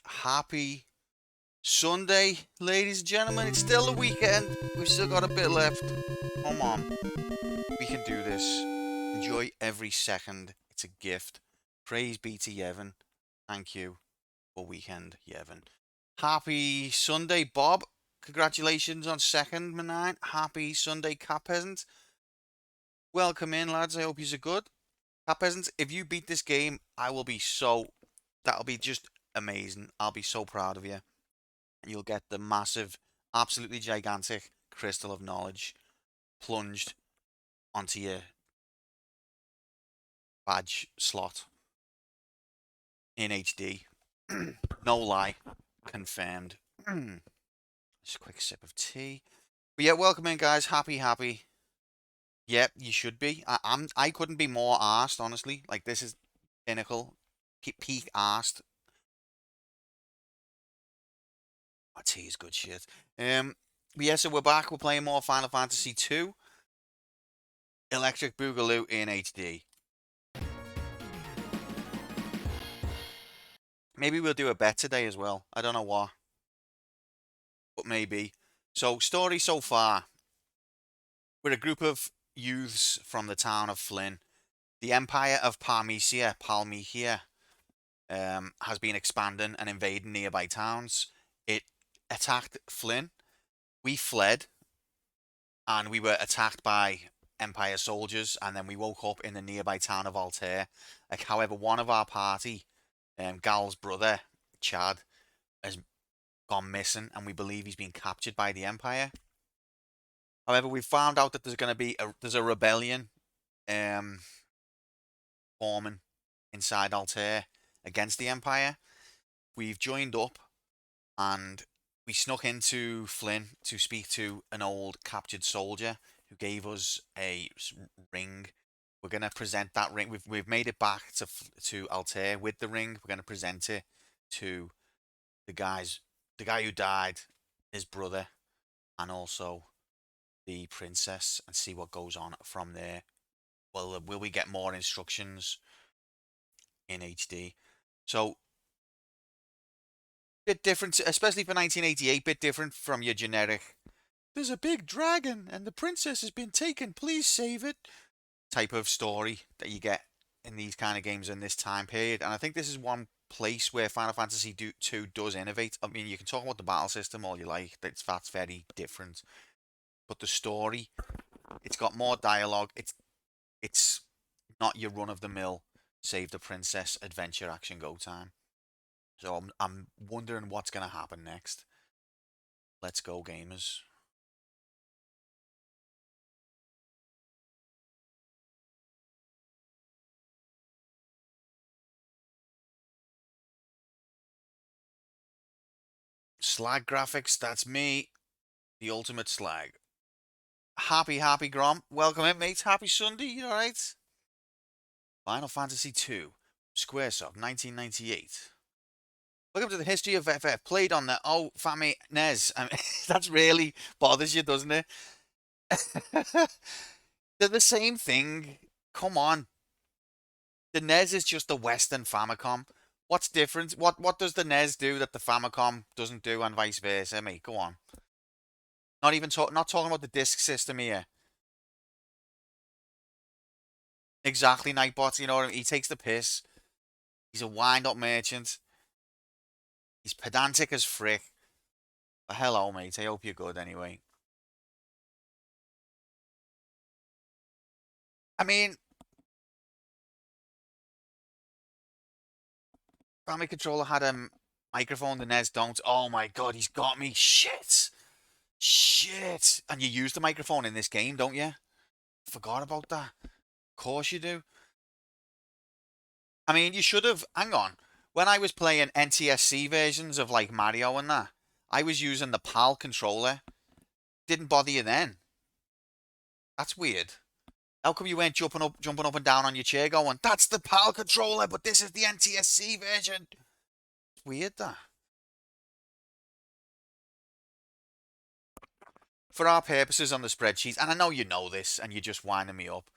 Happy Sunday, ladies and gentlemen. It's still the weekend. We've still got a bit left. Come on. We can do this. Enjoy every second. It's a gift. Praise be to Yevon. Thank you for weekend, Yevon. Happy Sunday, Bob. Congratulations on second, man. Happy Sunday, Cat Peasant. Welcome in, lads. I hope you're good. Cat Peasants, if you beat this game, I will be so... That'll be just amazing. I'll be so proud of you. And you'll get the massive, absolutely gigantic crystal of knowledge plunged onto your badge slot in HD. No lie. Confirmed. Just a quick sip of tea. But yeah, welcome in, guys. Happy. Yep, you should be. I couldn't be more arsed, honestly. Like, this is pinnacle. Peak arsed. Oh, tea is good shit. But yeah, so we're back. We're playing more Final Fantasy 2. Electric Boogaloo in HD. Maybe we'll do a bet today as well. I don't know what, but maybe. So, story so far. We're a group of youths from the town of Flynn. The Empire of Palmyra has been expanding and invading nearby towns. It attacked Flynn. We fled, and we were attacked by Empire soldiers, and then we woke up in the nearby town of Altair. However, one of our party, Gal's brother, Chad, has gone missing, and we believe he's been captured by the Empire. However, we found out that there's going to be a rebellion forming inside Altair against the Empire. We've joined up, and we snuck into Flynn to speak to an old captured soldier who gave us a ring. We're going to present that ring. We've made it back to Altair with the ring. We're going to present it to the guy who died, his brother, and also the princess, and see what goes on from there. Well, will we get more instructions in HD? So, bit different, especially for 1988. Bit different from your generic. There's a big dragon, and the princess has been taken. Please save it. Type of story that you get in these kind of games in this time period. And I think this is one place where Final Fantasy 2 does innovate. I mean, you can talk about the battle system all you like. That's very different. But the story, it's got more dialogue. It's not your run of the mill save the princess adventure action go time. So I'm wondering what's gonna happen next. Let's go, gamers. Slag graphics, that's me. The ultimate slag. Happy Grom. Welcome in, mates. Happy Sunday, you alright? Final Fantasy 2. Squaresoft, 1998. Welcome to the history of FF. Played on the Famicom NES. I mean, that really bothers you, doesn't it? They're the same thing. Come on. The NES is just the Western Famicom. What's different? What does the NES do that the Famicom doesn't do, and vice versa, mate? Go on. Not talking about the disc system here. Exactly, Nightbot. You know what I mean? He takes the piss. He's a wind-up merchant. He's pedantic as frick. But hello, mate. I hope you're good anyway. I mean, Family Controller had a microphone, the NES don't. Oh my god, he's got me. Shit. Shit. And you use the microphone in this game, don't you? Forgot about that. Of course you do. I mean, you should have. Hang on. When I was playing NTSC versions of like Mario and that, I was using the PAL controller. Didn't bother you then. That's weird. How come you weren't jumping up and down on your chair going, that's the PAL controller, but this is the NTSC version? It's weird, that. For our purposes on the spreadsheet, and I know you know this, and you're just winding me up.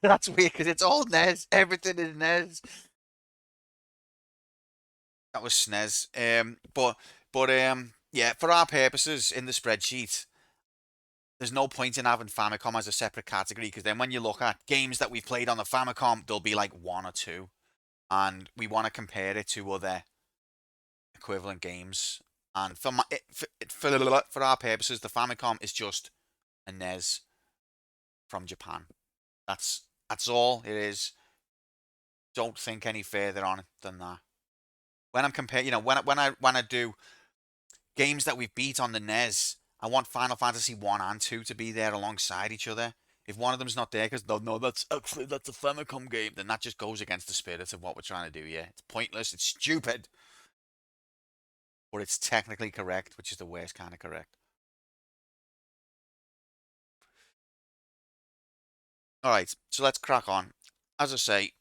That's weird because it's all NES. Everything is NES. That was SNES. Yeah, for our purposes in the spreadsheet, there's no point in having Famicom as a separate category because then when you look at games that we've played on the Famicom, there'll be like one or two, and we want to compare it to other equivalent games. And for our purposes, the Famicom is just a NES from Japan. That's all it is. Don't think any further on it than that. When I'm comparing, when I do games that we've beat on the NES, I want Final Fantasy 1 and 2 to be there alongside each other. If one of them's not there because they'll know that's a Famicom game, then that just goes against the spirit of what we're trying to do. Yeah, it's pointless. It's stupid, but it's technically correct, which is the worst kind of correct. All right, so let's crack on. As I say,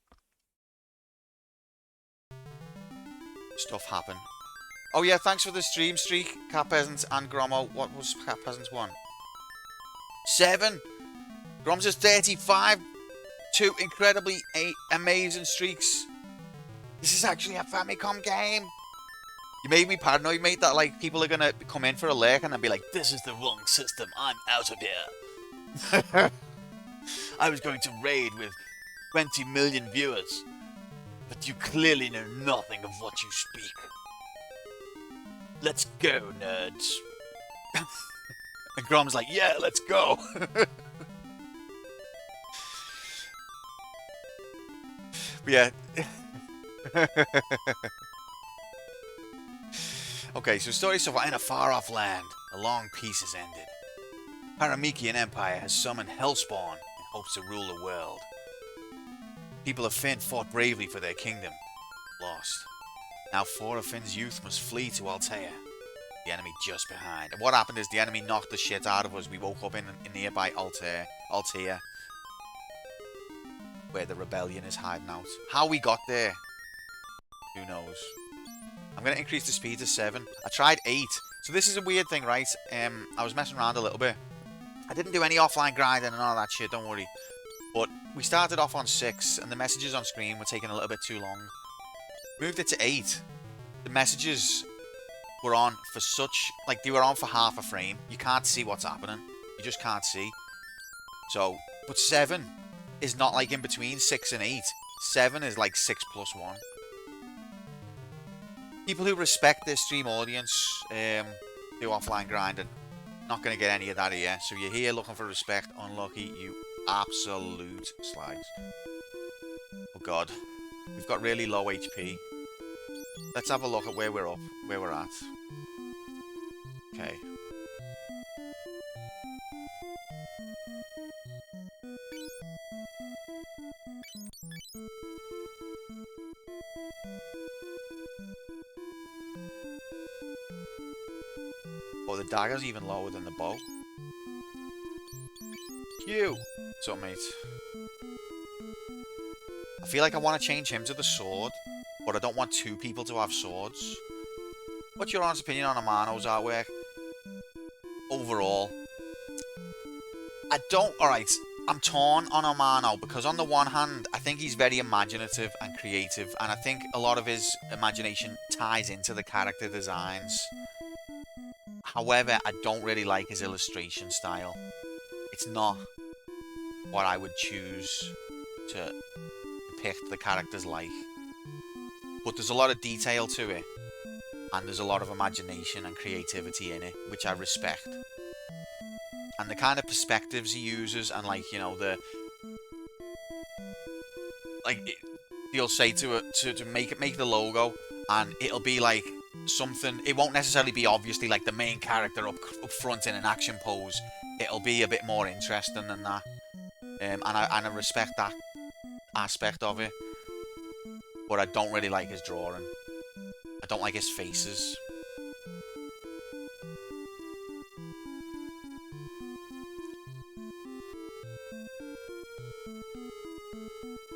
stuff happen. Oh yeah, thanks for the stream streak, Cat Peasants and Gromo. What was Cat Peasants 1? 7. Grom's is 35. 2 incredibly amazing streaks. This is actually a Famicom game. You made me paranoid, mate, that like people are gonna come in for a lurk and then be like, "This is the wrong system. I'm out of here." I was going to raid with 20 million viewers, but you clearly know nothing of what you speak. Let's go, nerds. And Grom's like, "Yeah, let's go." Yeah. Okay, so story so far in a far-off land, a long peace has ended. Paramikian Empire has summoned Hellspawn in hopes to rule the world. People of Finn fought bravely for their kingdom, lost. Now 4 of Finn's youth must flee to Altea, the enemy just behind. And what happened is the enemy knocked the shit out of us. We woke up in nearby Altea, where the rebellion is hiding out. How we got there, who knows? I'm going to increase the speed to 7. I tried 8. So this is a weird thing, right? I was messing around a little bit. I didn't do any offline grinding and all that shit, don't worry. But we started off on 6, and the messages on screen were taking a little bit too long. Moved it to 8. The messages were on for they were on for half a frame. You can't see what's happening. You just can't see. So, but 7 is not like in between 6 and 8. 7 is like 6 plus 1. People who respect their stream audience do offline grinding. Not going to get any of that here. So you're here looking for respect. Unlucky, you absolute slags. Oh god. We've got really low HP. Let's have a look at where we're at. Okay. Oh, the dagger's even lower than the bow. Q! What's up, mate? I feel like I want to change him to the sword, but I don't want 2 people to have swords. What's your honest opinion on Amano's artwork? Overall, I don't... Alright, I'm torn on Amano, because on the one hand, I think he's very imaginative and creative, and I think a lot of his imagination ties into the character designs. However, I don't really like his illustration style. It's not what I would choose to depict the characters like. But there's a lot of detail to it. And there's a lot of imagination and creativity in it, which I respect. And the kind of perspectives he uses and he'll say to make the logo, and it'll be like something. It won't necessarily be obviously like the main character up front in an action pose. It'll be a bit more interesting than that, and I respect that aspect of it. But I don't really like his drawing. I don't like his faces.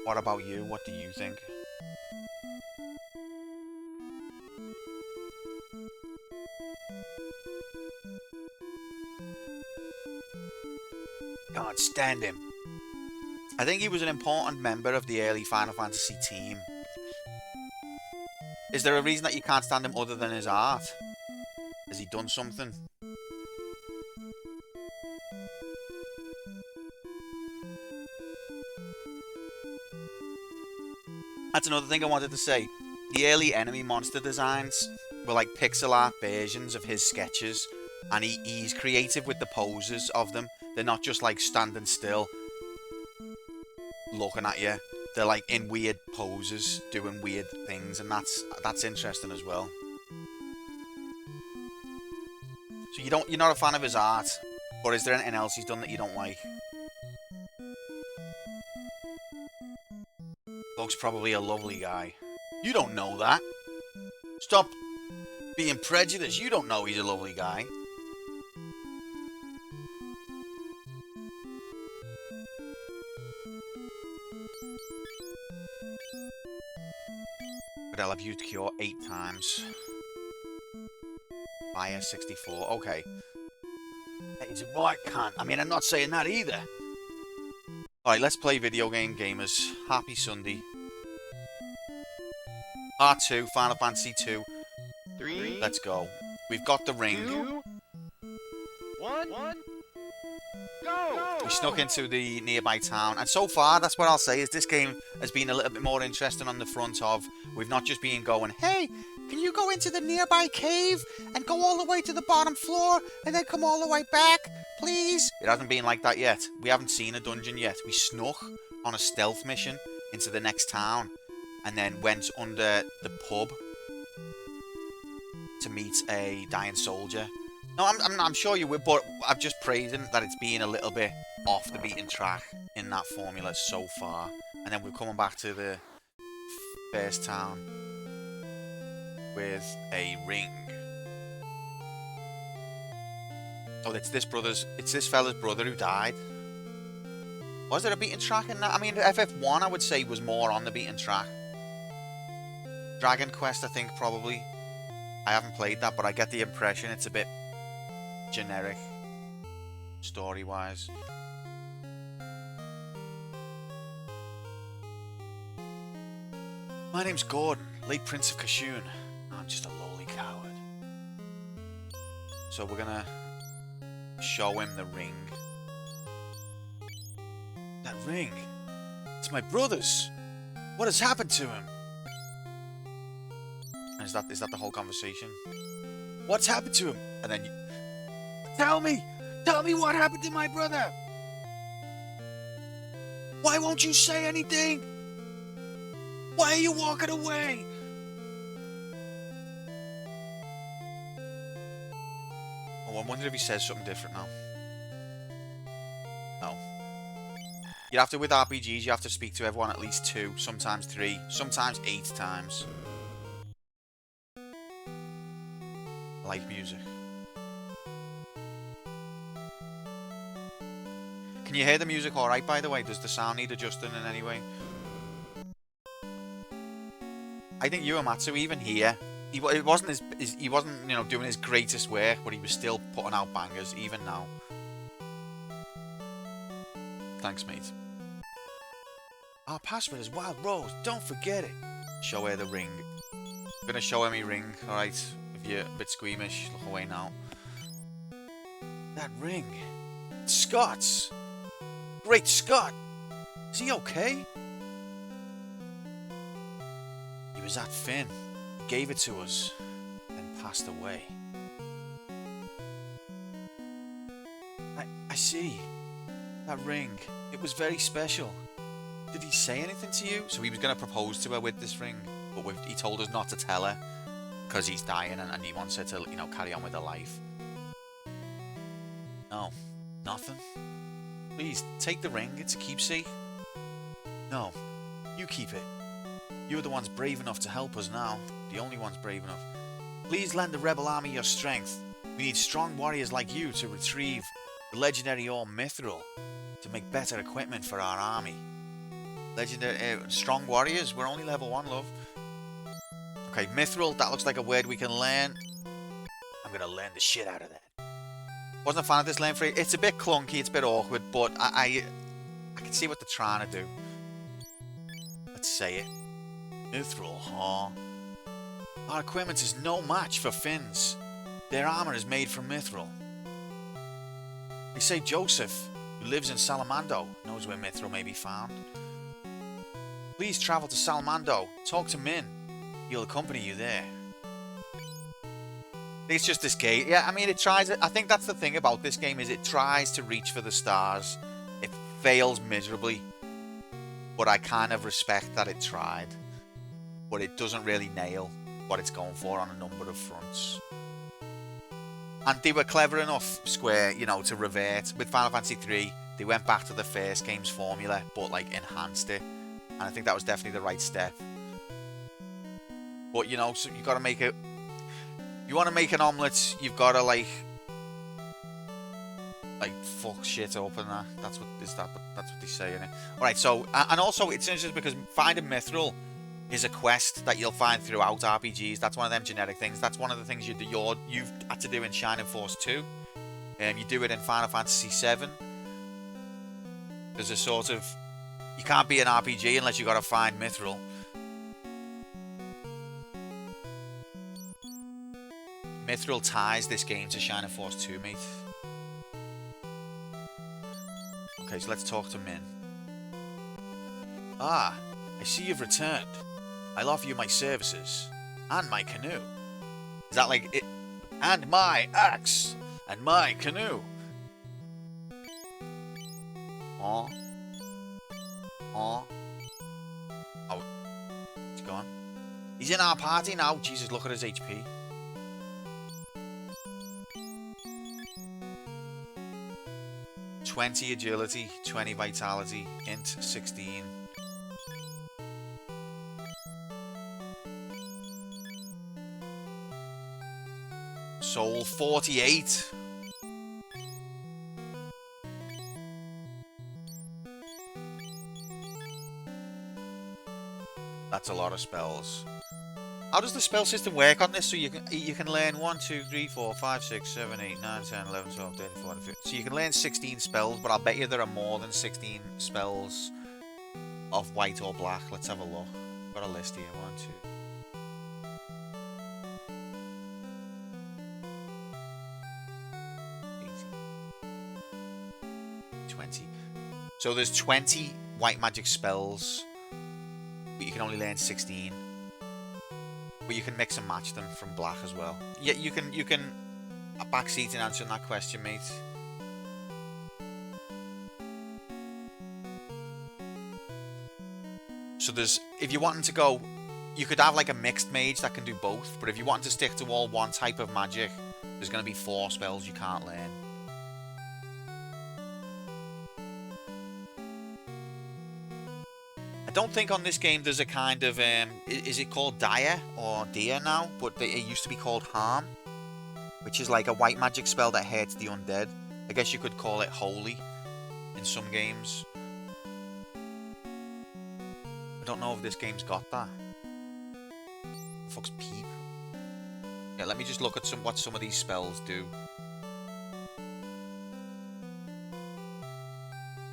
What about you? What do you think? Can't stand him. I think he was an important member of the early Final Fantasy team. Is there a reason that you can't stand him other than his art? Has he done something? That's another thing I wanted to say. The early enemy monster designs were like pixel art versions of his sketches, and he's creative with the poses of them. They're not just like standing still looking at you. They're like in weird poses doing weird things, and that's interesting as well. So you're not a fan of his art, or is there anything else he's done that you don't like? Looks probably a lovely guy. You don't know that. Stop being prejudiced. You don't know he's a lovely guy. But I'll have used cure 8 times. Fire 64. Okay. He's a white cunt. I mean, I'm not saying that either. Alright, let's play video game gamers. Happy Sunday. Part 2, Final Fantasy 2. 3. Let's go. We've got the ring. 2, 1. Go! We snuck into the nearby town, and so far, that's what I'll say, is this game has been a little bit more interesting on the front of, we've not just been going, hey, can you go into the nearby cave and go all the way to the bottom floor and then come all the way back, please? It hasn't been like that yet. We haven't seen a dungeon yet. We snuck on a stealth mission into the next town and then went under the pub to meet a dying soldier. No, I'm sure you would, but I'm just praising that it's been a little bit off the beaten track in that formula so far. And then we're coming back to the first town with a ring. Oh, it's this fella's brother who died. Was there a beaten track in that? I mean, FF1 I would say was more on the beaten track. Dragon Quest, I think, probably. I haven't played that, but I get the impression it's a bit generic, story-wise. My name's Gordon, late Prince of Kashyyyk. I'm just a lowly coward. So we're gonna show him the ring. That ring? It's my brother's! What has happened to him? Is that the whole conversation? What's happened to him? And then you... Tell me what happened to my brother! Why won't you say anything? Why are you walking away? Oh, I'm wondering if he says something different now. No. You have to, with RPGs, you have to speak to everyone at least 2, sometimes 3, sometimes 8 times. I like music. Can you hear the music alright, by the way? Does the sound need adjusting in any way? I think Uematsu, even here, he wasn't doing his greatest work, but he was still putting out bangers, even now. Thanks, mate. Our password is Wild Rose. Don't forget it. Show her the ring. I'm gonna show him my ring, alright? If you're a bit squeamish, look away now. That ring. It's Scott's. Great Scott! Is he okay? He was at Finn. He gave it to us, then passed away. I see. That ring. It was very special. Did he say anything to you? So he was going to propose to her with this ring, but he told us not to tell her because he's dying and he wants her to, carry on with her life. No, nothing. Please, take the ring. It's a keepsake. No, you keep it. You're the ones brave enough to help us now. The only ones brave enough. Please lend the rebel army your strength. We need strong warriors like you to retrieve the legendary ore Mithril to make better equipment for our army. Legendary strong warriors? We're only level 1, love. Okay, Mithril, that looks like a word we can learn. I'm gonna learn the shit out of that. Wasn't a fan of this lane free. It's a bit clunky, it's a bit awkward, but I I can see what they're trying to do. Let's say it. Mithril, huh? Our equipment is no match for Finn's. Their armor is made from mithril. They say Joseph, who lives in Salamando, knows where mithril may be found. Please travel to Salamando. Talk to Min. He'll accompany you there. It's just this game. Yeah, I mean, it tries. I think that's the thing about this game is it tries to reach for the stars. It fails miserably. But I kind of respect that it tried. But it doesn't really nail what it's going for on a number of fronts. And they were clever enough, Square, you know, to revert. With Final Fantasy 3, they went back to the first game's formula, but, like, enhanced it. And I think that was definitely the right step. But, you know, so you got to make it... You want to make an omelette, you've got to, like, fuck shit up and that. That's what they say in it. Alright, so, and also, it's interesting because finding mithril is a quest that you'll find throughout RPGs. That's one of them generic things. That's one of the things you've had to do in Shining Force 2. You do it in Final Fantasy 7. There's a sort of... You can't be an RPG unless you've got to find mithril. Mithril ties this game to Shining Force 2, mate. Okay, so let's talk to Min. Ah, I see you've returned. I'll offer you my services. And my canoe. Is that like it? And my axe. And my canoe. Aw. Aw. Oh. He's gone. He's in our party now. Jesus, look at his HP. (20 agility, 20 vitality, int 16. Soul 48. That's a lot of spells. How does the spell system work on this? So you can learn 1, 2, 3, 4, 5, 6, 7, 8, 9, 10, 11, 12, 13, 14, 15. So you can learn 16 spells, but I'll bet you there are more than 16 spells of white or black. Let's have a look. Got a list here. 1, 2, 20. So there's 20 white magic spells, but you can only learn 16. But you can mix and match them from black as well. Yeah, you can a backseat in answering that question, mate. So there's, if you wanted to go, you could have like a mixed mage that can do both, but if you wanted to stick to all one type of magic, there's going to be 4 spells you can't learn. I don't think on this game there's a kind of, is it called Dire or Deer now? But it used to be called Harm, which is like a white magic spell that hurts the undead. I guess you could call it Holy in some games. I don't know if this game's got that. The fuck's Peep? Yeah, let me just look at what some of these spells do.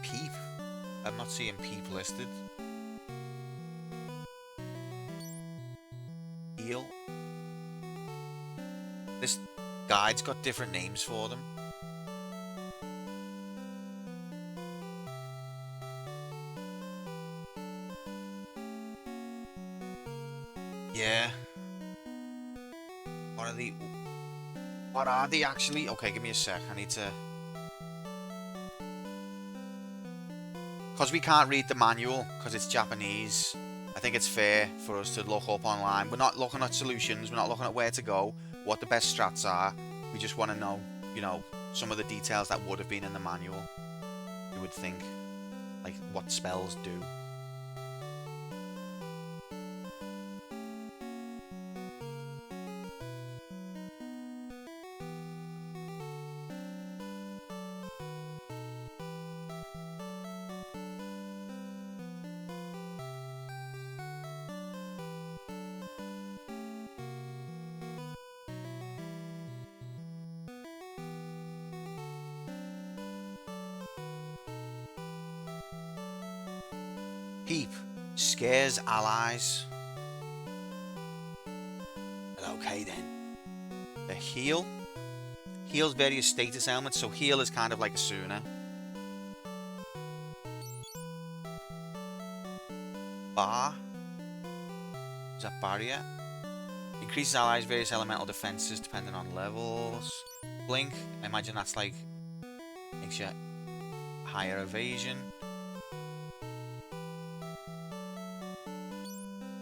Peep? I'm not seeing Peep listed. Heal. This guide's got different names for them. Yeah. What are they actually? Okay, give me a sec. I need to... Because we can't read the manual, because it's Japanese, I think it's fair for us to look up online. We're not looking at solutions, we're not looking at where to go, what the best strats are. We just want to know, you know, some of the details that would have been in the manual. You would think, like, what spells do. Peep scares allies. Okay then. The heal. Heals various status elements, so heal is kind of like a Suna. Bar. Is that barrier? Increases allies' various elemental defenses depending on levels. Blink. I imagine that's like makes you higher evasion.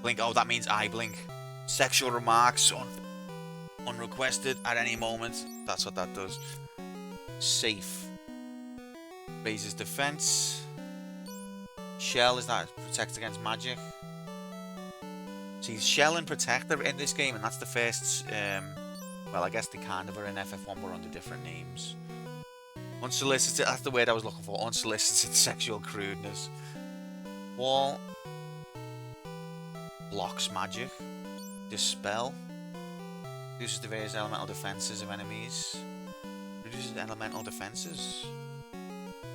Blink. Oh, that means I blink. Sexual remarks unrequested at any moment. That's what that does. Safe. Raises defense. Shell is that protects against magic. See, Shell and Protect are in this game, and that's the first. Well, I guess they kind of are in FF1, but under different names. Unsolicited. That's the word I was looking for. Unsolicited sexual crudeness. Wall. Blocks magic. Dispel. Reduces the various elemental defenses of enemies. Reduces elemental defenses.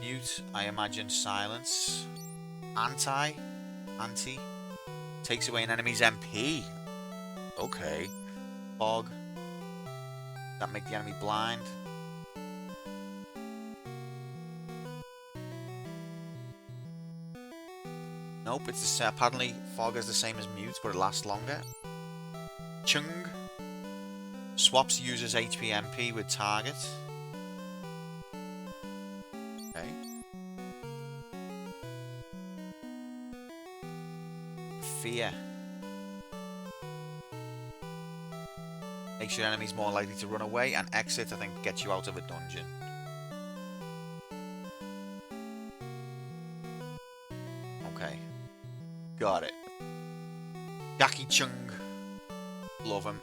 Mute. I imagine silence. Anti. Takes away an enemy's MP. Okay. Fog. That make the enemy blind. Nope, it's the same. Apparently fog is the same as mute, but it lasts longer. Chung. Swaps user's HP MP with target. Okay. Fear. Makes your enemies more likely to run away, and exit, I think, gets you out of a dungeon. Okay. Got it. Jackie Chung. Love him.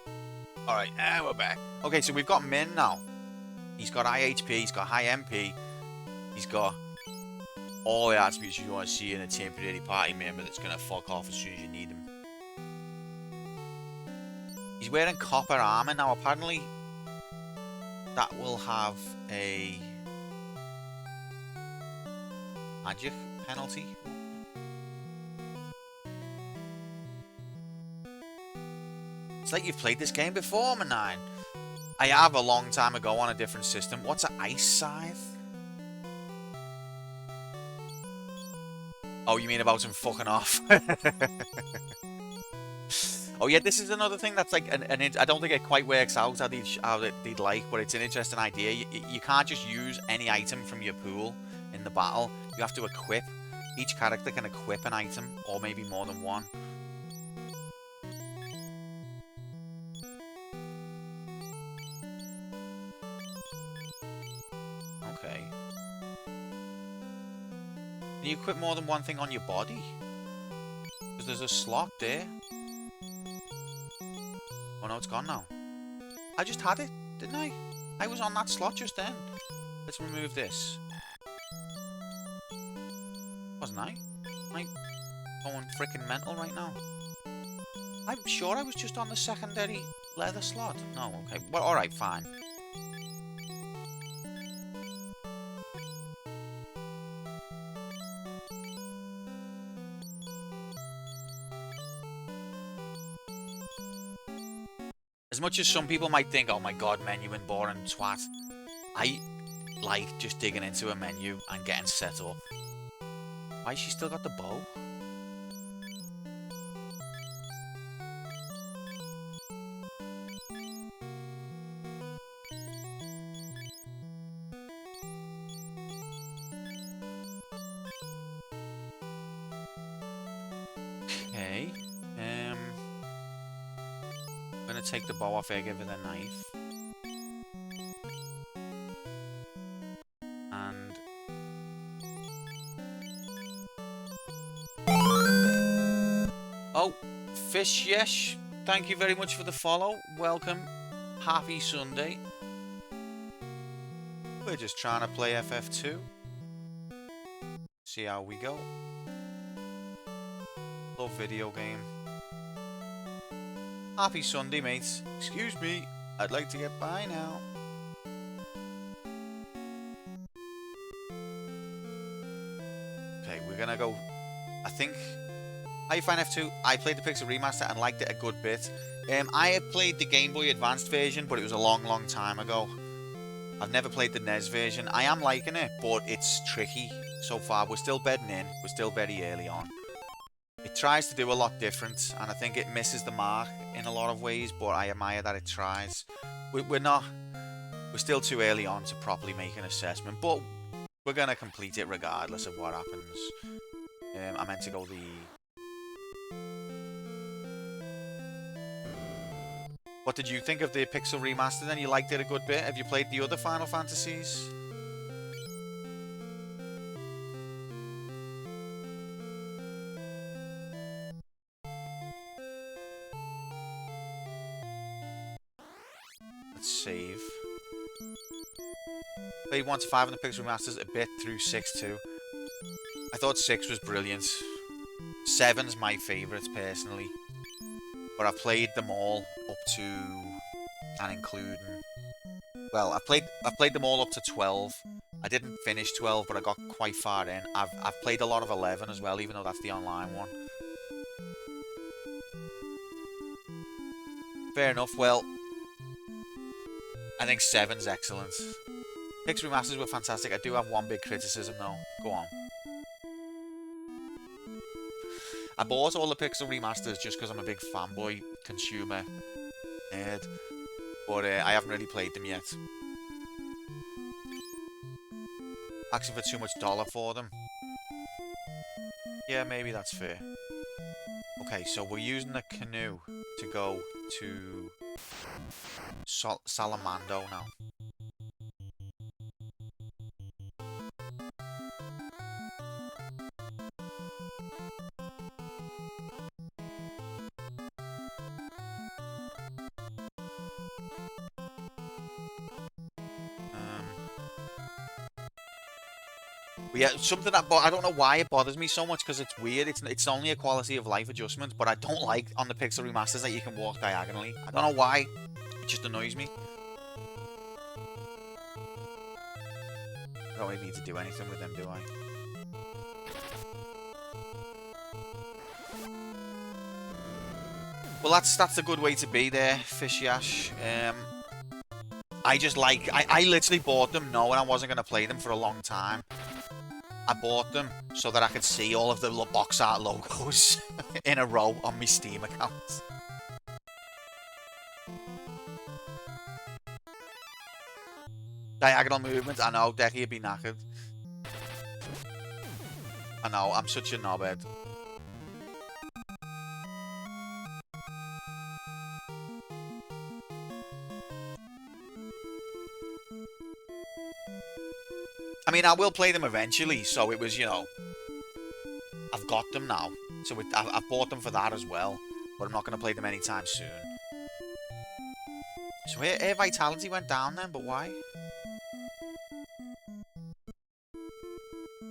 Alright, we're back. Okay, so we've got Min now. He's got high HP, he's got high MP, he's got all the attributes you want to see in a temporary party member that's going to fuck off as soon as you need him. He's wearing copper armor now. Apparently, that will have a magic penalty. It's like you've played this game before, Manine. I have a long time ago on a different system. What's an ice scythe? Oh, you mean about him fucking off? Oh yeah, this is another thing that's like, I don't think it quite works out how they'd like, but it's an interesting idea. You can't just use any item from your pool in the battle. You have to equip. Each character can equip an item, or maybe more than one. Okay. Can you equip more than one thing on your body? Because there's a slot there. Oh no, it's gone now. I just had it, didn't I? I was on that slot just then. Let's remove this. Wasn't I? Am I going freaking mental right now? I'm sure I was just on the secondary leather slot. No, okay. Well, alright, fine. As much as some people might think, oh my god, menu and boring twat, I like just digging into a menu and getting set up. Why has she still got the bow? Okay. I'm gonna take the bow off here, give it a knife. And oh, Fish Yesh, thank you very much for the follow. Welcome. Happy Sunday. We're just trying to play FF2. See how we go. Love video game. Happy Sunday, mates. Excuse me, I'd like to get by now. Okay, we're gonna go I think... How you find F2? I played the Pixel Remaster and liked it a good bit. I had played the Game Boy Advanced version, but it was a long, long time ago. I've never played the NES version. I am liking it, but it's tricky so far. We're still bedding in. We're still very early on. It tries to do a lot different, and I think it misses the mark in a lot of ways, but I admire that it tries. We're still too early on to properly make an assessment, but we're going to complete it regardless of what happens. I meant to go the... What did you think of the Pixel Remaster then? You liked it a good bit? Have you played the other Final Fantasies? Let's save. Played 1 to 5 on the Pixel Remasters, a bit through 6 too. I thought 6 was brilliant. 7's my favourite personally. But I've played them all up to and including... Well, I've played them all up to 12. I didn't finish 12, but I got quite far in. I've played a lot of 11 as well, even though that's the online one. Fair enough. Well, I think 7's excellent. Pixel Remasters were fantastic. I do have one big criticism though. Go on. I bought all the Pixel Remasters just because I'm a big fanboy consumer nerd. But I haven't really played them yet. Asking for too much dollar for them. Yeah, maybe that's fair. Okay, so we're using the canoe to go to Salamando now. But yeah, something that I don't know why it bothers me so much because it's weird. It's only a quality of life adjustment, but I don't like on the Pixel Remasters that you can walk diagonally. I don't know why. It just annoys me. I don't really need to do anything with them, do I? Well, that's a good way to be there, Fishy Ash. I just like... I literally bought them knowing I wasn't going to play them for a long time. I bought them so that I could see all of the box art logos in a row on my Steam account. Diagonal movement, I know, Decky would be knackered. I know, I'm such a knobhead. I mean, I will play them eventually, so it was, you know... I've got them now, so I've bought them for that as well, but I'm not going to play them anytime soon. So air vitality went down then, but why?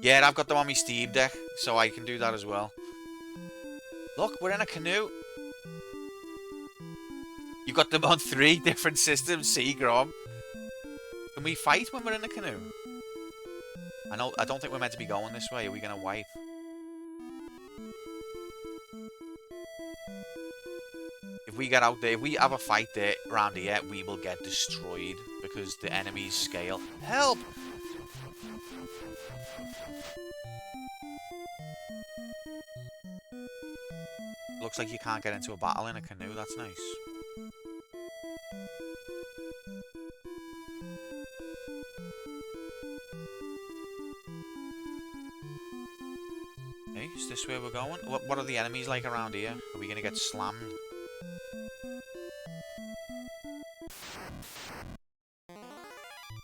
Yeah, I've got them on my Steam Deck, so I can do that as well. Look, we're in a canoe. You've got them on 3 different systems, see, Grom? Can we fight when we're in a canoe? I don't think we're meant to be going this way. Are we going to wipe? If we get out there, if we have a fight there around here, we will get destroyed because the enemy's scale. Help! Looks like you can't get into a battle in a canoe. That's nice. Okay, is this where we're going? What are the enemies like around here? Are we going to get slammed?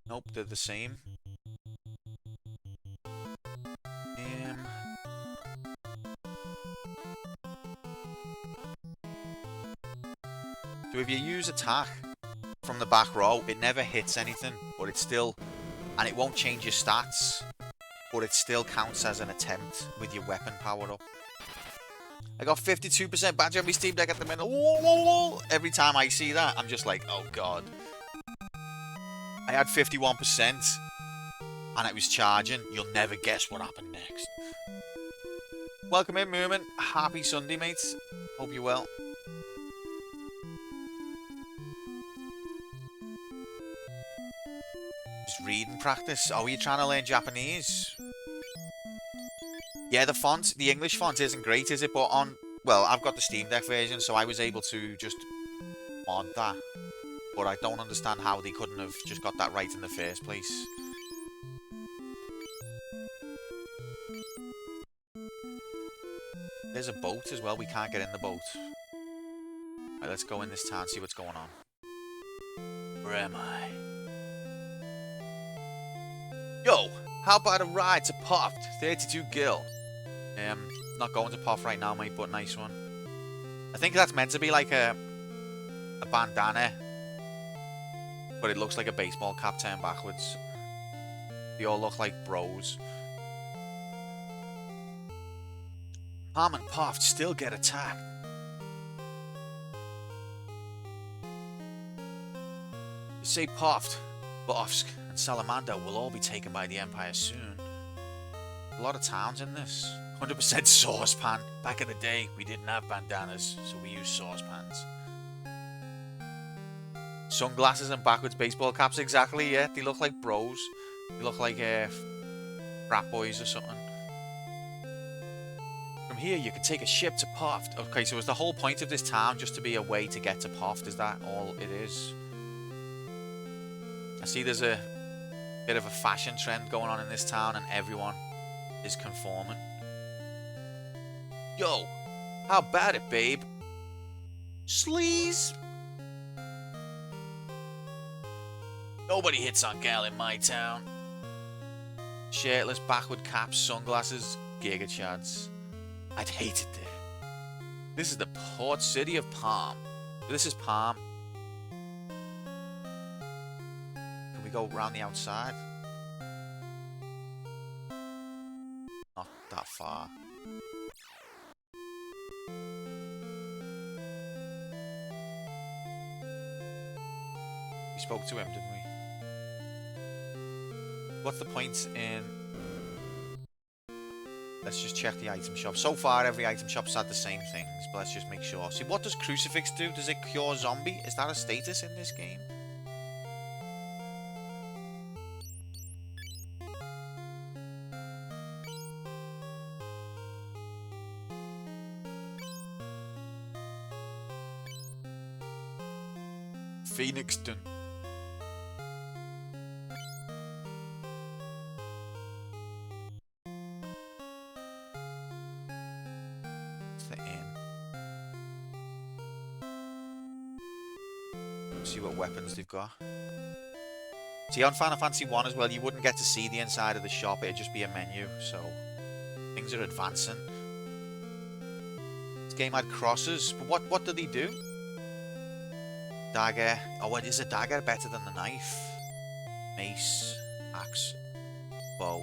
Nope, they're the same. So if you use attack from the back row, it never hits anything, but it's still... And it won't change your stats, but it still counts as an attempt with your weapon powered up. I got 52% battery on my Steam Deck at the minute. Whoa, whoa, whoa. Every time I see that, I'm just like, oh god. I had 51%. and it was charging, you'll never guess what happened next. Welcome in, Moomin. Happy Sunday, mates. Hope you're well. Just reading practice. Oh, are you trying to learn Japanese? Yeah, the English font isn't great, is it? But on, well, I've got the Steam Deck version, so I was able to just mod that. But I don't understand how they couldn't have just got that right in the first place. There's a boat as well. We can't get in the boat. Right, let's go in this town, see what's going on. Where am I? Yo, how about a ride to Puffed? 32 gil. Not going to Puff right now, mate, but nice one. I think that's meant to be like a bandana, but it looks like a baseball cap turned backwards. They all look like bros. Palm and Puffed still get attacked. You say Puffed, Bofsk, and Salamander will all be taken by the Empire soon. A lot of towns in this. 100% saucepan. Back in the day, we didn't have bandanas, so we used saucepans. Sunglasses and backwards baseball caps, exactly, yeah. They look like bros. They look like frat boys or something. From here, you can take a ship to Puffed. Okay, so is the whole point of this town just to be a way to get to Puffed? Is that all it is? I see there's a bit of a fashion trend going on in this town, and everyone is conforming. Yo, how about it, babe? Sleaze? Nobody hits on gal in my town. Shirtless, backward caps, sunglasses, giga chads. I'd hate it there. This is the port city of Palm. This is Palm. Can we go around the outside? Not that far. We spoke to him, didn't we? What's the point in... Let's just check the item shop. So far, every item shop's had the same things, but let's just make sure. See, what does Crucifix do? Does it cure zombie? Is that a status in this game? Phoenixton. See what weapons they've got. See, on Final Fantasy 1 as well, you wouldn't get to see the inside of the shop, it'd just be a menu, so things are advancing. This game had crosses, but what do they do? Dagger. Oh, what is a dagger better than the knife? Mace, axe, bow.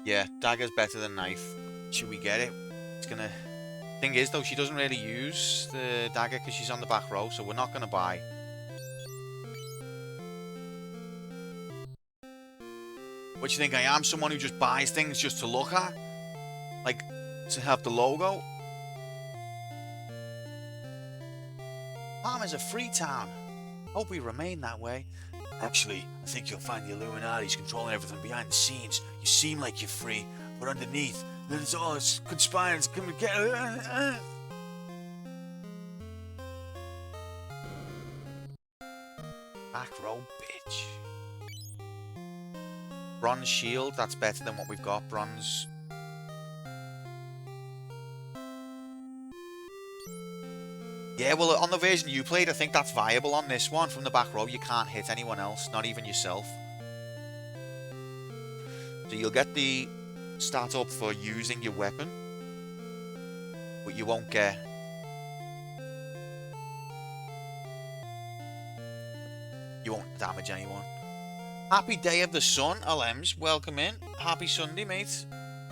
Yeah, dagger's better than knife. Should we get it? It's gonna... Thing is, though, she doesn't really use the dagger because she's on the back row, so we're not gonna buy. What do you think? I am someone who just buys things just to look at? Like, to have the logo? Palm is a free town. Hope we remain that way. Actually, I think you'll find the Illuminati's controlling everything behind the scenes. You seem like you're free, but underneath, it's all conspiring to come together. Back row, bitch. Bronze shield, that's better than what we've got. Bronze. Yeah, well, on the version you played, I think that's viable. On this one, from the back row, you can't hit anyone else, not even yourself. So you'll get the stat up for using your weapon. but you won't get... You won't damage anyone. Happy Day of the Sun, Alems. Welcome in. Happy Sunday, mate.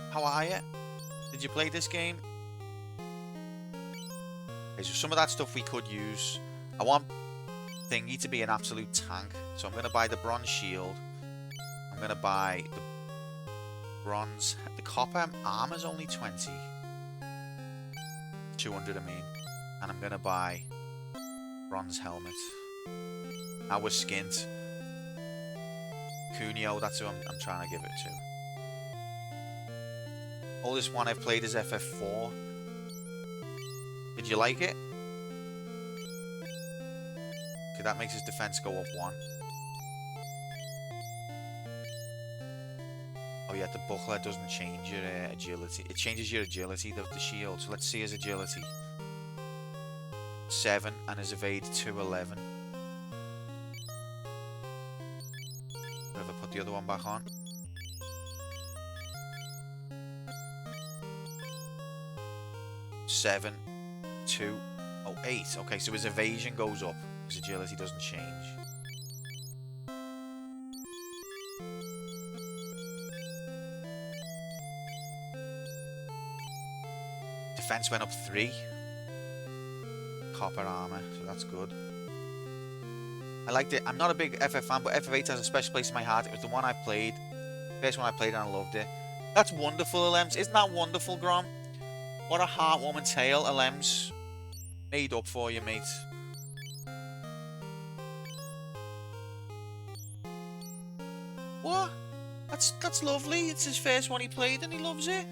How are you? Did you play this game? Okay, so some of that stuff we could use. I want Thingy to be an absolute tank. So I'm going to buy the bronze shield. I'm going to buy the bronze... The copper armor's only 20. 200, I mean. And I'm going to buy bronze helmet. Now we're skint. Cuneo, that's who I'm trying to give it to. Oldest one I've played is FF4. Did you like it? Okay, that makes his defense go up 1. Oh yeah, the buckler doesn't change your agility. It changes your agility, the shield. So let's see his agility. 7 and his evade 211. Ever put the other one back on? Seven, 2, oh, 8. Okay, so his evasion goes up. His agility doesn't change. Defense went up 3. Copper armor, so that's good. I liked it. I'm not a big FF fan, but FF8 has a special place in my heart. It was the one I played. First one I played and I loved it. That's wonderful, Alems. Isn't that wonderful, Grom? What a heartwarming tale, Alems. Made up for you, mate. What? That's lovely. It's his first one he played and he loves it.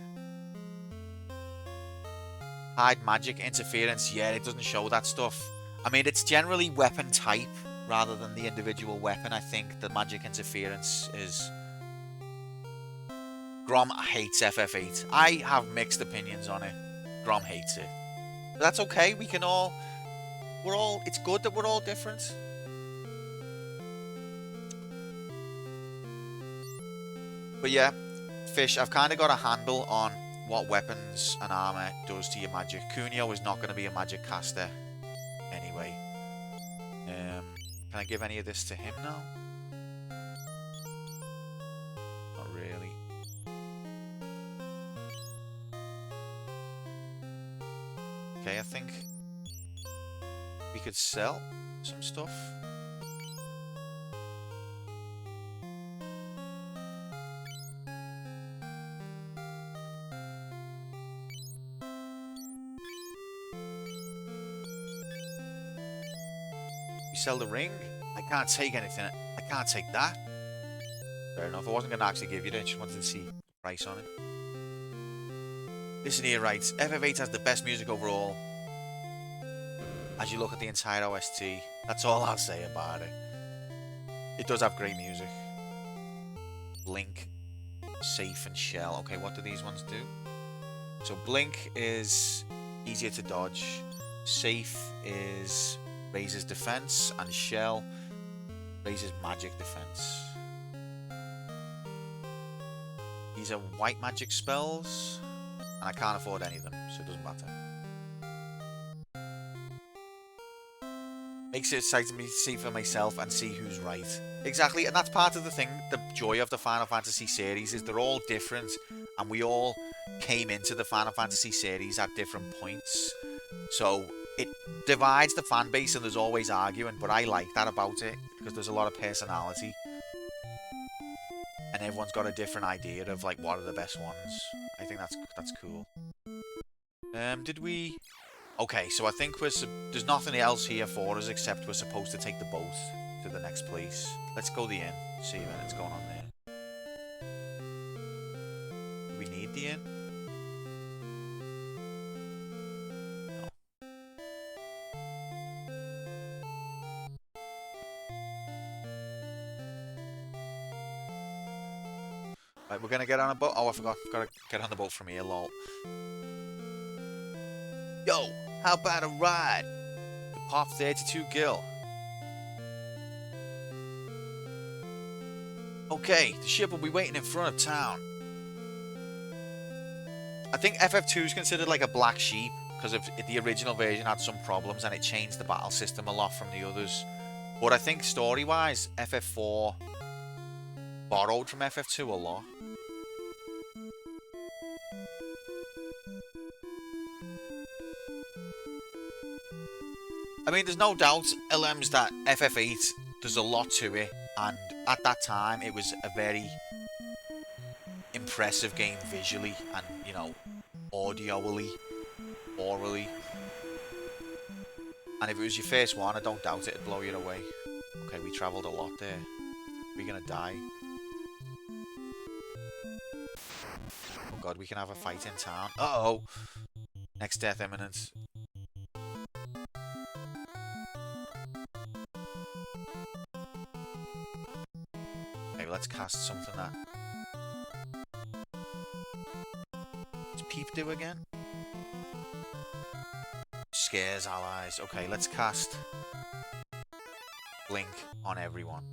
Hide magic interference. Yeah, it doesn't show that stuff. I mean, it's generally weapon type rather than the individual weapon. I think the magic interference is... Grom hates FF8. I have mixed opinions on it. Grom hates it. But that's okay. We can all... It's good that we're all different. But yeah, Fish, I've kind of got a handle on what weapons and armor does to your magic. Cuneo is not going to be a magic caster anyway. Can I give any of this to him now? Not really. Okay, I think we could sell some stuff. Sell the ring. I can't take anything. I can't take that. Fair enough. I wasn't going to actually give you it. I just wanted to see the price on it. Listen here, writes, FF8 has the best music overall. As you look at the entire OST. That's all I'll say about it. It does have great music. Blink, Safe, and Shell. Okay, what do these ones do? So Blink is easier to dodge. Safe is... raises defense, and Shell raises magic defense. These are white magic spells, and I can't afford any of them, so it doesn't matter. Makes it exciting to see for myself and see who's right. Exactly, and that's part of the thing, the joy of the Final Fantasy series, is they're all different, and we all came into the Final Fantasy series at different points. So it divides the fan base and there's always arguing, but I like that about it because there's a lot of personality and everyone's got a different idea of like what are the best ones. I think that's cool. Did we... Okay, so I think there's nothing else here for us except we're supposed to take the boat to the next place. Let's go to the inn, see what's going on there. Do we need the inn? Right, we're gonna get on a boat. Oh, I forgot. Gotta get on the boat from here, lol. Yo, how about a ride? The Pop 32 Gil. Okay, the ship will be waiting in front of town. I think FF2 is considered like a black sheep because the original version had some problems and it changed the battle system a lot from the others. But I think story-wise, FF4 borrowed from FF2 a lot. I mean, there's no doubt, LMs, that FF8, there's a lot to it, and at that time, it was a very impressive game visually and, you know, audioally, orally. And if it was your first one, I don't doubt it'd blow you away. Okay, we travelled a lot there. We're gonna die. Oh god, we can have a fight in town. Uh-oh! Next death imminent. Okay, let's cast something that... What's Peep do again? Scares allies. Okay, let's cast Blink on everyone.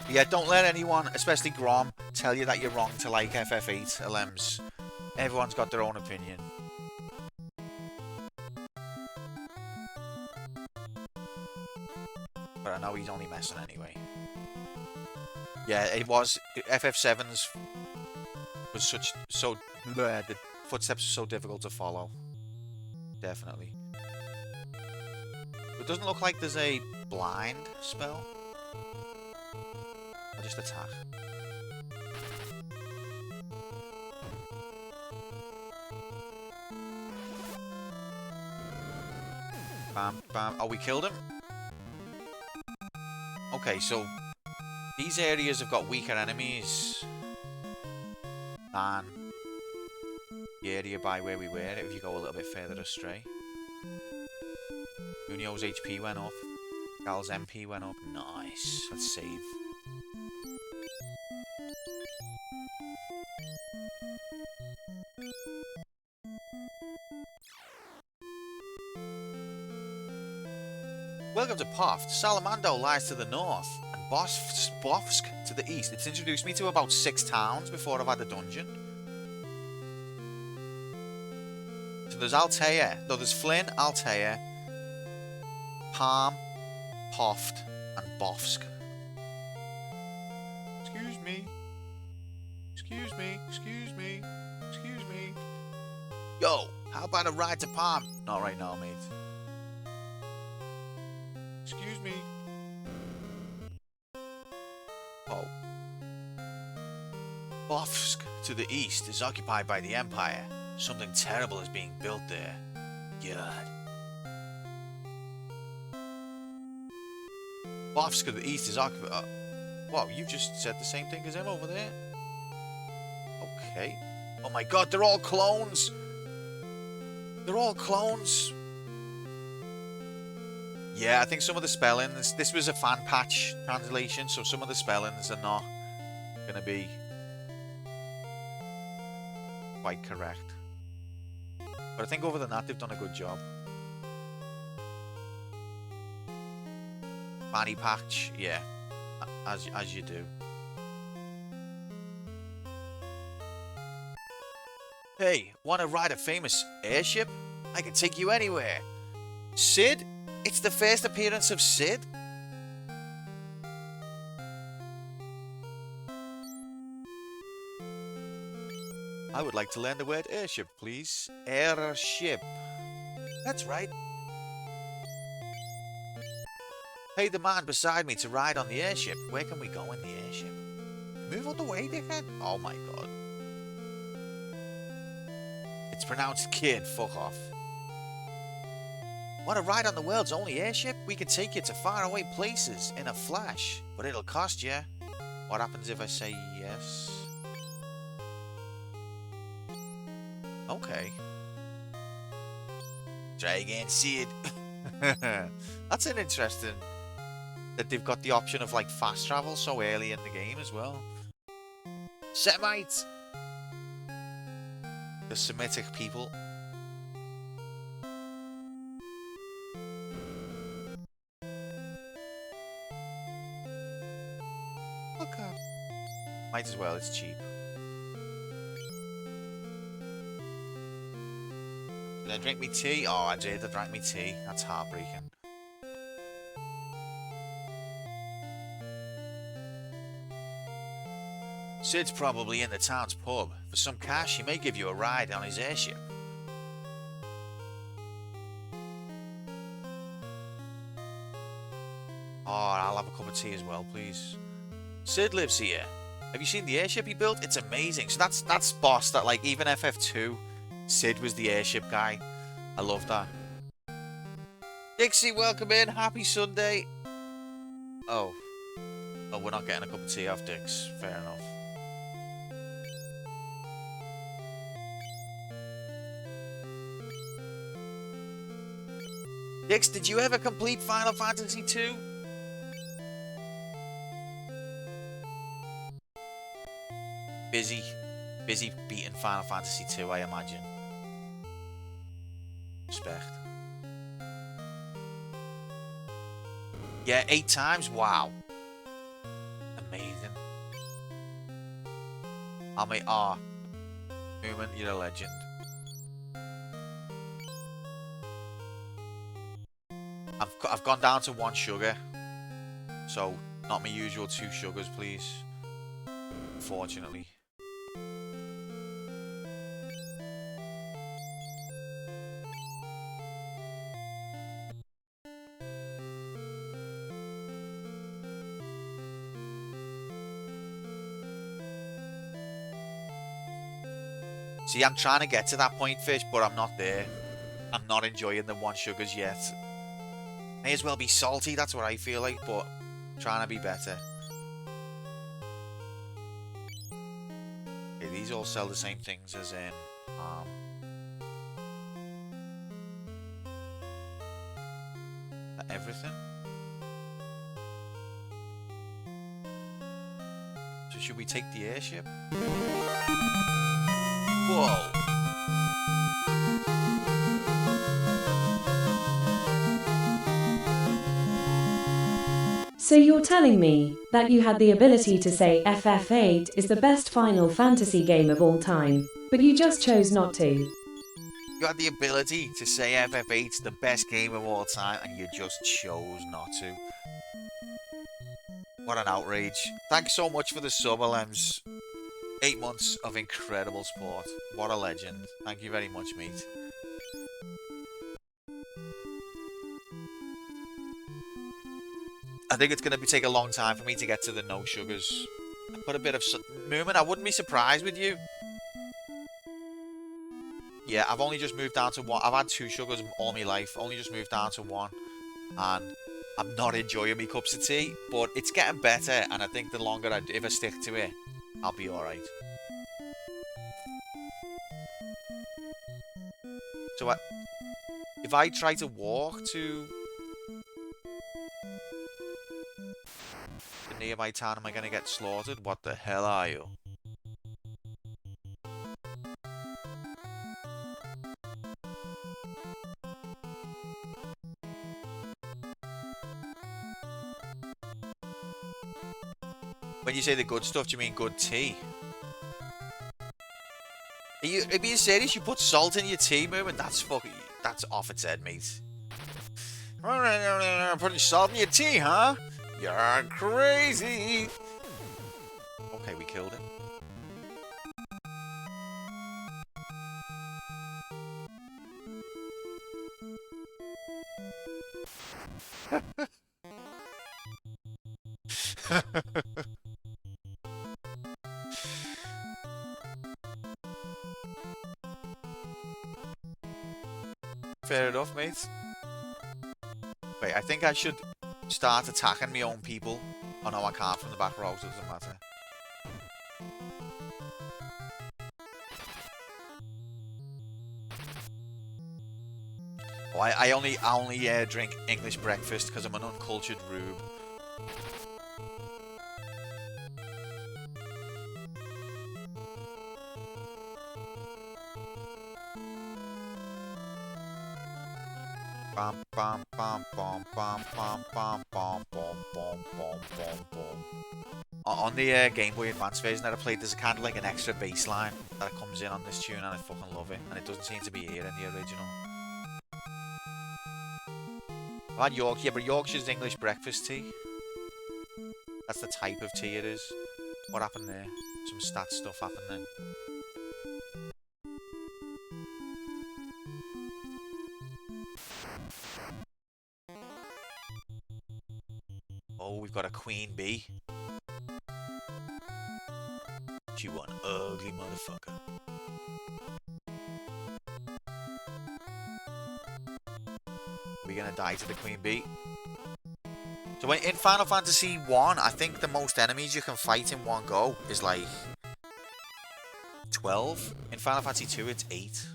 Yeah, don't let anyone, especially Grom, tell you that you're wrong to like FF8 LMs. Everyone's got their own opinion. But I know he's only messing anyway. Yeah, it was. FF7's was the footsteps are so difficult to follow. Definitely. It doesn't look like there's a blind spell. Or just attack. Bam, bam. Oh, we killed him? Okay, so these areas have got weaker enemies than the area by where we were if you go a little bit further astray. Unio's HP went up. Gal's MP went up. Nice. Let's save. Welcome to Poft. Salamando lies to the north, and Bofsk to the east. It's introduced me to about 6 towns before I've had a dungeon. So there's Altea. No, there's Flynn, Altea, Palm, Poft, and Bofsk. Excuse me. Excuse me. Excuse me. Excuse me. Yo, how about a ride to Palm? Not right now, mate. Excuse me. Oh. Bofsk to the east is occupied by the Empire. Something terrible is being built there. God. Bofsk to the east is occupied... Wow, you just said the same thing as him over there. Okay. Oh my god, they're all clones! They're all clones! Yeah, I think some of the spellings... This was a fan patch translation, so some of the spellings are not going to be quite correct. But I think other than that, they've done a good job. Fanny patch, yeah. As you do. Hey, want to ride a famous airship? I can take you anywhere. Sid? It's the first appearance of Sid? I would like to learn the word airship, please. Airship. That's right. Pay the man beside me to ride on the airship. Where can we go in the airship? Move out the way, dickhead. Oh my god. It's pronounced kid. Fuck off. Want to ride on the world's only airship? We can take you to faraway places in a flash. But it'll cost you. What happens if I say yes? Okay. Try again, Sid. That's an interesting... that they've got the option of like fast travel so early in the game as well. Semites! The Semitic people. Might as well, it's cheap. Did I drink me tea? Oh, I did. I drank me tea. That's heartbreaking. Sid's probably in the town's pub. For some cash, he may give you a ride on his airship. Oh, I'll have a cup of tea as well, please. Sid lives here. Have you seen the airship he built? It's amazing. So that's boss. That like even FF2, Sid was the airship guy. I love that. Dixie, welcome in. Happy Sunday. Oh, we're not getting a cup of tea off Dix. Fair enough. Dix, did you ever complete Final Fantasy II? Busy beating Final Fantasy II, I imagine. Respect. Yeah, 8 times? Wow. Amazing. Newman, you're a legend. I've gone down to 1 sugar. So, not my usual 2 sugars, please. Unfortunately. See, I'm trying to get to that point, Fish, but I'm not there. I'm not enjoying the 1 sugars yet. May as well be salty, that's what I feel like, but I'm trying to be better. Okay, these all sell the same things as in everything. So should we take the airship? Whoa! So you're telling me that you had the ability to say FF8 is the best Final Fantasy game of all time, but you just chose not to? You had the ability to say FF8's the best game of all time, and you just chose not to. What an outrage. Thanks so much for the sub, Alems. 8 months of incredible support. What a legend. Thank you very much, mate. I think it's going to take a long time for me to get to the no sugars. I put a bit of... Moomin, I wouldn't be surprised with you. Yeah, I've only just moved down to 1. I've had 2 sugars all my life. Only just moved down to 1. And I'm not enjoying my cups of tea. But it's getting better. And I think the longer if I stick to it, I'll be alright. So if I try to walk to the nearby town, am I going to get slaughtered? What the hell are you? When you say the good stuff, do you mean good tea? Are you being serious? You put salt in your tea, Moomin? That's off its head, mate. Putting salt in your tea, huh? You're crazy. Okay, we killed him. Fair enough, mate. Wait, I think I should start attacking my own people. Oh no, I can't from the back row, so it doesn't matter. Oh, I only drink English breakfast because I'm an uncultured rube. Bam, bam, bam, bam, bam, bam, bam, bam, bam, bam, bam, bam, bam. On the Game Boy Advance version that I played, there's kind of like an extra bass line that comes in on this tune, and I fucking love it. And it doesn't seem to be here in the original. I've had York, yeah, but Yorkshire's English breakfast tea. That's the type of tea it is. What happened there? Some stat stuff happened then. Oh, we've got a queen bee. She one ugly motherfucker. We're gonna die to the queen bee. So in Final Fantasy 1, I think the most enemies you can fight in one go is like 12. In Final Fantasy 2, it's 8.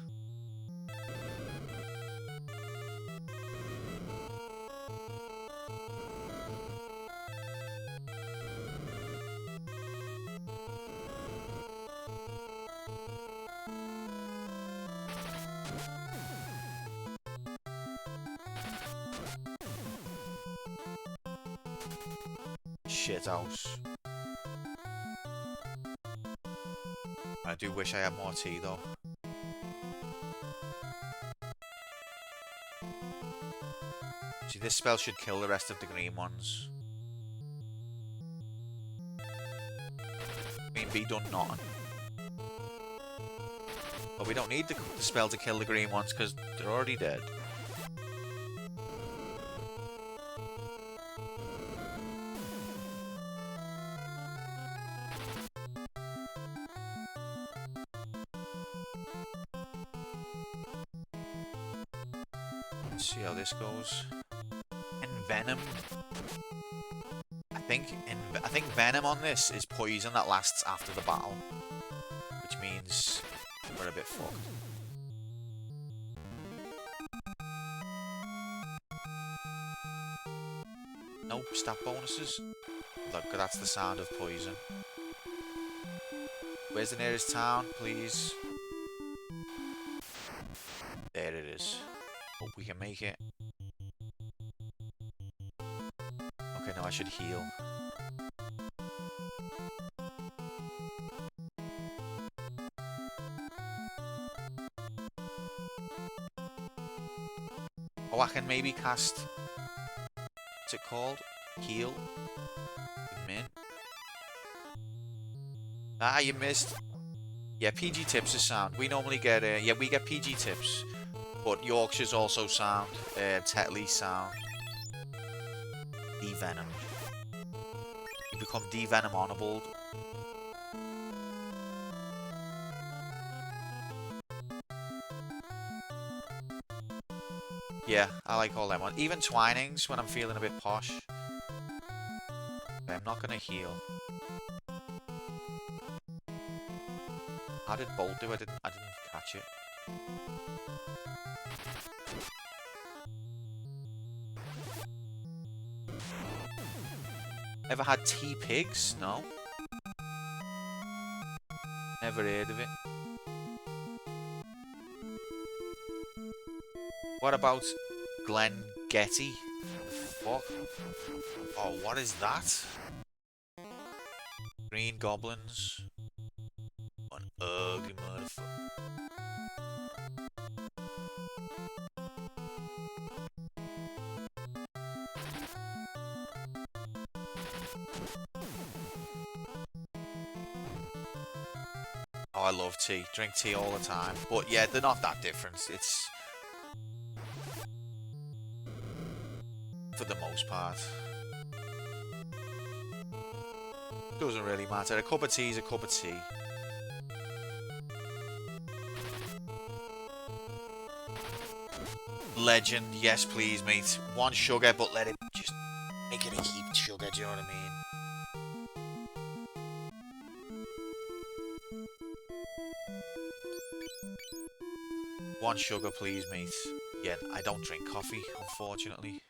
Shit house. I do wish I had more tea though. See, this spell should kill the rest of the green ones. Queen bee done nothing. But we don't need the spell to kill the green ones because they're already dead. Let's see how this goes. Venom. I think venom on this is poison that lasts after the battle, which means we're a bit fucked. Nope, stat bonuses. Look, that's the sound of poison. Where's the nearest town, please? There it is. Hope we can make it. Okay, now I should heal. Oh, I can maybe cast... What's it called? Heal? Min? Ah, you missed. Yeah, PG tips is sound. We normally get... yeah, we get PG tips. But Yorkshire's also sound. Tetley's sound. Devenom. You become devenom-onable. Yeah, I like all them ones. Even Twinings when I'm feeling a bit posh. Okay, I'm not gonna heal. How did Bolt do? I didn't catch it. Ever had T-Pigs? No. Never heard of it. What about Glen Getty? Fuck. Oh, what is that? Green goblins. An ugly motherfucker. Oh, I love tea. Drink tea all the time. But yeah, they're not that different. It's... for the most part. Doesn't really matter. A cup of tea is a cup of tea. Legend, yes please, mate. One sugar, but let it just make it a heaped sugar, do you know what I mean? One sugar, please, mate. Yeah, I don't drink coffee, unfortunately.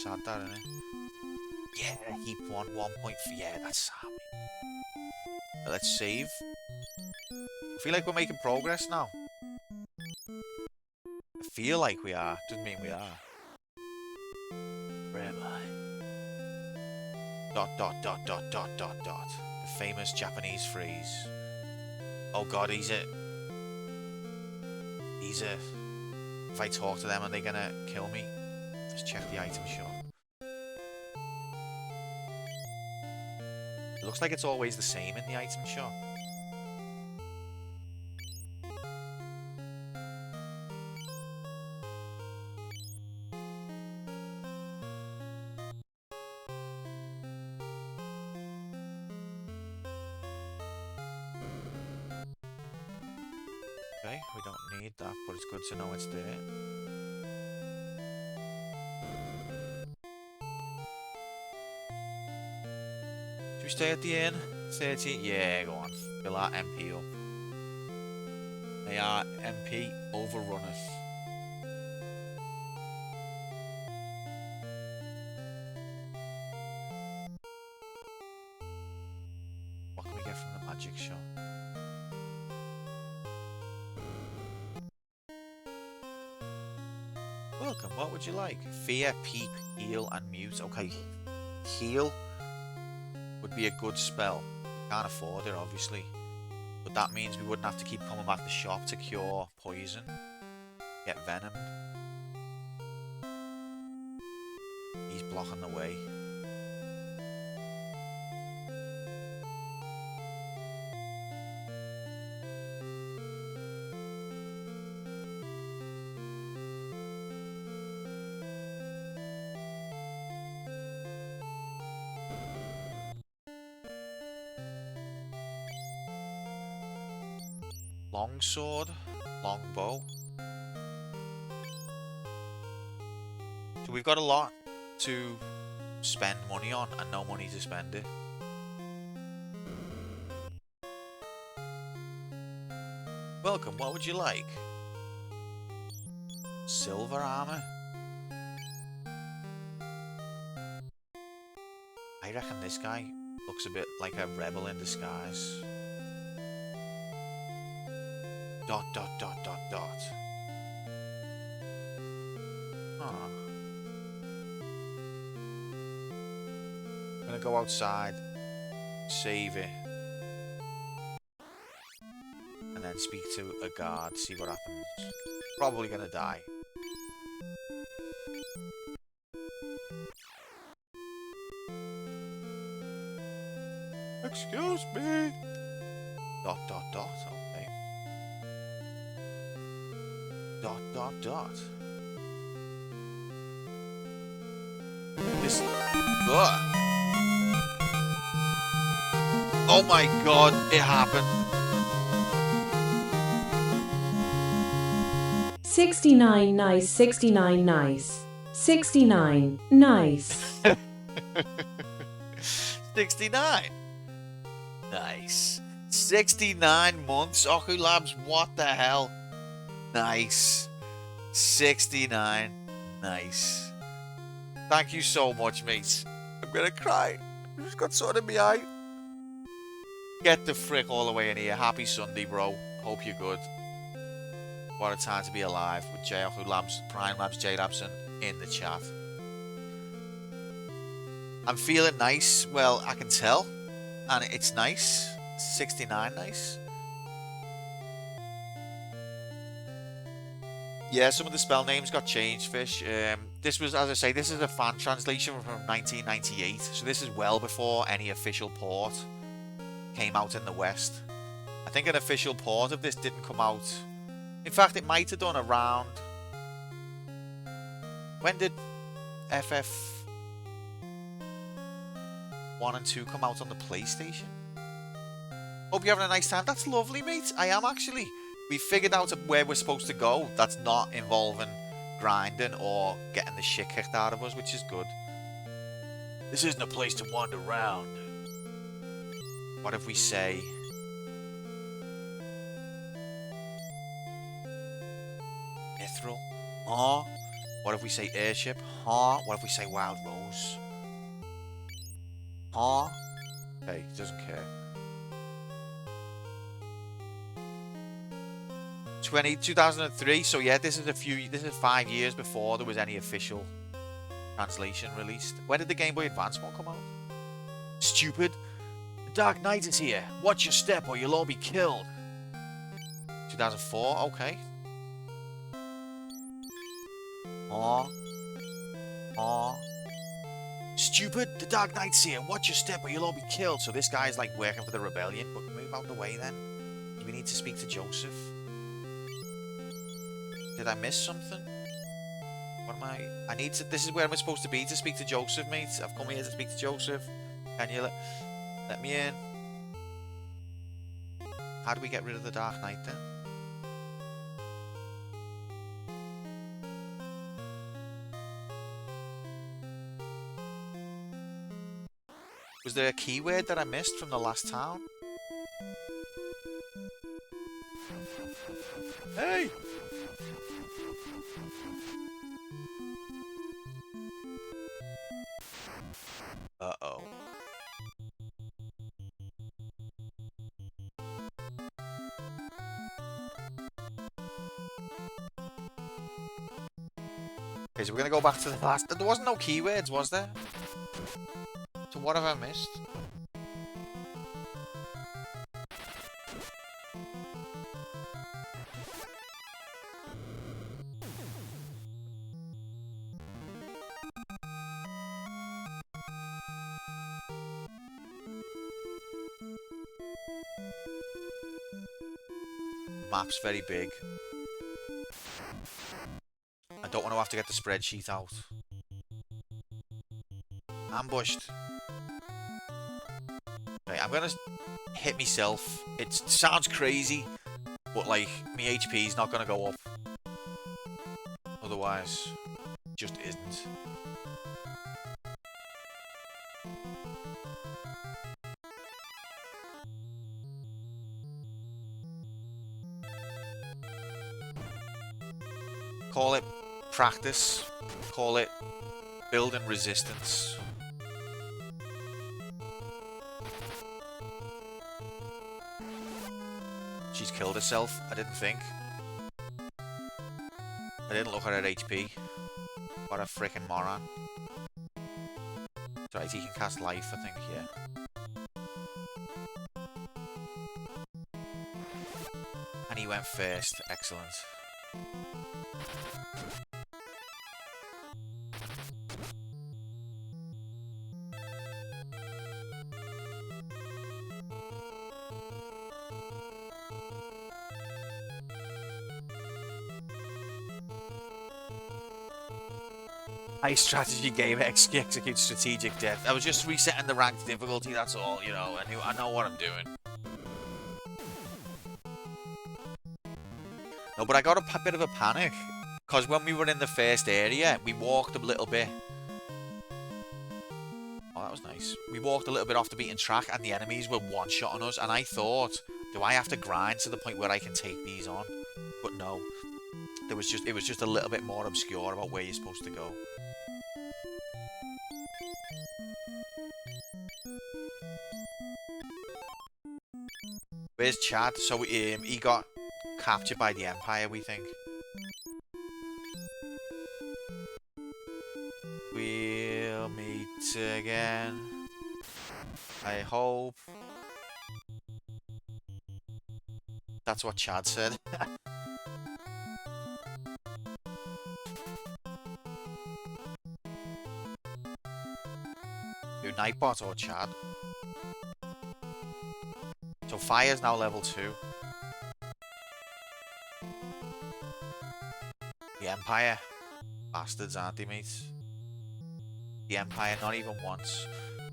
Sad that, isn't it? Yeah, heap 1.4. Yeah, that's sad. Let's save. I feel like we're making progress now. I feel like we are. Doesn't mean we are. Where am I? Dot, dot, dot, dot, dot, dot, dot. The famous Japanese phrase. Oh god, he's a... If I talk to them, are they gonna kill me? Let's check the item shop. It looks like it's always the same in the item shop. Okay, we don't need that, but it's good to know it's there. Should we stay at the inn? 13? Yeah, go on. Fill our MP up. They are MP overrunners. What can we get from the magic shop? Welcome, what would you like? Fear, peep, heal, and mute. Okay, heal would be a good spell. We can't afford it, obviously. But that means we wouldn't have to keep coming back to the shop to cure poison. Get venom. He's blocking the way. Longsword, longbow. So we've got a lot to spend money on and no money to spend it. Welcome, what would you like? Silver armor? I reckon this guy looks a bit like a rebel in disguise. Dot, dot, dot, dot, dot. Huh. I'm gonna go outside, save it, and then speak to a guard, see what happens. Probably gonna die. Excuse me. Dot, dot, dot. Okay. Dot, dot, dot. This... Ugh. Oh my god, it happened. 69 nice, 69 nice. 69 nice. 69. Nice. 69 months, Oku Labs, what the hell? Nice. 69. Nice. Thank you so much, mates. I'm gonna cry. I just got something in my eye. Get the frick all the way in here. Happy Sunday, bro. Hope you're good. What a time to be alive with J-Oku Labs, Prime Labs, J-Labson in the chat. I'm feeling nice. Well, I can tell. And it's nice. 69 nice. Yeah, some of the spell names got changed, Fish. This was, as I say, this is a fan translation from 1998. So this is well before any official port came out in the West. I think an official port of this didn't come out. In fact, it might have done around... When did FF 1 and 2 come out on the PlayStation? Hope you're having a nice time. That's lovely, mate. I am actually. We figured out where we're supposed to go. That's not involving grinding or getting the shit kicked out of us, which is good. This isn't a place to wander around. What if we say... Mithril? Huh? What if we say airship? Huh? What if we say wild rose? Huh? Hey, he doesn't care. 2003, so yeah, this is 5 years before there was any official Translation released. When did the Game Boy Advance one come out? Stupid. The Dark Knight is here. Watch your step or you'll all be killed. 2004, okay. Aw. Stupid, the Dark Knight's here. Watch your step or you'll all be killed. So this guy's like working for the rebellion. But move out the way then. Do we need to speak to Joseph? Did I miss something? What am I need to... This is where I'm supposed to be to speak to Joseph, mate. I've come here to speak to Joseph. Can you let me in? How do we get rid of the Dark Knight then? Was there a keyword that I missed from the last town? Hey! Uh-oh. Okay, so we're gonna go back to the last... There wasn't no keywords, was there? So what have I missed? Map's very big. I don't want to have to get the spreadsheet out. Ambushed. Right, I'm gonna hit myself. It sounds crazy, but like, my HP is not gonna go up. Otherwise, it just isn't. Call it practice. Call it building resistance. She's killed herself, I didn't think. I didn't look at her HP. What a freaking moron. That's right, he can cast life, I think, yeah. And he went first, excellent. High strategy game execute strategic death. I was just resetting the ranked difficulty, that's all, you know. I know what I'm doing. No, but I got a bit of a panic. Because when we were in the first area, we walked a little bit. Oh, that was nice. We walked a little bit off the beaten track and the enemies were one-shotting us. And I thought, do I have to grind to the point where I can take these on? But no. It was just a little bit more obscure about where you're supposed to go. Where's Chad? So he got captured by the Empire, we think. We'll meet again. I hope. That's what Chad said. Do Nightbot or Chad? So Fire's now level 2. The Empire. Bastards, aren't they, mate? The Empire, not even once.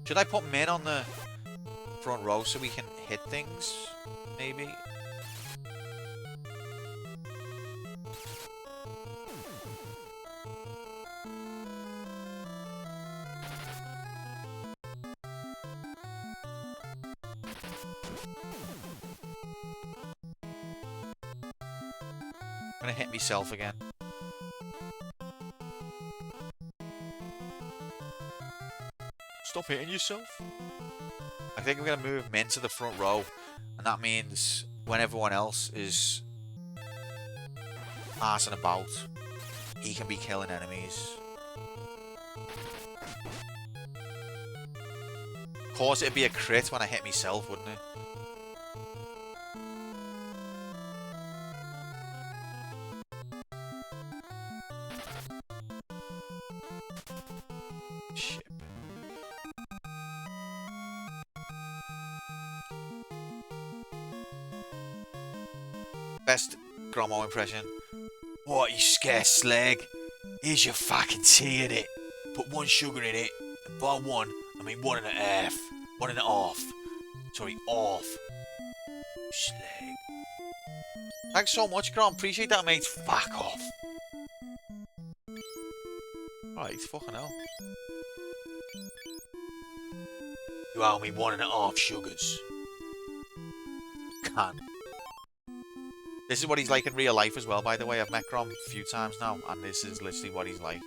Should I put Min on the front row so we can hit things? Maybe? I'm gonna hit myself again. Stop hitting yourself. I think I'm gonna move Min to the front row, and that means when everyone else is arsing about, he can be killing enemies. Of course, it'd be a crit when I hit myself, wouldn't it? Shit. Best Grommo impression. What, you scarce slag? Here's your fucking tea in it. Put 1 sugar in it. And by 1, I mean 1.5. 1.5. Sorry, off. Slag. Thanks so much, Grom. Appreciate that, mate. Fuck off. Right, fucking hell. You owe me 1.5 sugars. Can't. This is what he's like in real life as well, by the way. I've met Grom a few times now, and this is literally what he's like.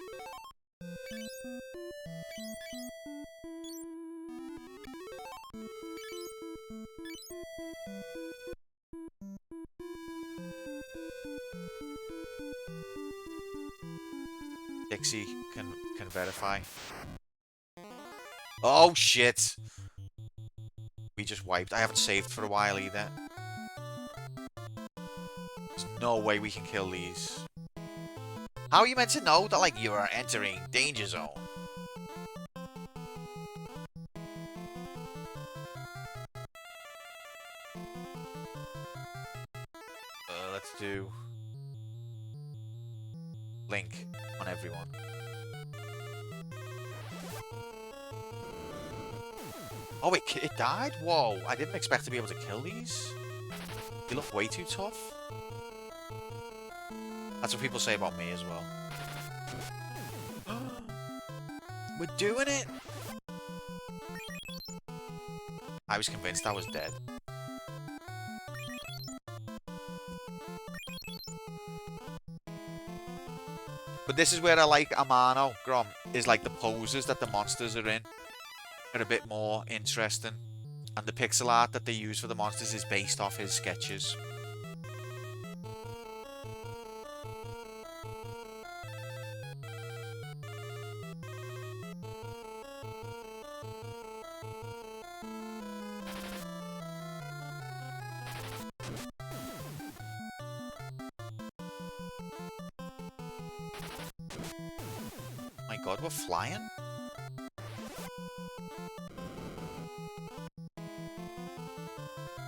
Dixie can verify. Oh shit! We just wiped. I haven't saved for a while either. There's no way we can kill these. How are you meant to know that, like, you are entering danger zone? Let's do Link on everyone. Oh, it died? Whoa, I didn't expect to be able to kill these. They look way too tough. That's what people say about me as well. We're doing it! I was convinced I was dead. But this is where I like Amano, Grom, is like the poses that the monsters are in are a bit more interesting. And the pixel art that they use for the monsters is based off his sketches. My god, we're flying?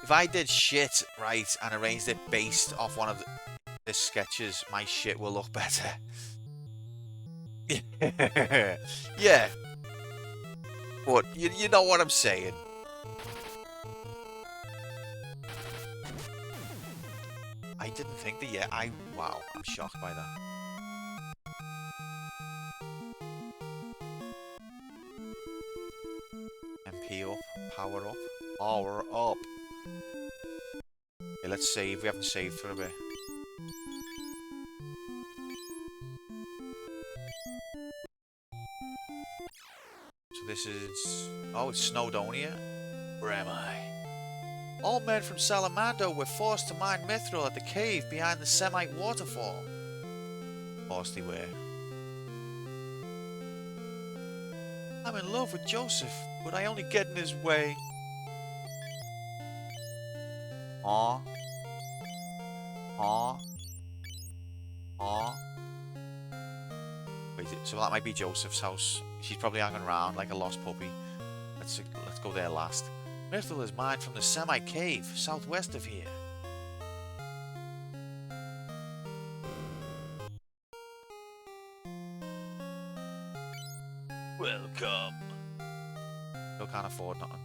If I did shit, right, and arranged it based off one of the sketches, my shit will look better. Yeah. But, you know what I'm saying. I didn't think that yet. Wow, I'm shocked by that. MP up, power up, power up. Okay, let's save. We haven't saved for a bit. So this is... Oh, it's Snowdonia. Where am I? All men from Salamando were forced to mine mithril at the cave behind the Semite waterfall. Of course they were. I'm in love with Joseph, but I only get in his way. Aw. Aw. Aw. Wait, so that might be Joseph's house. She's probably hanging around like a lost puppy. Let's go there last. Mithril is mined from the Semite cave, southwest of here. Welcome. Still can't afford nothing.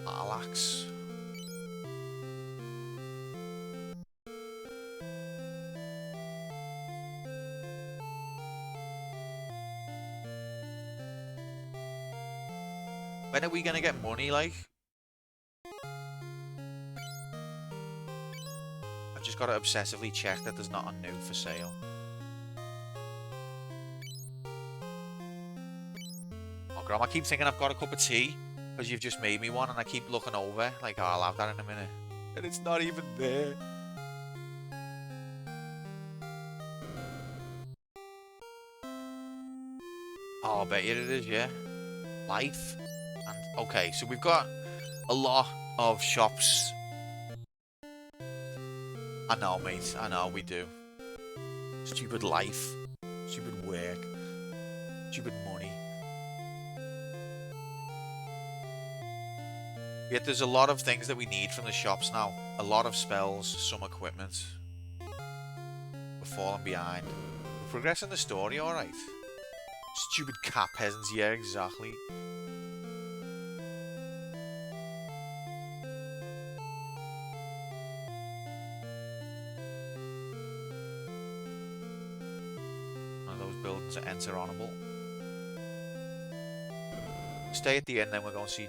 Alex. When are we gonna get money, like? I've just gotta obsessively check that there's nothing new for sale. Oh, Graham, I keep thinking I've got a cup of tea because you've just made me one, and I keep looking over like, oh, I'll have that in a minute. And it's not even there. Oh, I bet you it is, yeah. Life. And okay, so we've got a lot of shops. I know, mate. I know, we do. Stupid life. Stupid work. Stupid money. Yet there's a lot of things that we need from the shops now. A lot of spells, some equipment. We're falling behind. We're progressing the story, alright. Stupid cat peasants, yeah, exactly. One of those buildings are enter-honorable. Stay at the end, then we're going to see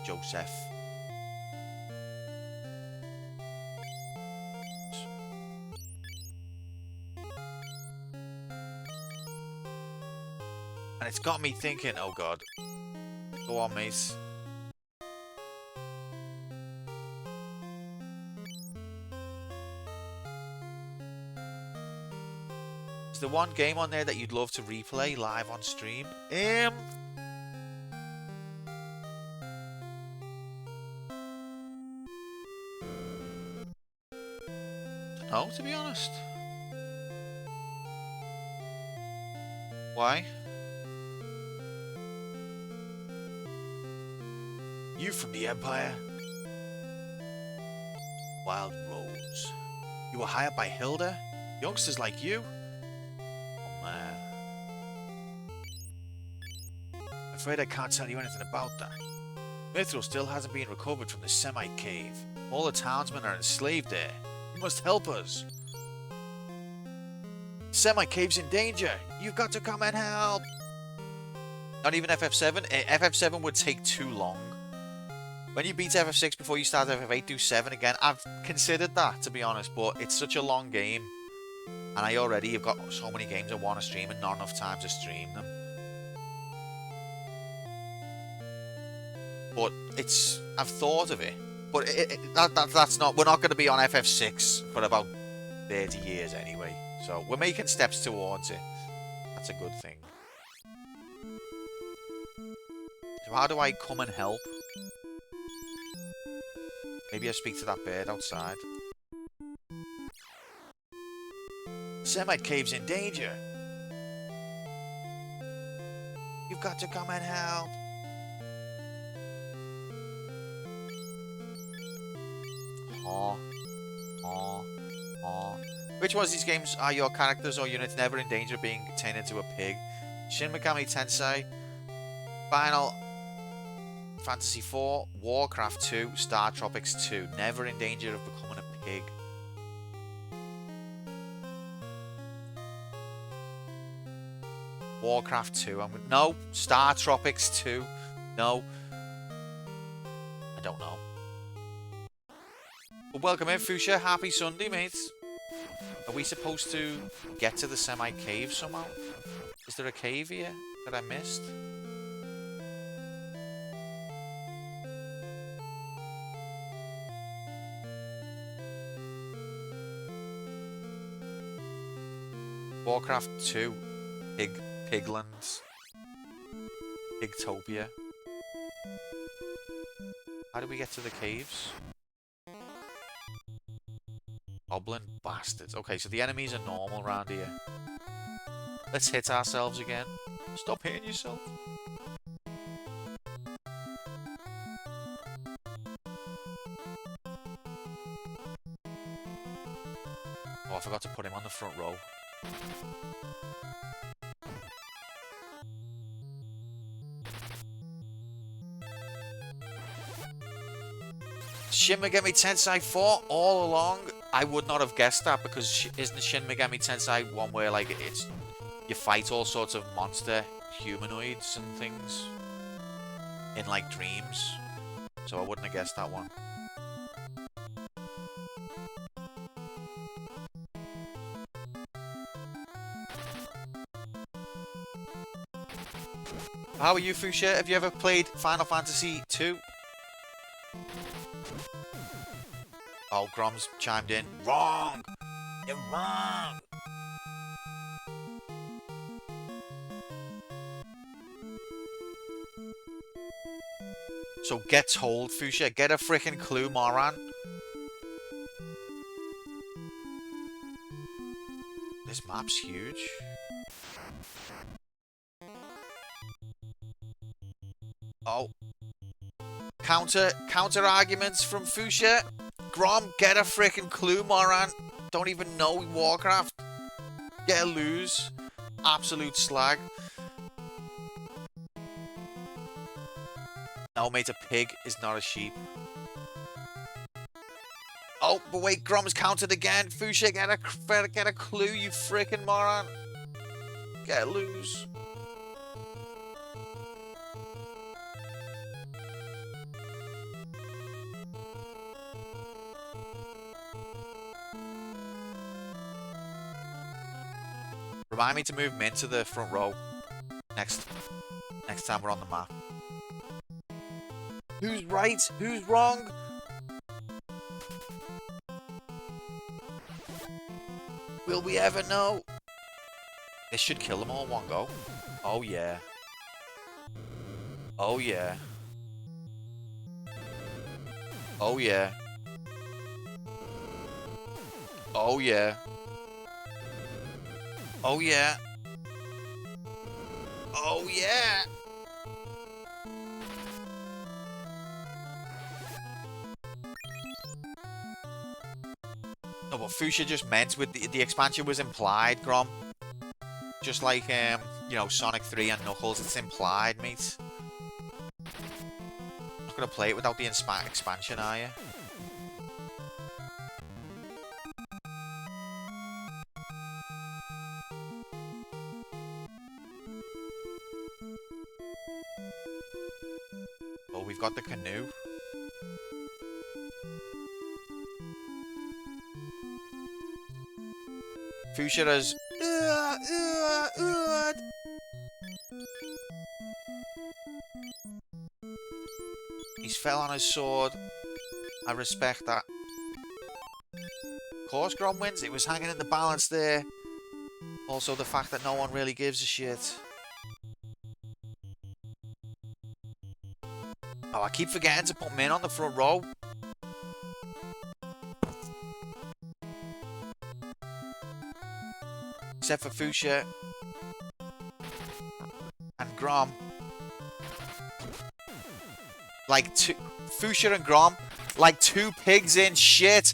Joseph. And it's got me thinking, oh god. Go on, mate. Is there one game on there that you'd love to replay live on stream? Dunno, to be honest. Why? You from the Empire? Wild Rose. You were hired by Hilda? Youngsters like you? Oh man. I'm afraid I can't tell you anything about that. Mithril still hasn't been recovered from the Semite Cave. All the townsmen are enslaved there. You must help us. Semite Cave's in danger. You've got to come and help. Not even FF7? FF7 would take too long. When you beat FF6 before you start FF8, do 7 again. I've considered that, to be honest, but it's such a long game. And I already have got so many games I want to stream and not enough time to stream them. But it's... I've thought of it. But that's not... We're not going to be on FF6 for about 30 years anyway. So we're making steps towards it. That's a good thing. So how do I come and help? Maybe I speak to that bird outside. Semite Cave's in danger. You've got to come and help. Aw. Aw. Aw. Which one of these games are your characters or units never in danger of being turned into a pig? Shin Megami Tensei, Final Fantasy IV, Warcraft 2, Star Tropics 2. Never in danger of becoming a pig. Warcraft 2. No. Star Tropics 2. No. I don't know. But welcome in, Fuchsia. Happy Sunday, mates. Are we supposed to get to the Semite Cave somehow? Is there a cave here that I missed? Warcraft 2. Piglands. Pigtopia. How do we get to the caves? Goblin bastards. Okay, so the enemies are normal around here. Let's hit ourselves again. Stop hitting yourself. Oh, I forgot to put him on the front row. Shin Megami Tensei 4 all along. I would not have guessed that because isn't Shin Megami Tensei one where like it's you fight all sorts of monster humanoids and things in like dreams? So I wouldn't have guessed that one. How are you, Fuchsia? Have you ever played Final Fantasy 2? Oh, Grom's chimed in. Wrong! You're wrong! So get told, Fuchsia. Get a freaking clue, moron. This map's huge. Oh. Counter arguments from Fuchsia. Grom, get a freaking clue, moron. Don't even know Warcraft. Get a lose. Absolute slag. No, mate, a pig is not a sheep. Oh, but wait, Grom's countered again. Fuchsia, get a clue, you freaking moron. Get a lose. Remind me to move Min to the front row next time we're on the map. Who's right? Who's wrong? Will we ever know? This should kill them all in one go. Oh yeah. Oh yeah. Oh yeah. Oh yeah. Oh yeah. Oh yeah. No, but Fuchsia just meant with the expansion was implied, Grom. Just like you know, Sonic 3 and Knuckles, it's implied, mate. Not gonna play it without the expansion, are you? Oh, we've got the canoe. Fuchsia has... He's fell on his sword. I respect that. Of course Grom wins. It was hanging in the balance there. Also the fact that no one really gives a shit. Oh, I keep forgetting to put Min on the front row. Except for Fuchsia and Grom. Like Fuchsia and Grom, like two pigs in shit.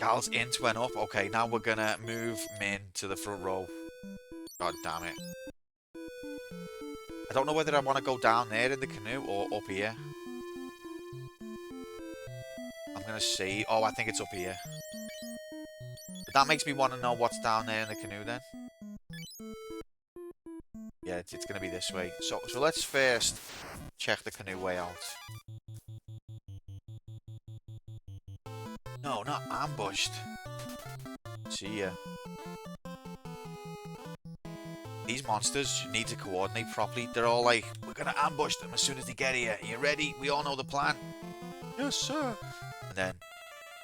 Gal's int went up. Okay, now we're gonna move Min to the front row. God damn it. I don't know whether I want to go down there in the canoe or up here. I'm gonna see. Oh, I think it's up here. But that makes me want to know what's down there in the canoe then. Yeah, it's gonna be this way. So let's first check the canoe way out. No, not ambushed. See ya. These monsters need to coordinate properly. They're all like, we're gonna ambush them as soon as they get here. Are you ready? We all know the plan. Yes, sir. And then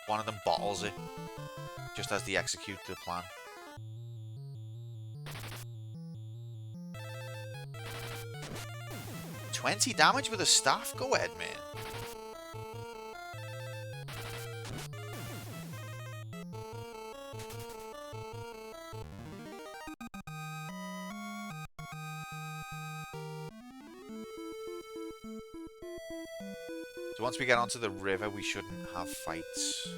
one of them bottles it just as they execute the plan. $20 damage with a staff? Go ahead, man. So once we get onto the river, we shouldn't have fights.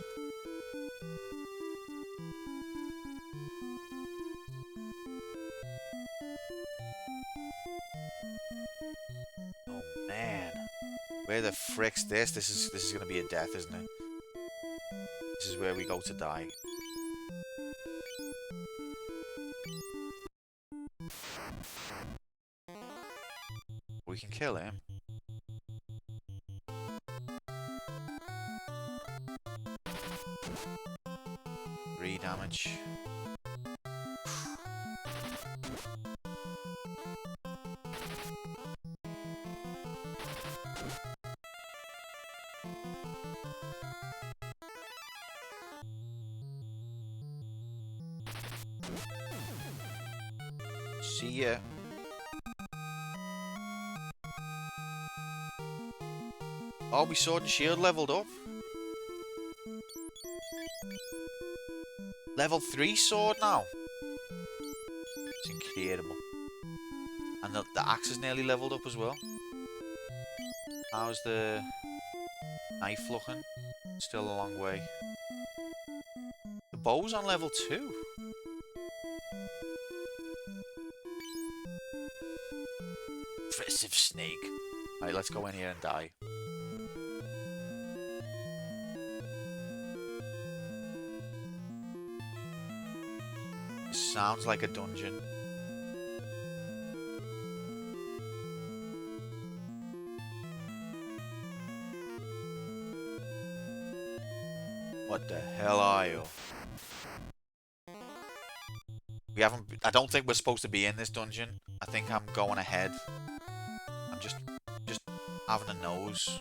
Oh man, where the frick's this? This is gonna be a death, isn't it? This is where we go to die. We can kill him. 3 damage. See ya. Oh, my sword and shield leveled up. Level 3 sword now. It's incredible. And the axe is nearly leveled up as well. How's the knife looking? Still a long way. The bow's on level 2. Impressive snake. Right, let's go in here and die. Sounds like a dungeon. What the hell are you? We haven't... I don't think we're supposed to be in this dungeon. I think I'm going ahead. I'm just having a nose.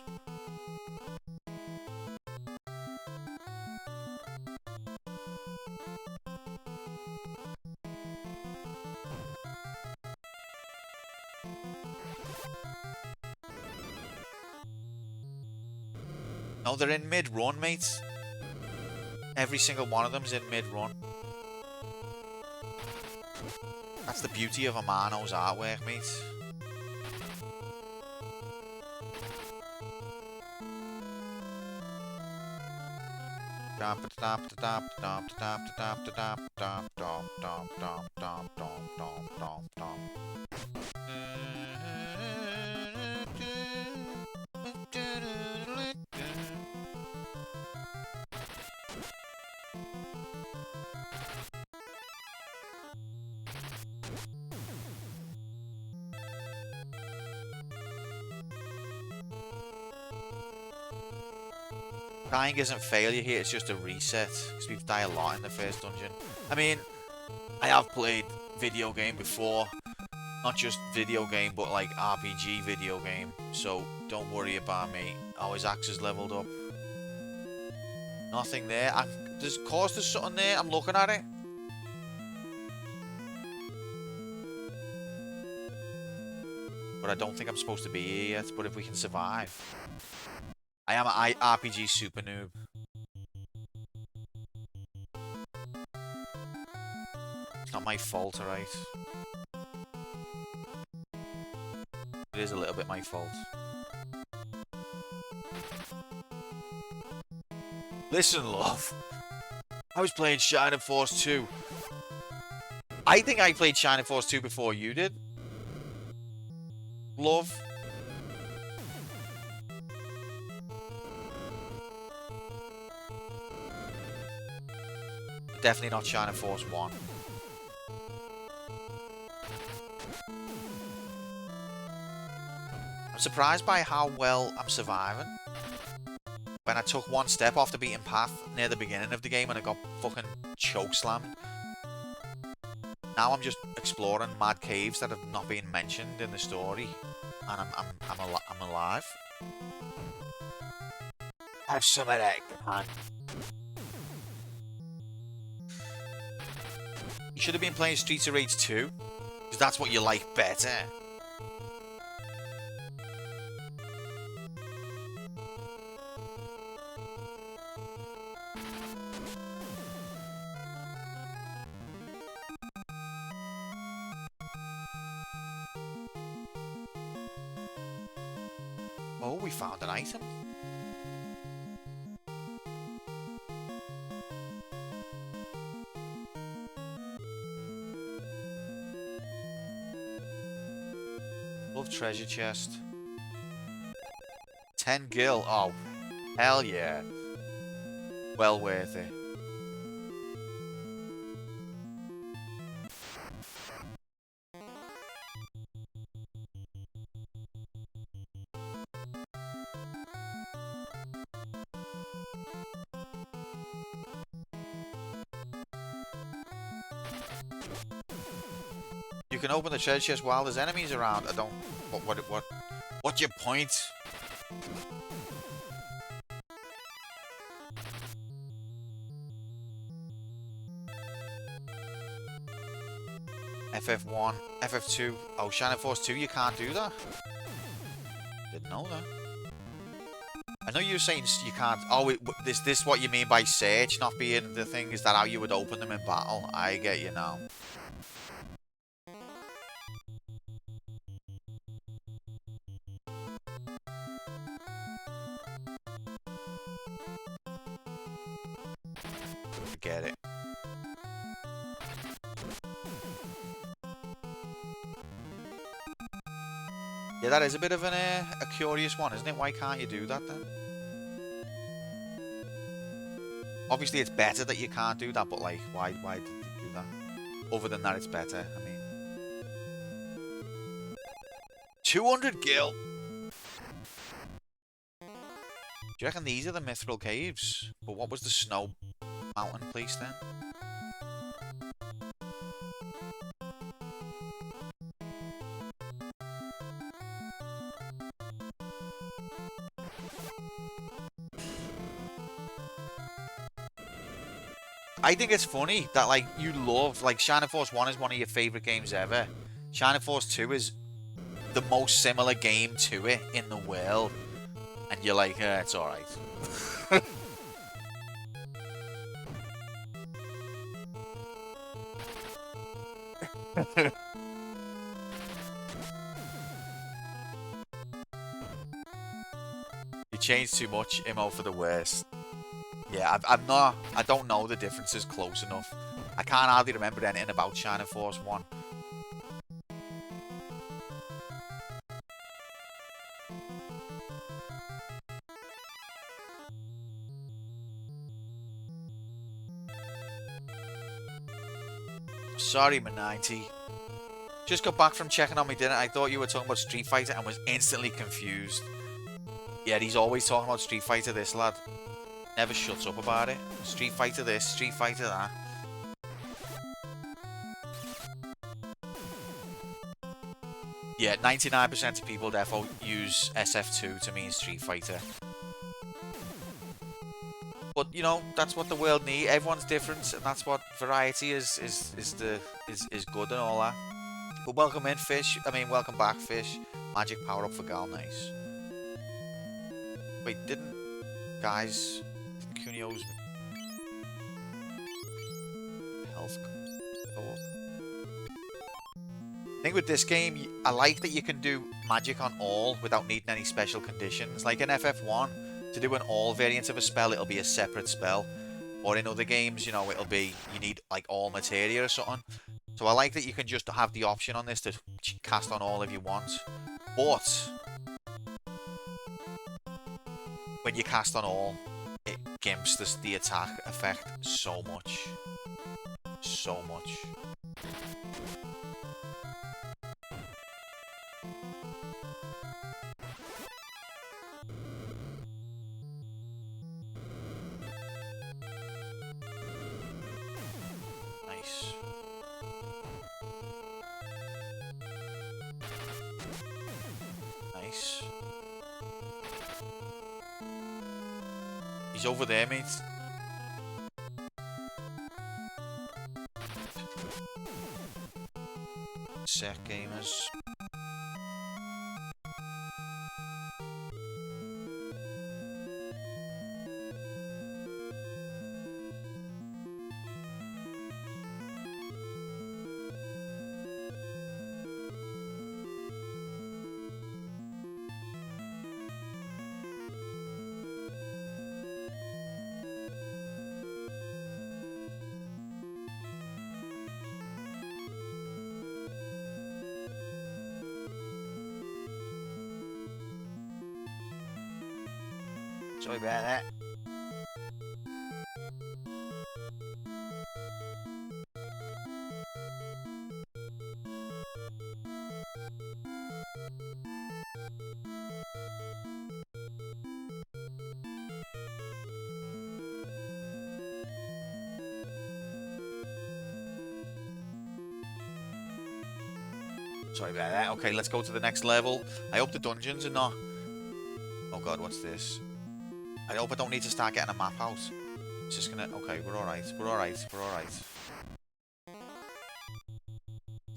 No, they're in mid-run, mates. Every single one of them's in mid-run. That's the beauty of Amano's artwork, mates. Dying isn't failure here, it's just a reset, because we've died a lot in the first dungeon. I mean, I have played video game before, not just video game, but like RPG video game, so don't worry about me. Oh, his axe is leveled up. Nothing there. Of course there's something there, I'm looking at it. But I don't think I'm supposed to be here yet, but if we can survive. I am an RPG super noob. It's not my fault, alright? It is a little bit my fault. Listen, love. I was playing Shining Force 2. I think I played Shining Force 2 before you did. Love. Definitely not Shining Force 1. I'm surprised by how well I'm surviving. When I took one step off the beaten path near the beginning of the game and I got fucking chokeslammed. Now I'm just exploring mad caves that have not been mentioned in the story. And I'm alive. Have some of that, man. You should have been playing Streets of Rage 2, because that's what you like better. Oh, we found an item. Love treasure chest. 10 gil. Oh, hell yeah. Well worth it. You can open the treasure chest while there's enemies around. I don't... What's your point? FF1, FF2. Oh, Shining Force 2, you can't do that? Didn't know that. I know you were saying you can't... Oh, this what you mean by search not being the thing? Is that how you would open them in battle? I get you now. Forget it. Yeah, that is a bit of a curious one, isn't it? Why can't you do that then? Obviously, it's better that you can't do that, but like, why did you do that? Other than that, it's better. I mean, 200 gil. Do you reckon these are the Mithril Caves? But what was the Snow Mountain place then? I think it's funny that, like, you love, like, Shining Force 1 is one of your favourite games ever. Shining Force 2 is the most similar game to it in the world. And you're like, it's alright. You changed too much, Imo, for the worst. Yeah, I don't know the differences close enough. I can't hardly remember anything about Shining Force 1. Sorry, Maniti. Just got back from checking on me dinner. I thought you were talking about Street Fighter and was instantly confused. Yeah, he's always talking about Street Fighter, this lad. Never shuts up about it. Street Fighter this, Street Fighter that. Yeah, 99% of people therefore use SF2 to mean Street Fighter. But you know, that's what the world needs. Everyone's different, and that's what variety is good and all that. But welcome in, Fish. I mean, welcome back, Fish. Magic power up for Gal, nice. Wait, didn't guys? Cunio's health go up? I think with this game, I like that you can do magic on all without needing any special conditions. Like in FF1, to do an all variant of a spell, it'll be a separate spell. Or in other games, you know, it'll be, you need like all materia or something. So I like that you can just have the option on this to cast on all if you want. But when you cast on all, it gimps the attack effect so much. So much. Nice. Nice. He's over there, mate. Set gamers. Sorry about that. Sorry about that. Okay, let's go to the next level. I hope the dungeons are not... Oh god, what's this? I hope I don't need to start getting a map out. It's just gonna... Okay, we're alright. We're alright. We're alright.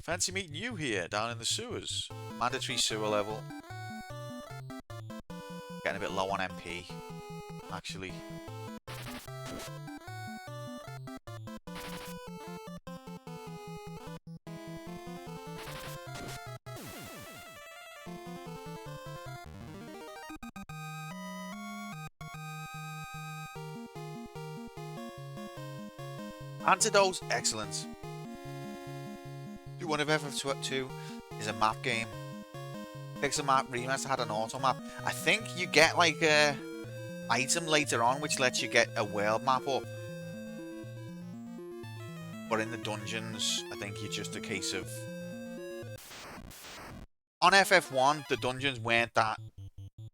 Fancy meeting you here, down in the sewers. Mandatory sewer level. Getting a bit low on MP, actually. Antidote, excellent. One of FF2 is a map game. Pixel Map Remaster had an auto map. I think you get like a item later on which lets you get a world map up. But in the dungeons, I think it's just a case of... On FF1, the dungeons weren't that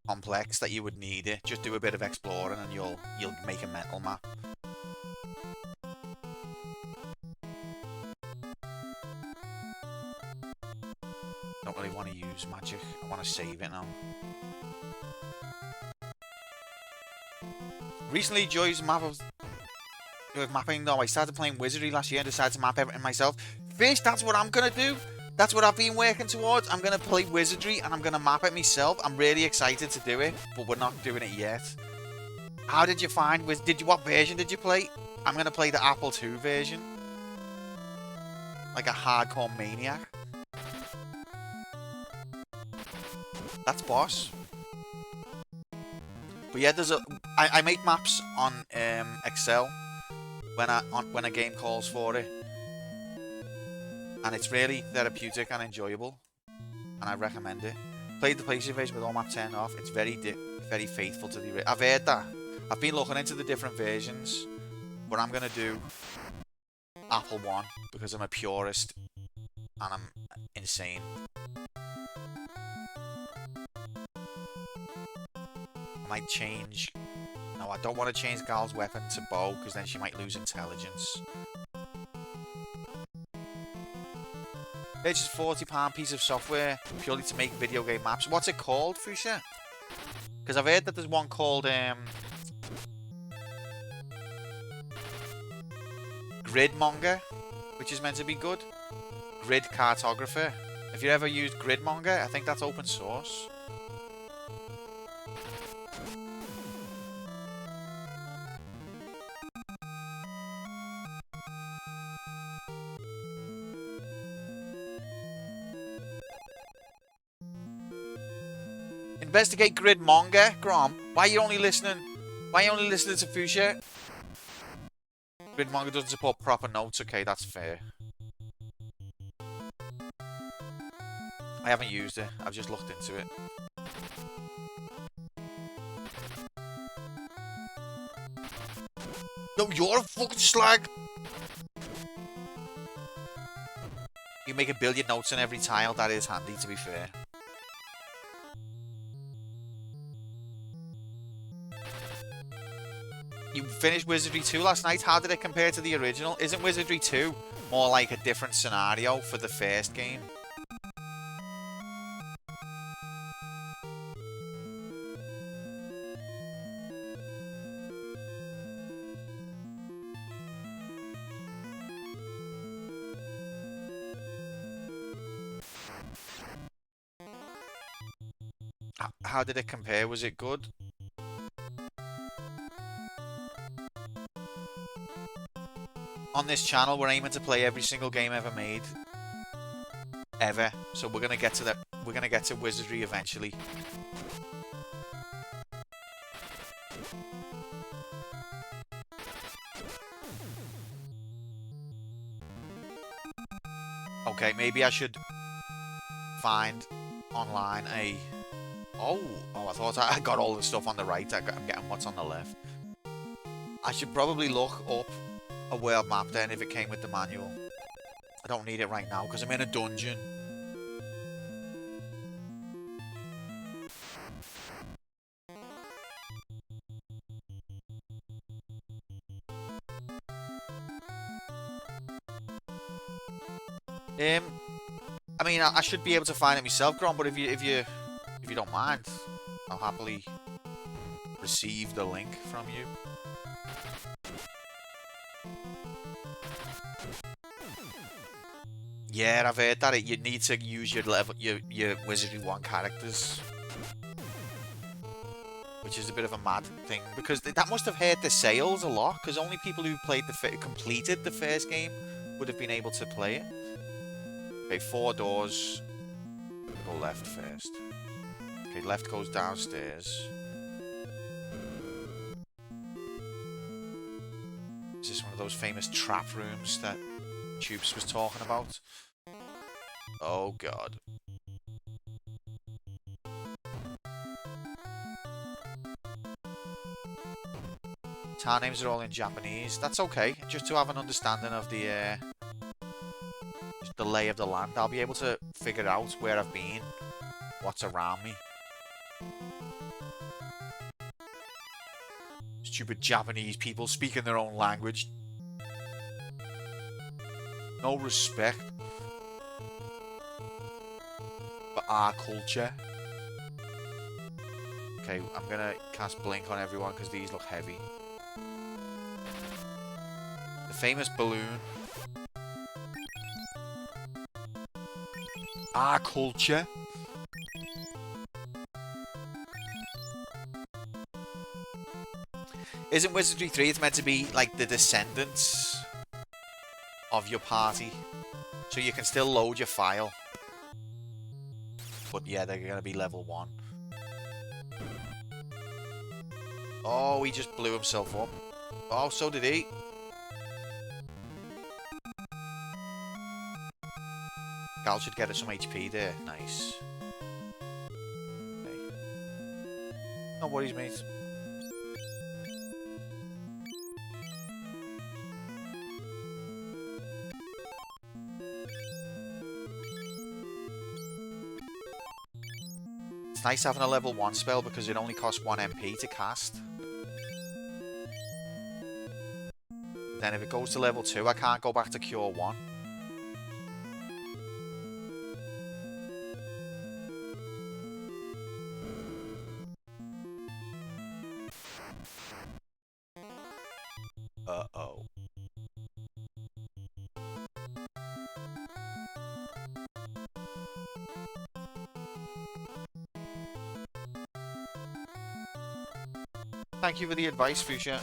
complex that you would need it. Just do a bit of exploring and you'll make a mental map. Don't really want to use magic. I want to save it now. Recently, Joy's map of mapping though. I started playing Wizardry last year and decided to map everything myself. Fish, that's what I'm gonna do. That's what I've been working towards. I'm gonna play Wizardry and I'm gonna map it myself. I'm really excited to do it, but we're not doing it yet. How did you find? What version did you play? I'm gonna play the Apple II version, like a hardcore maniac. That's boss. But yeah, I make maps on Excel when a game calls for it, and it's really therapeutic and enjoyable, and I recommend it. Played the PlayStation version with all maps turned off. It's very faithful to the. I've heard that. I've been looking into the different versions, but I'm gonna do Apple One because I'm a purist and I'm insane. I might change. No, I don't want to change Gal's weapon to bow because then she might lose intelligence. It's just £40 piece of software purely to make video game maps. What's it called, Fuchsia? Because I've heard that there's one called Gridmonger, which is meant to be good. Grid Cartographer. If you ever used Gridmonger, I think that's open source. Investigate Gridmonger, Grom. Why are you only listening? Why are you only listening to Fuchsia? Gridmonger doesn't support proper notes. Okay, that's fair. I haven't used it. I've just looked into it. No, you're a fucking slag. You make 1 billion notes in every tile. That is handy, to be fair. You finished Wizardry 2 last night. How did it compare to the original? Isn't Wizardry 2 more like a different scenario for the first game? How did it compare? Was it good? On this channel, we're aiming to play every single game ever made. Ever. So we're gonna get to that. We're gonna get to Wizardry eventually. Okay, maybe I should find online a... Oh, I thought I got all the stuff on the right. I'm getting what's on the left. I should probably look up a world map then if it came with the manual. I don't need it right now because I'm in a dungeon. I mean, I should be able to find it myself, Gron, but if you don't mind, I'll happily receive the link from you. Yeah, I've heard that you need to use your Wizardry 1 characters, which is a bit of a mad thing because that must have hurt the sales a lot. Because only people who played completed the first game would have been able to play it. Okay, 4 doors. Go left first. Okay, left goes downstairs. Is this one of those famous trap rooms that Tubes was talking about? Oh god. Town names are all in Japanese. That's okay, just to have an understanding of the lay of the land. I'll be able to figure out where I've been, what's around me. Stupid Japanese people speaking their own language. No respect for our culture. Okay, I'm gonna cast Blink on everyone because these look heavy. The famous balloon. Our culture. Isn't Wizardry 3, it's meant to be like the descendants of your party. So you can still load your file. But yeah, they're going to be level 1. Oh, he just blew himself up. Oh, so did he. Gal should get us some HP there. Nice. Okay. No worries, mate. It's nice having a level 1 spell because it only costs 1 MP to cast. Then if it goes to level 2, I can't go back to Cure 1. Uh-oh. Thank you for the advice, Fuchsia.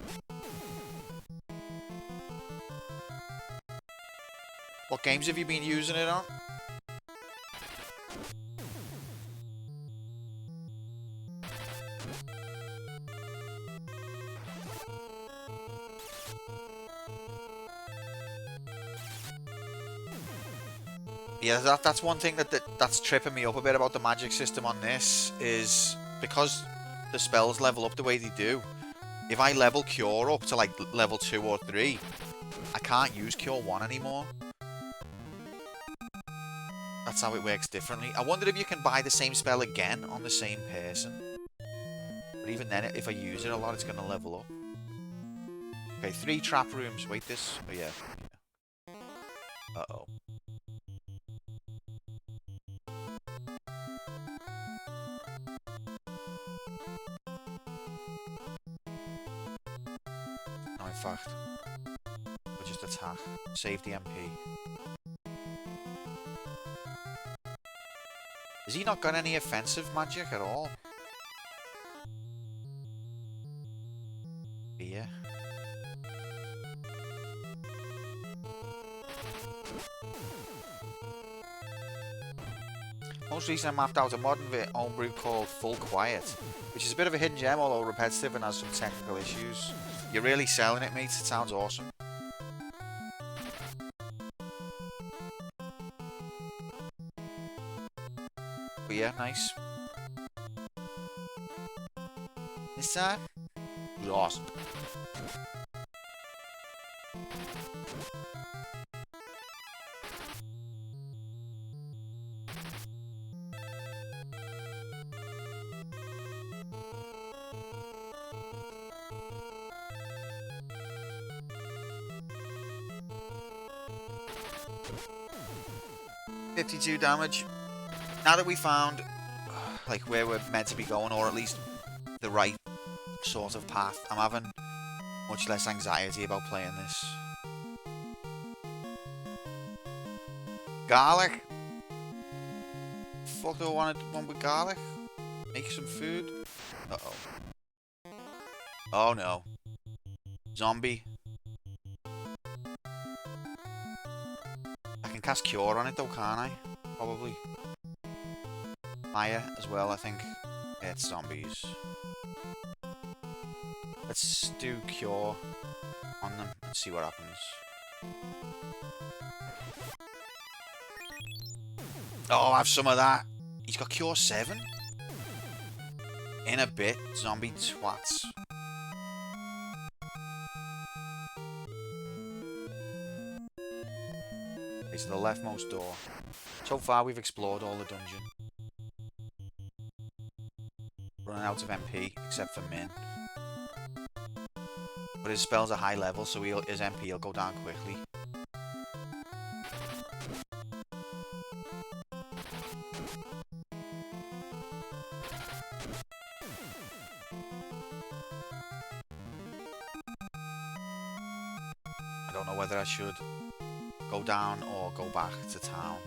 What games have you been using it on? Yeah, that's one thing that's tripping me up a bit about the magic system on this, is because the spells level up the way they do. If I level Cure up to like level 2 or 3, I can't use Cure 1 anymore. That's how it works differently. I wonder if you can buy the same spell again on the same person. But even then, if I use it a lot, it's going to level up. Okay, 3 trap rooms. Wait, this? Oh, yeah. Uh-oh. No, in fact. We'll just attack. Save the MP. Has he not got any offensive magic at all? Yeah. Most recently I mapped out a modern homebrew called Full Quiet, which is a bit of a hidden gem, although repetitive and has some technical issues. You're really selling it, mate. It sounds awesome. But yeah, nice. This time, it was awesome. 52 damage. Now that we found like where we're meant to be going, or at least the right sort of path, I'm having much less anxiety about playing this. Garlic. Fuck, do I want one with garlic? Make some food. Uh-oh. Oh no. Zombie. I can cast Cure on it though, can't I? Probably. Fire as well, I think. Yeah, it's zombies. Let's do Cure on them and see what happens. Oh, have some of that. He's got Cure 7. In a bit, zombie twats. It's the leftmost door. So far, we've explored all the dungeon. Running out of MP, except for Min. But his spells are high level, so his MP will go down quickly. I don't know whether I should go down or go back to town.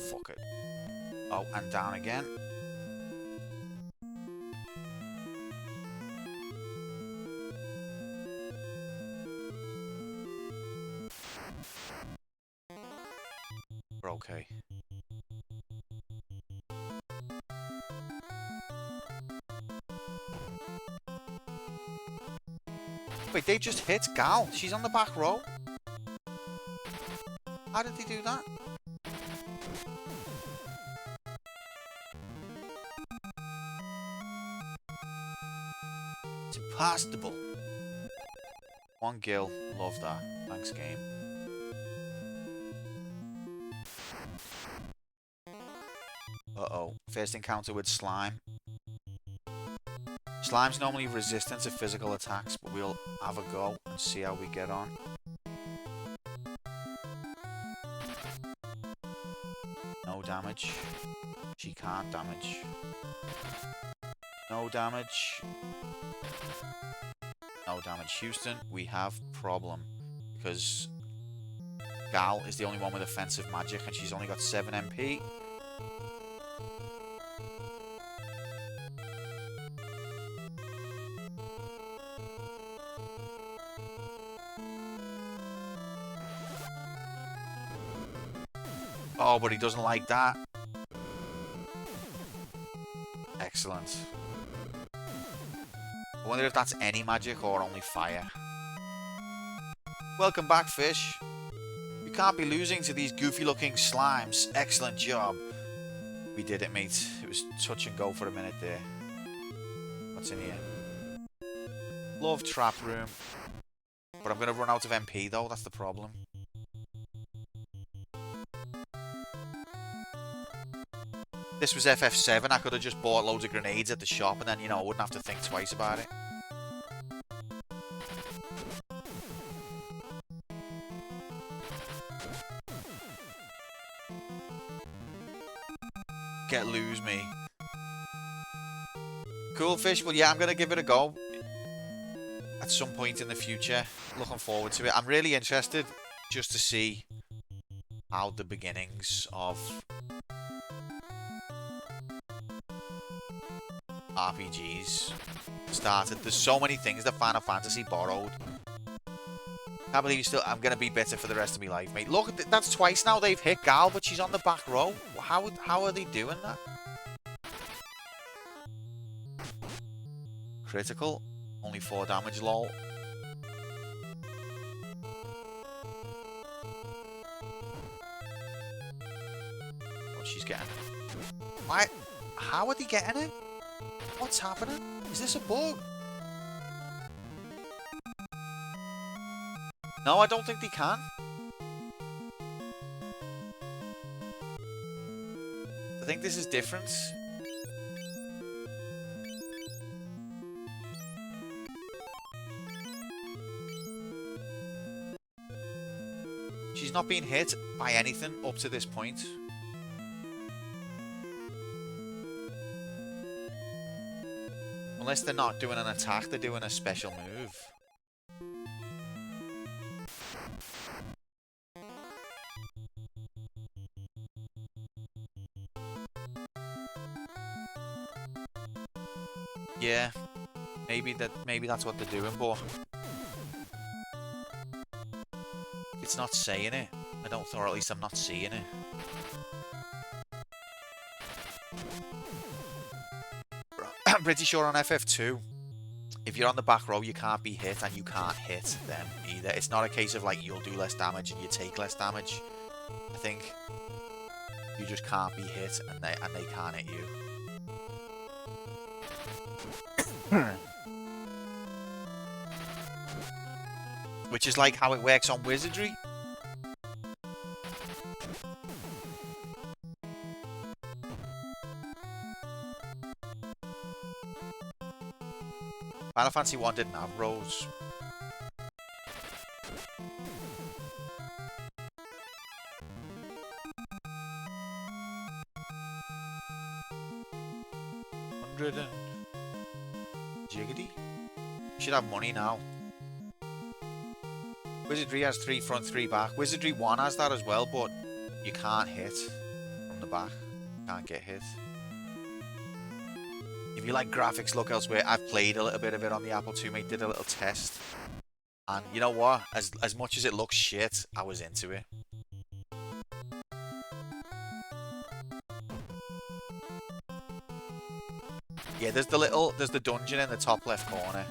Fuck it. Oh, and down again. We're okay. Wait, they just hit Gal. She's on the back row. How did they do that? It's impossible. One gil. Love that. Thanks, game. Uh-oh. First encounter with slime. Slime's normally resistant to physical attacks, but we'll have a go and see how we get on. No damage. She can't damage. No damage. No damage. Houston, we have problem. Because Gal is the only one with offensive magic and she's only got 7 MP. Oh, but he doesn't like that. Excellent. I wonder if that's any magic or only fire. Welcome back, fish. You can't be losing to these goofy-looking slimes. Excellent job. We did it, mate. It was touch and go for a minute there. What's in here? Love trap room. But I'm going to run out of MP, though. That's the problem. This was FF7, I could have just bought loads of grenades at the shop and then, you know, I wouldn't have to think twice about it. Lose me. Cool, fish. Well, yeah, I'm going to give it a go at some point in the future. Looking forward to it. I'm really interested just to see how the beginnings of RPGs started. There's so many things that Final Fantasy borrowed. Can't believe you still... I'm going to be bitter for the rest of my life, mate. Look, that's twice now they've hit Gal, but she's on the back row. How are they doing that? Critical. Only 4 damage, lol. Oh, she's getting it. Why? How are they getting it? What's happening? Is this a bug? No, I don't think they can. I think this is different. She's not been hit by anything up to this point. Unless they're not doing an attack, they're doing a special move. Yeah, maybe that's what they're doing, but it's not saying it. I don't, or at least I'm not seeing it. I'm pretty sure on FF2, if you're on the back row, you can't be hit, and you can't hit them either. It's not a case of like you'll do less damage and you take less damage. I think you just can't be hit, and they can't hit you. Which is like how it works on Wizardry. Final Fantasy 1 didn't have rows. $100 and jiggity. Should have money now. Wizardry has 3 front, 3 back. Wizardry 1 has that as well, but you can't hit from the back. You can't get hit. If you like graphics, look elsewhere. I've played a little bit of it on the Apple II, mate. Did a little test. And you know what? As much as it looks shit, I was into it. Yeah, there's the dungeon in the top left corner.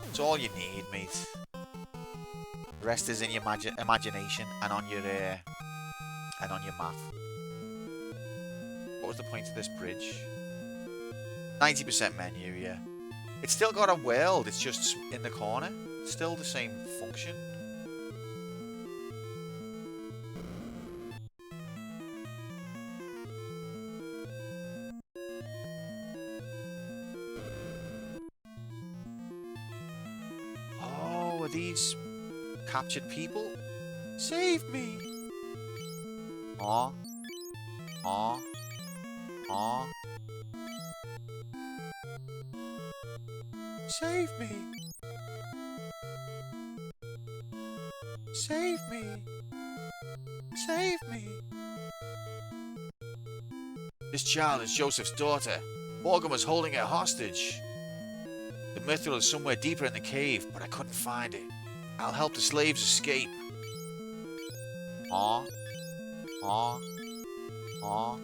It's all you need, mate. The rest is in your imagination and on your map. What was the point of this bridge? 90% menu, yeah. It's still got a world, it's just in the corner. It's still the same function. Oh, are these captured people? Save me! Aw. Aw. Aw. Save me! Save me! Save me! This child is Joseph's daughter. Morgan was holding her hostage. The mithril is somewhere deeper in the cave, but I couldn't find it. I'll help the slaves escape. Aw. Aw. Aw.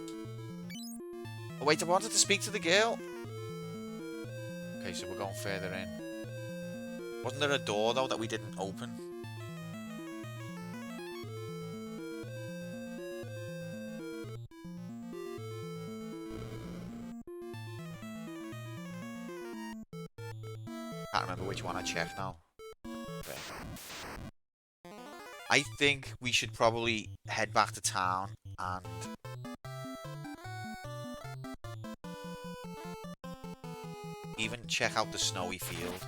Oh wait, I wanted to speak to the girl. Okay, so we're going further in. Wasn't there a door, though, that we didn't open? Can't remember which one I checked now. Okay. I think we should probably head back to town and even check out the snowy field.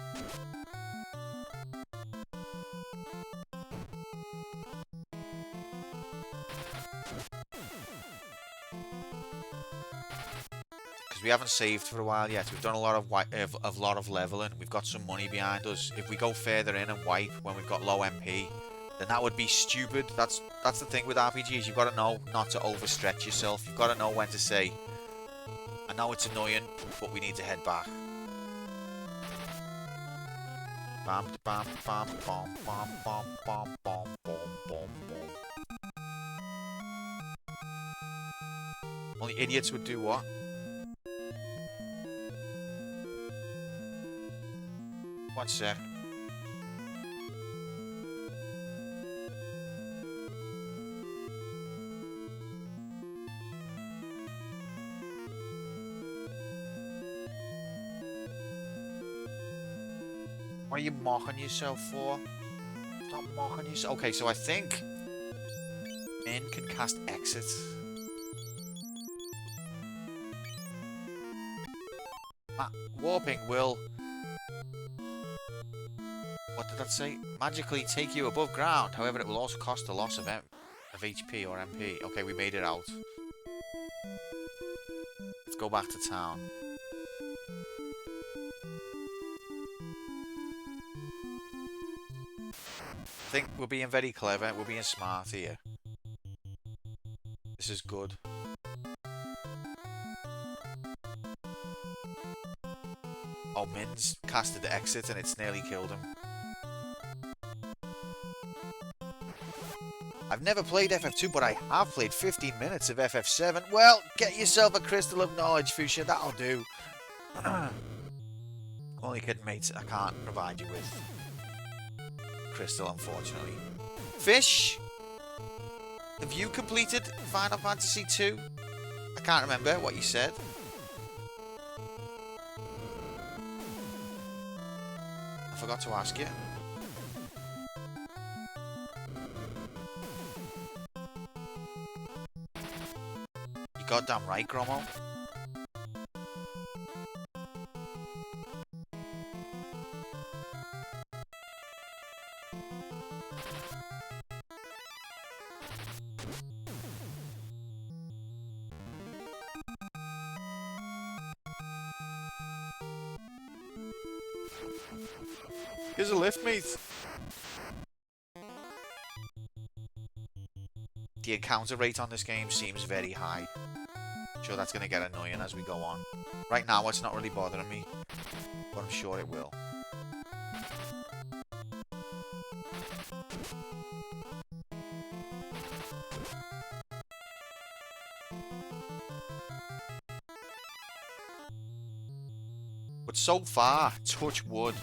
Because we haven't saved for a while yet. We've done a lot of leveling. We've got some money behind us. If we go further in and wipe when we've got low MP, then that would be stupid. That's the thing with RPGs. You've got to know not to overstretch yourself. You've got to know when to say, I know it's annoying, but we need to head back. Bam, bam, bam, bam, bam, bam, bam, bam, bam, bam, bam. Only idiots would do what? One sec. What are you mocking yourself for? Stop mocking yourself. Okay, so I think Min can cast Exit. Warping will What did that say? Magically take you above ground. However, it will also cost a loss of HP or MP. Okay, we made it out. Let's go back to town. I think we're being very clever. We're being smart here. This is good. Oh, Min's casted the exit and it's nearly killed him. I've never played FF2, but I have played 15 minutes of FF7. Well, get yourself a Crystal of Knowledge, Fuchsia. That'll do. Only kidding, mates. I can't provide you with Crystal, unfortunately. Fish! Have you completed Final Fantasy 2? I can't remember what you said. I forgot to ask you. You goddamn right, Gromo. Here's a lift, mate. The encounter rate on this game seems very high. Sure, that's going to get annoying as we go on. Right now, it's not really bothering me, but I'm sure it will. But so far, touch wood,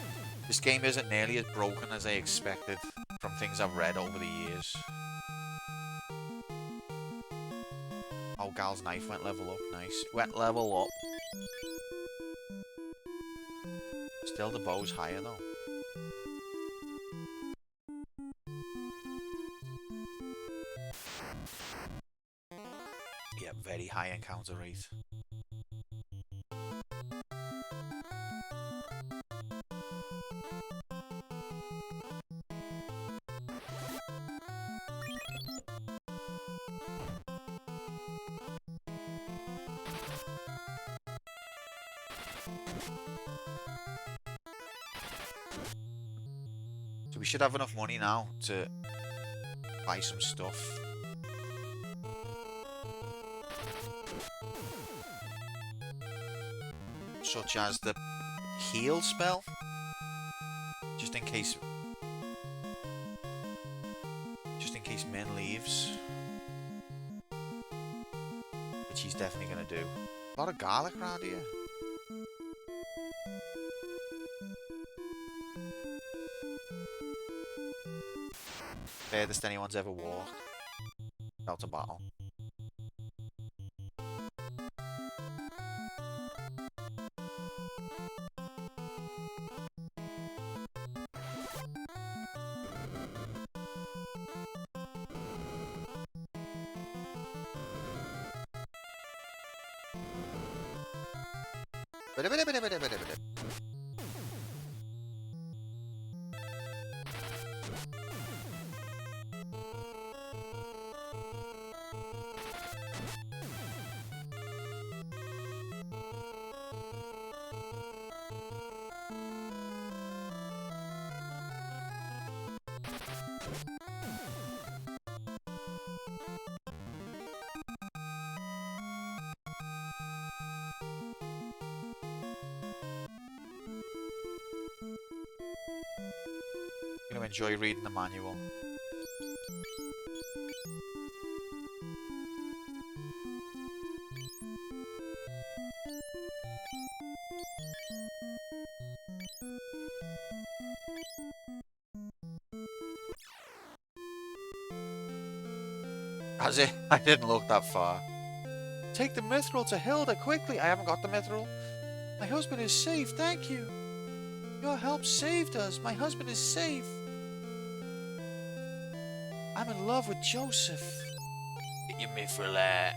this game isn't nearly as broken as I expected from things I've read over the years. Oh, Gal's knife went level up. Nice. Went level up. Still, the bow's higher, though. Yeah, very high encounter rate. So we should have enough money now to buy some stuff. Such as the heal spell. Just in case Min leaves. Which he's definitely going to do. A lot of garlic around here. Furthest anyone's ever walked without a battle. I'm gonna enjoy reading the manual. Has it? I didn't look that far. Take the mithril to Hilda quickly. I haven't got the mithril. My husband is safe, thank you. Your help saved us. My husband is safe. I'm in love with Joseph. Get your mithril out.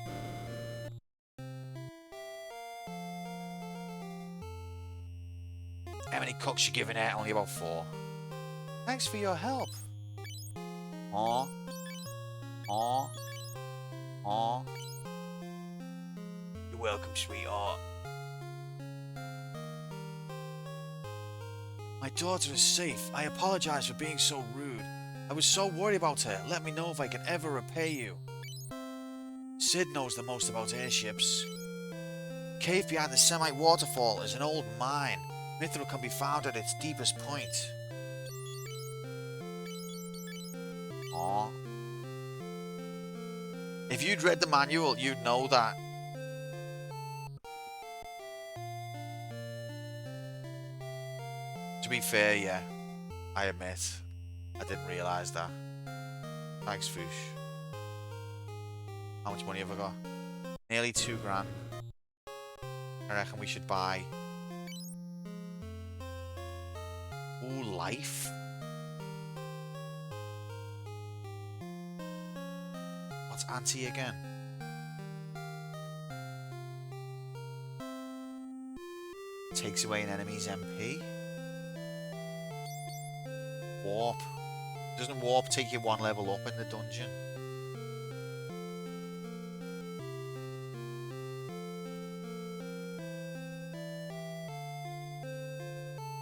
How many cooks you giving out? Only about 4. Thanks for your help. Aw. Aw. Aw. You're welcome, sweetheart. My daughter is safe. I apologize for being so rude. I was so worried about her. Let me know if I can ever repay you. Sid knows the most about airships. Cave behind the Semite waterfall is an old mine. Mithril can be found at its deepest point. Aww. If you'd read the manual, you'd know that. To be fair, yeah. I admit. I didn't realise that. Thanks, Foosh. How much money have I got? Nearly 2 grand. I reckon we should buy... Ooh, life? What's anti again? Takes away an enemy's MP. Warp. Doesn't warp take you 1 level up in the dungeon?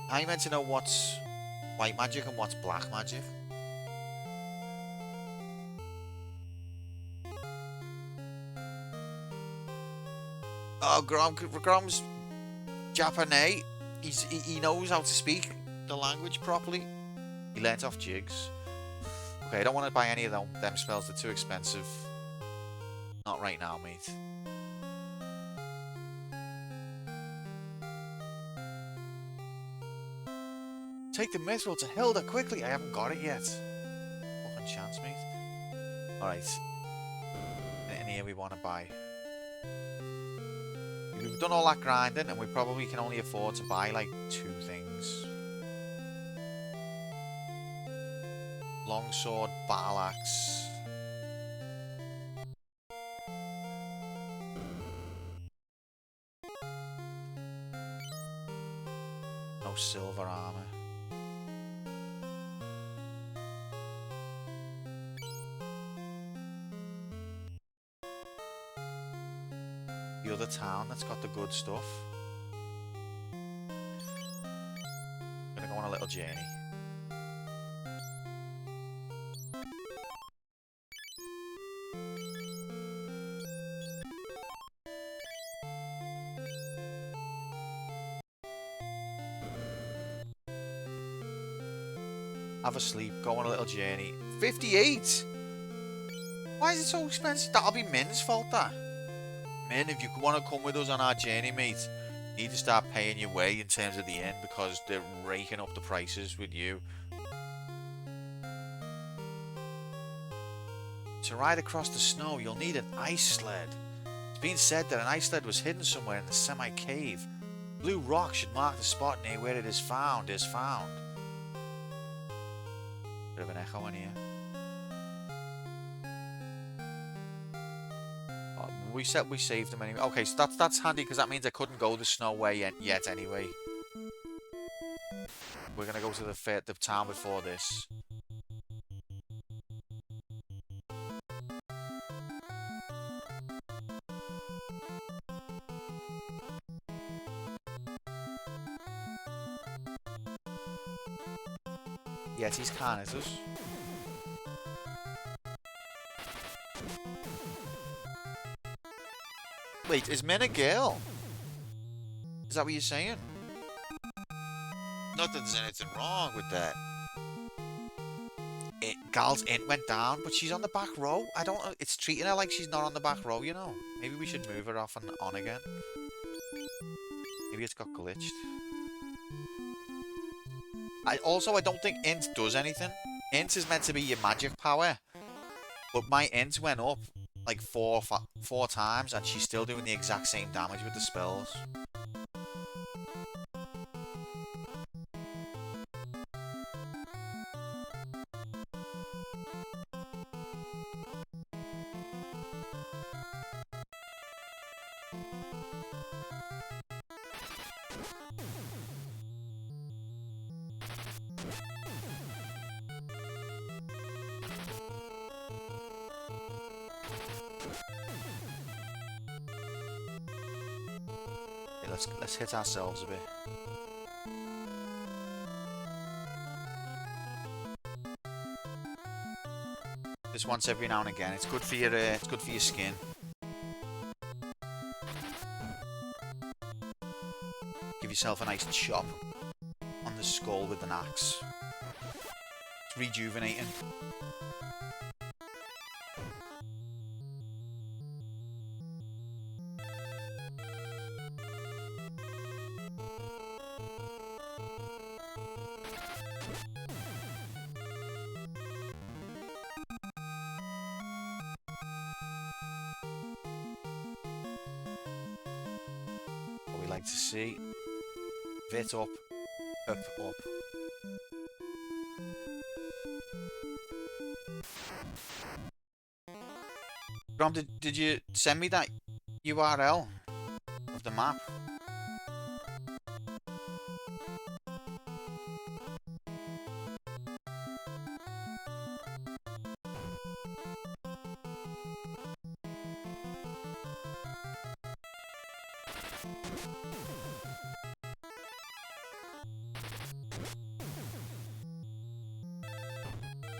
How are you meant to know what's white magic and what's black magic? Oh, Grom's Japanese. He knows how to speak the language properly. He learnt off jigs. Okay, I don't want to buy any of them spells. They're too expensive. Not right now, mate. Take the mithril to Hilda quickly. I haven't got it yet. Fucking chance, mate. Alright. And here we want to buy. We've done all that grinding and we probably can only afford to buy like 2 things. Longsword, battle axe. No silver armor. The other town that's got the good stuff. Gonna go on a little journey. Have a sleep, go on a little journey. 58! Why is it so expensive? That'll be Min's fault, that. Min, if you want to come with us on our journey, mate, you need to start paying your way in terms of the inn because they're raking up the prices with you. To ride across the snow, you'll need an ice sled. It's been said that an ice sled was hidden somewhere in the Semite cave. Blue rock should mark the spot near where it is found. Bit of an echo in here. Oh, we said we saved them anyway. Okay, so that's handy because that means I couldn't go the snow way yet anyway. We're gonna go to the town before this. Yeti's carnivores. Wait, is Min a girl? Is that what you're saying? Not that there's anything wrong with that. Gal's int went down, but she's on the back row. I don't know. It's treating her like she's not on the back row, you know. Maybe we should move her off and on again. Maybe it's got glitched. I don't think int does anything. Int is meant to be your magic power. But my int went up like four times and she's still doing the exact same damage with the spells. let's hit ourselves a bit. Just once every now and again. It's good for your skin. Give yourself a nice chop on the skull with an axe. It's rejuvenating. What we like to see. Vit up, up, up. Grom, did you send me that URL of the map?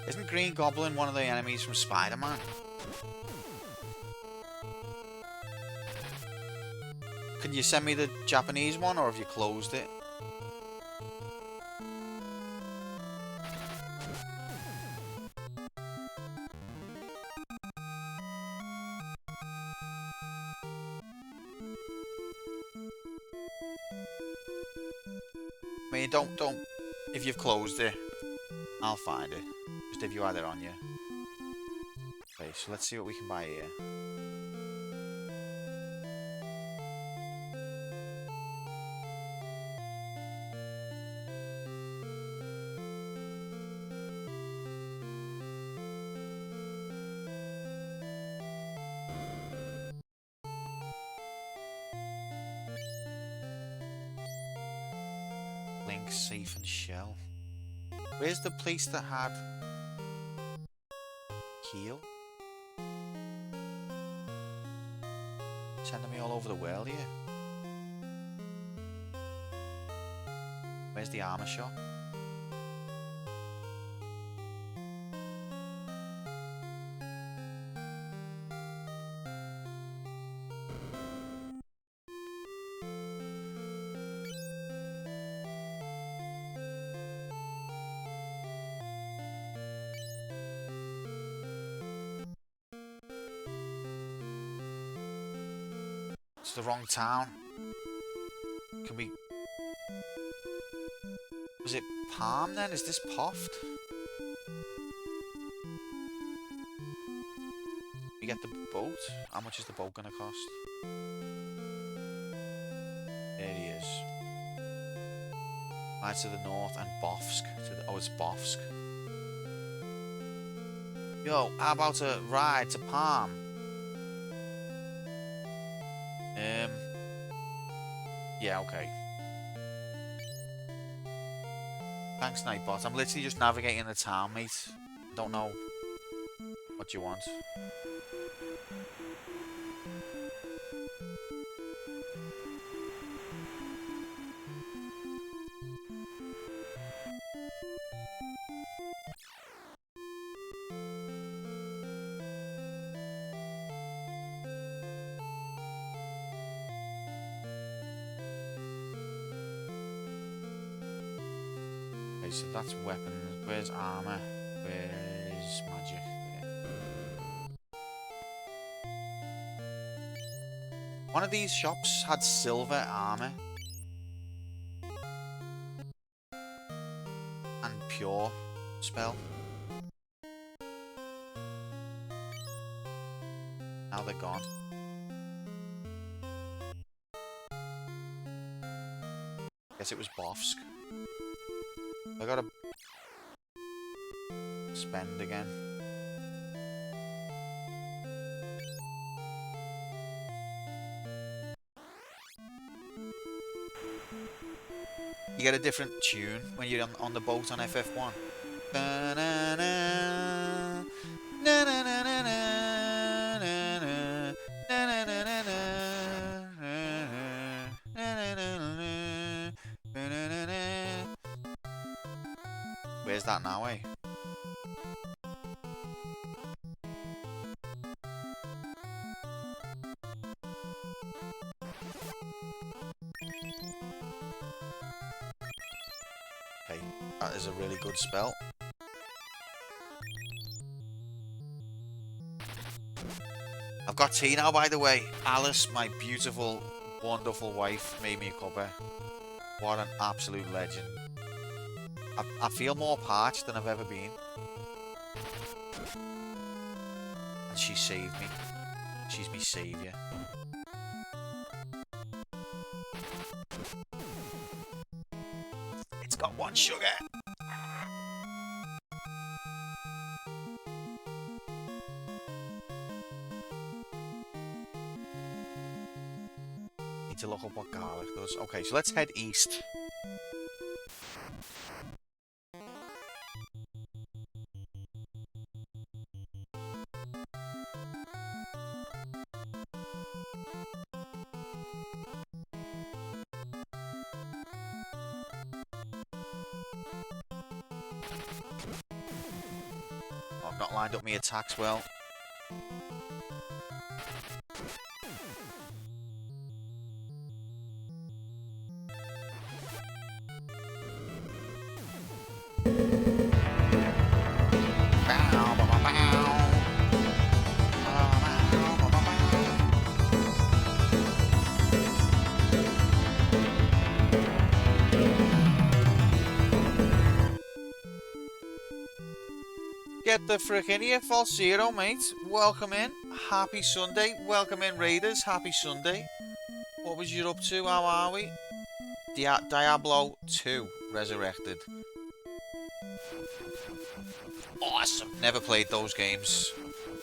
Isn't Green Goblin one of the enemies from Spider-Man? Can you send me the Japanese one, or have you closed it? I mean, don't. If you've closed it, I'll find it. Just if you had it on you. Okay, so let's see what we can buy here. Link, Safe, and Shell. Where's the place that had heal? Sending me all over the world here. Where's the armor shop? It's the wrong town. Can we... Was it Palm then? Is this Poft? We get the boat? How much is the boat gonna cost? There he is. Right to the north and Bofsk. Oh, it's Bofsk. Yo, how about a ride to Palm? Yeah, okay. Thanks, Nightbot. I'm literally just navigating the town, mate. Don't know what you want. Okay, so that's weapons. Where's armor? Where's magic? There. One of these shops had silver armor. And pure spell. Now they're gone. Guess it was Bofsk. I gotta spend again. You get a different tune when you're on the boat on FF1. that now, eh? Okay, that is a really good spell. I've got tea now, by the way. Alice, my beautiful, wonderful wife, made me a cuppa. What an absolute legend. I feel more parched than I've ever been. And she saved me. She's my saviour. It's got 1 sugar. Need to look up what garlic does. Okay, so let's head east. I've not lined up my attacks well. Get the frick in here, False Zero, mate. Welcome in. Happy Sunday. Welcome in, Raiders. Happy Sunday. What was you up to? How are we? Diablo 2 Resurrected. Awesome. Never played those games.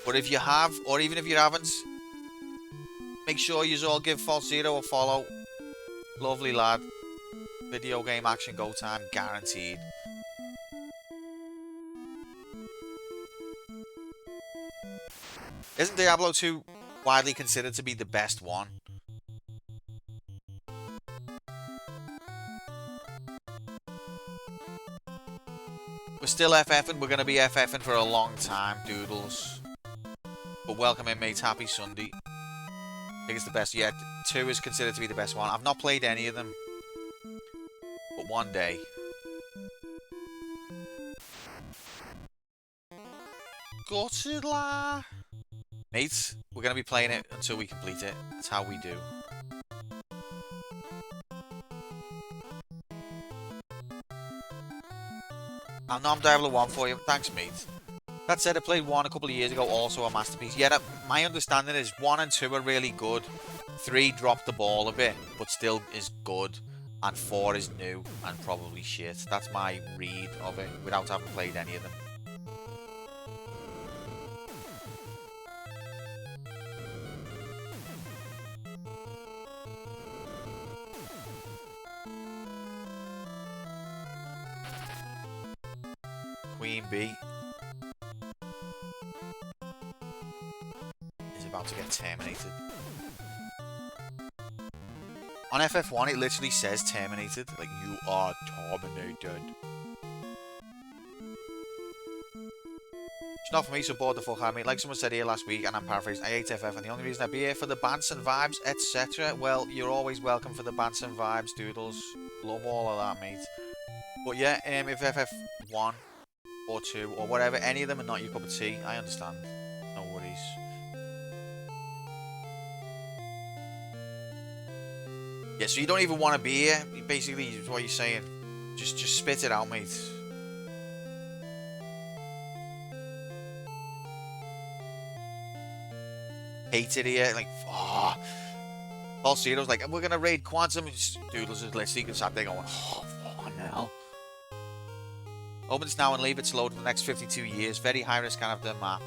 But if you have, or even if you haven't, make sure you all give False Zero a follow. Lovely lad. Video game action go time guaranteed. Isn't Diablo 2 widely considered to be the best one? We're still FFing. We're going to be FFing for a long time, doodles. But welcome in, mates. Happy Sunday. I think it's the best yet. 2 is considered to be the best one. I've not played any of them. But one day. Gutted la. Mates, we're going to be playing it until we complete it. That's how we do. I'll nom Diablo 1 for you. Thanks, mate. That said, I played 1 a couple of years ago, also a masterpiece. Yeah, my understanding is 1 and 2 are really good. 3 dropped the ball a bit, but still is good. And 4 is new and probably shit. That's my read of it, without having played any of them. Queen Bee is about to get terminated. On FF1 it literally says terminated, like you are terminated. It's not for me, so bored the fuck out of me. Like someone said here last week, and I'm paraphrasing, I hate FF, and the only reason I'd be here for the bants and vibes, etc. Well, you're always welcome for the bants and vibes, doodles. Love all of that, mate. But yeah, if FF1 or 2 or whatever, any of them are not your cup of tea, I understand. No worries. Yeah, so you don't even want to be here, basically, is what you're saying. Just spit it out, mate. Hate it here, like, oh. False Zero's like, we're gonna raid Quantum. Doodles is literally sat there going, oh, fucking hell. Open this now and leave it to load for the next 52 years. Very high risk kind of the map.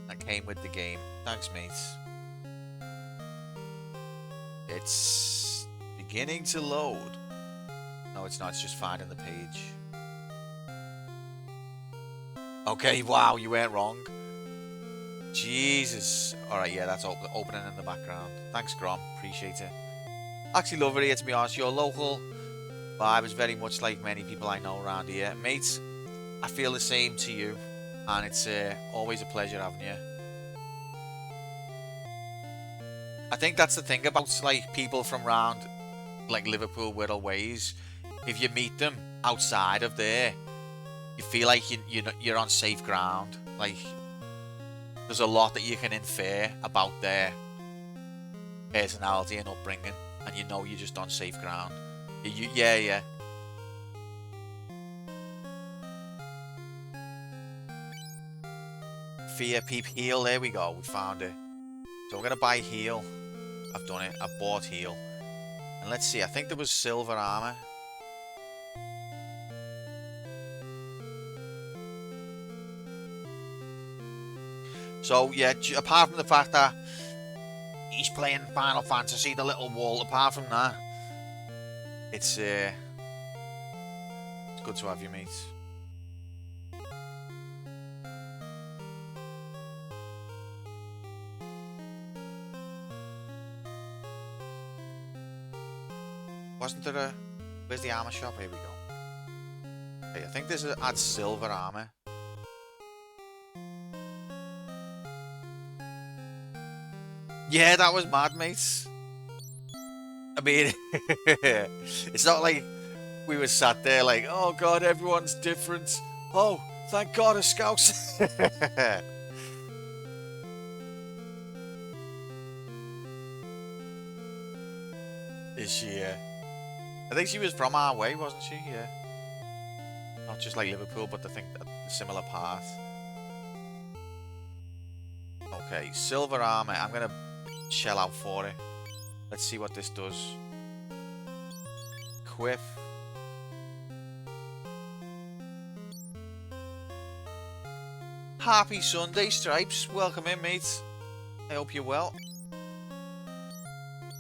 That came with the game. Thanks, mates. It's beginning to load. No, it's not. It's just finding the page. Okay, wow, you weren't wrong. Jesus. Alright, yeah, that's opening in the background. Thanks, Grom. Appreciate it. Actually love it here, to be honest. Your local vibe is very much like many people I know around here. Mates, I feel the same to you, and it's always a pleasure having you. I think that's the thing about like people from round like Liverpool, Whittle ways. If you meet them outside of there, you feel like you're on safe ground. Like there's a lot that you can infer about their personality and upbringing, and you know you're just on safe ground. Yeah. Fear Peep Heal, there we go, we found it. So we're gonna buy Heal. I've done it, I've bought Heal. And let's see, I think there was silver armor. So yeah, apart from the fact that he's playing Final Fantasy, the little wall, apart from that, it's good to have you, mates. Wasn't there a... Where's the armor shop? Here we go. Okay, I think this adds silver armor. Yeah, that was mad, mates. I mean, it's not like we were sat there like, oh god, everyone's different. Oh, thank god, a scout. Is she? I think she was from our way, wasn't she? Yeah. Not just like Liverpool, but I think a similar path. Okay, silver armor. I'm gonna shell out for it. Let's see what this does. Equip. Happy Sunday, Stripes. Welcome in, mates. I hope you're well.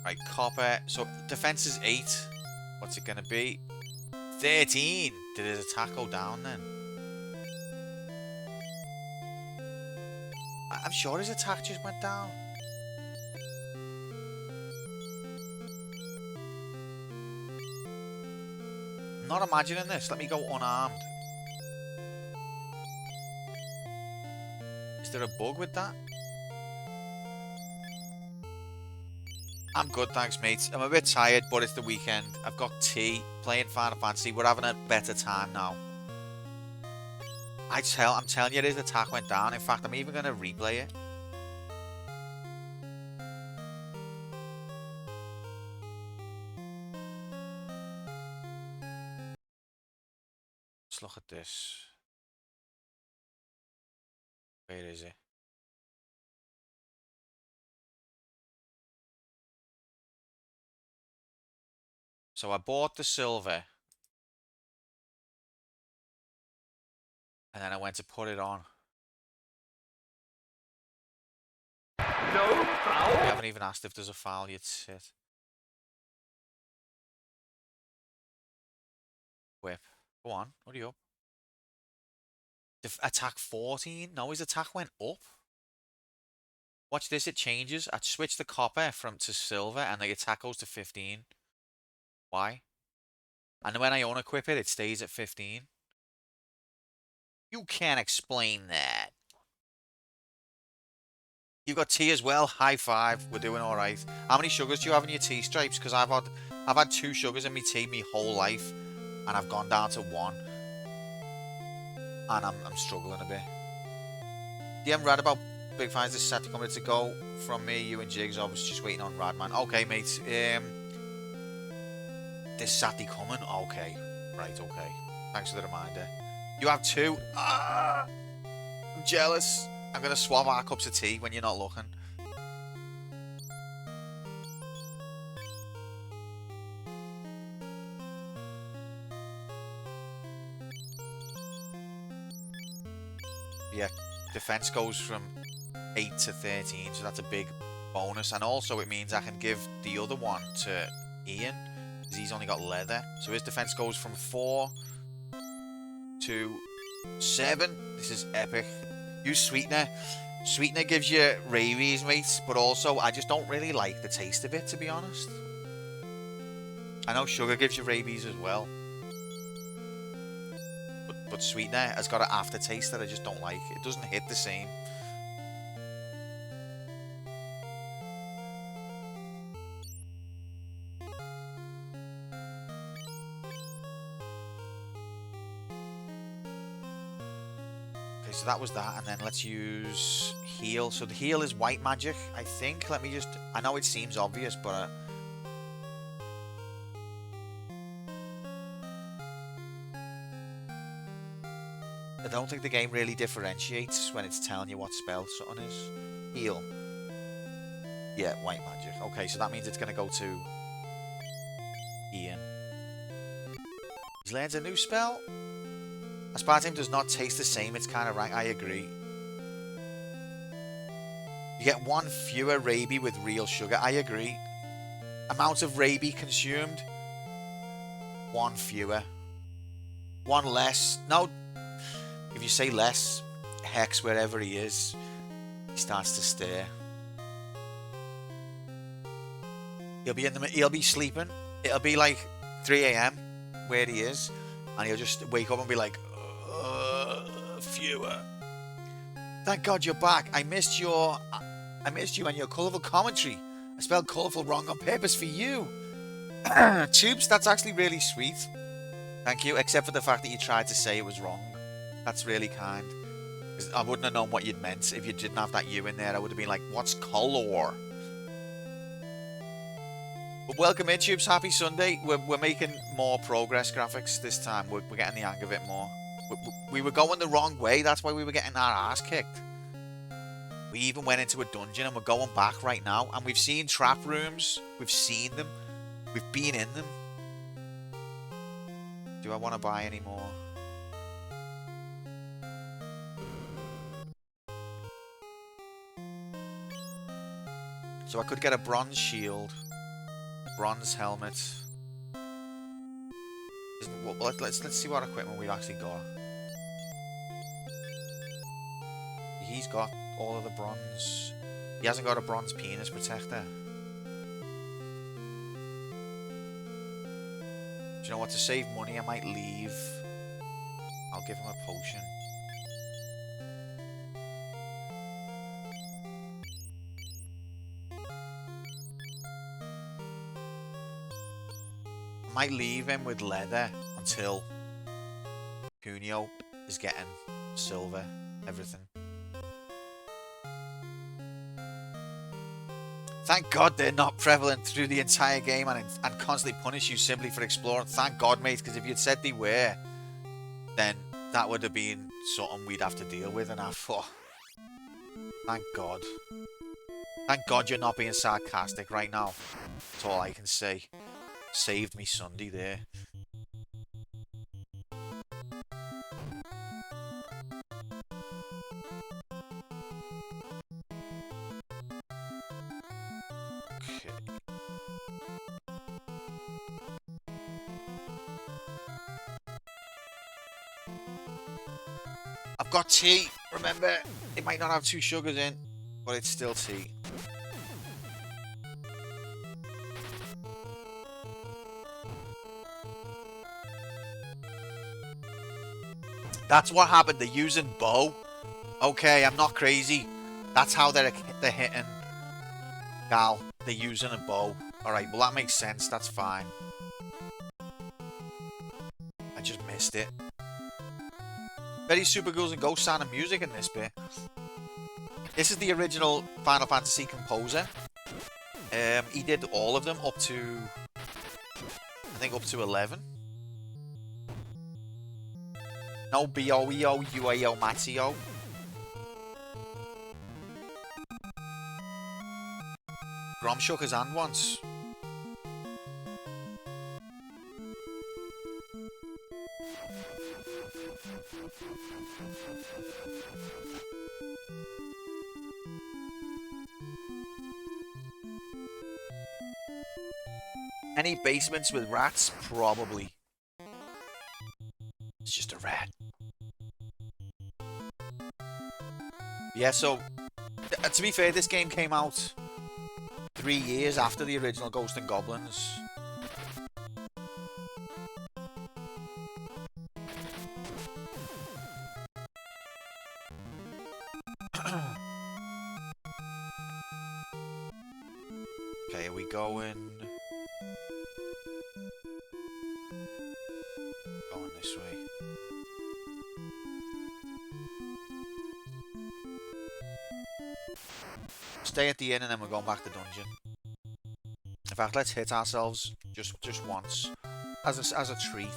Right, copper. So, defense is 8. What's it gonna be? 13. Did his attack go down then? I'm sure his attack just went down. I'm not imagining this. Let me go unarmed. Is there a bug with that? I'm good, thanks, mates. I'm a bit tired, but it's the weekend. I've got tea, playing Final Fantasy. We're having a better time now. I'm telling you, his attack went down. In fact, I'm even going to replay it. Let's look at this. Where is it? So I bought the silver. And then I went to put it on. No foul. We haven't even asked if there's a foul yet. Shit. Whip. Go on. What are you up? Attack 14? No, his attack went up. Watch this, it changes. I switched the copper to silver and the attack goes to 15. Why? And when I unequip it, it stays at 15. You can't explain that. You got tea as well. High five. We're doing all right. How many sugars do you have in your tea, Stripes? Because I've had 2 sugars in my tea my whole life, and I've gone down to 1, and I'm struggling a bit. DM read about Big Finds this Saturday coming to go from me, you and Jigs. I was just waiting on Radman. Okay, mates. This Saturday coming. Okay, right. Okay. Thanks for the reminder. You have 2. Ah, I'm jealous. I'm going to swap our cups of tea when you're not looking. Yeah, defense goes from 8 to 13, so that's a big bonus. And also it means I can give the other one to Ian, because he's only got leather. So his defense goes from 4 to 7. This is epic. Use sweetener. Sweetener gives you rabies, mates, but also I just don't really like the taste of it, to be honest. I know sugar gives you rabies as well. But sweetener has got an aftertaste that I just don't like. It doesn't hit the same. Okay, so that was that, and then let's use heal. So the heal is white magic, I think. Let me just... I know it seems obvious, but... I don't think the game really differentiates when it's telling you what spell something is. Heal. Yeah, white magic. Okay, so that means it's going to go to Ian. He's learned a new spell. Aspartame does not taste the same. It's kind of rank. I agree. You get one fewer rabi with real sugar. I agree. Amount of rabi consumed. One fewer. One less. No. If you say less, Hex, wherever he is, he starts to stare. He'll be sleeping. It'll be like 3 AM where he is, and he'll just wake up and be like, fewer. Thank God you're back. I missed you and your colourful commentary. I spelled colourful wrong on purpose for you. Tubes, that's actually really sweet. Thank you, except for the fact that you tried to say it was wrong. That's really kind. I wouldn't have known what you'd meant if you didn't have that U in there. I would have been like, what's color? But welcome in, Tubes. Happy Sunday. We're making more progress graphics this time. We're getting the hang of it more. We were going the wrong way. That's why we were getting our ass kicked. We even went into a dungeon and we're going back right now. And we've seen trap rooms. We've seen them. We've been in them. Do I want to buy any more? So I could get a bronze shield, bronze helmet. Let's see what equipment we've actually got. He's got all of the bronze. He hasn't got a bronze penis protector. Do you know what? To save money, I might leave. I'll give him a potion. Might leave him with leather until Cuneo is getting silver, everything. Thank God they're not prevalent through the entire game and constantly punish you simply for exploring. Thank God, mate, because if you'd said they were, then that would have been something we'd have to deal with, and I thought, thank God. Thank God you're not being sarcastic right now. That's all I can say. Saved me Sunday there. Okay. I've got tea. Remember, it might not have 2 sugars in, but it's still tea. That's what happened. They're using bow. Okay, I'm not crazy. That's how they're hitting Gal. They're using a bow. Alright, well that makes sense. That's fine. I just missed it. Very Super Ghouls and Ghost sound and music in this bit. This is the original Final Fantasy composer. He did all of them up to... I think up to 11. No B-O-E-O, U-A-O, Matio. Grom shook his hand once. Any basements with rats? Probably. It's just a rat. Yeah, so, to be fair, this game came out 3 years after the original Ghosts and Goblins. we going? Going this way. Stay at the inn and then we're going back to dungeon. In fact, let's hit ourselves just once as a treat.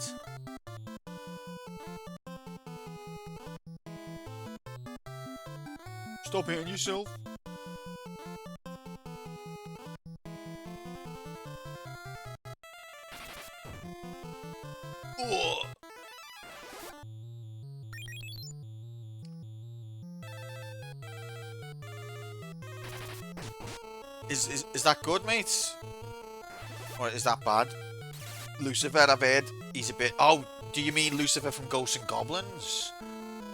Stop hitting yourself. Ugh. Is that good, mates? Or is that bad? Lucifer, I've heard he's a bit... Oh, do you mean Lucifer from Ghosts and Goblins?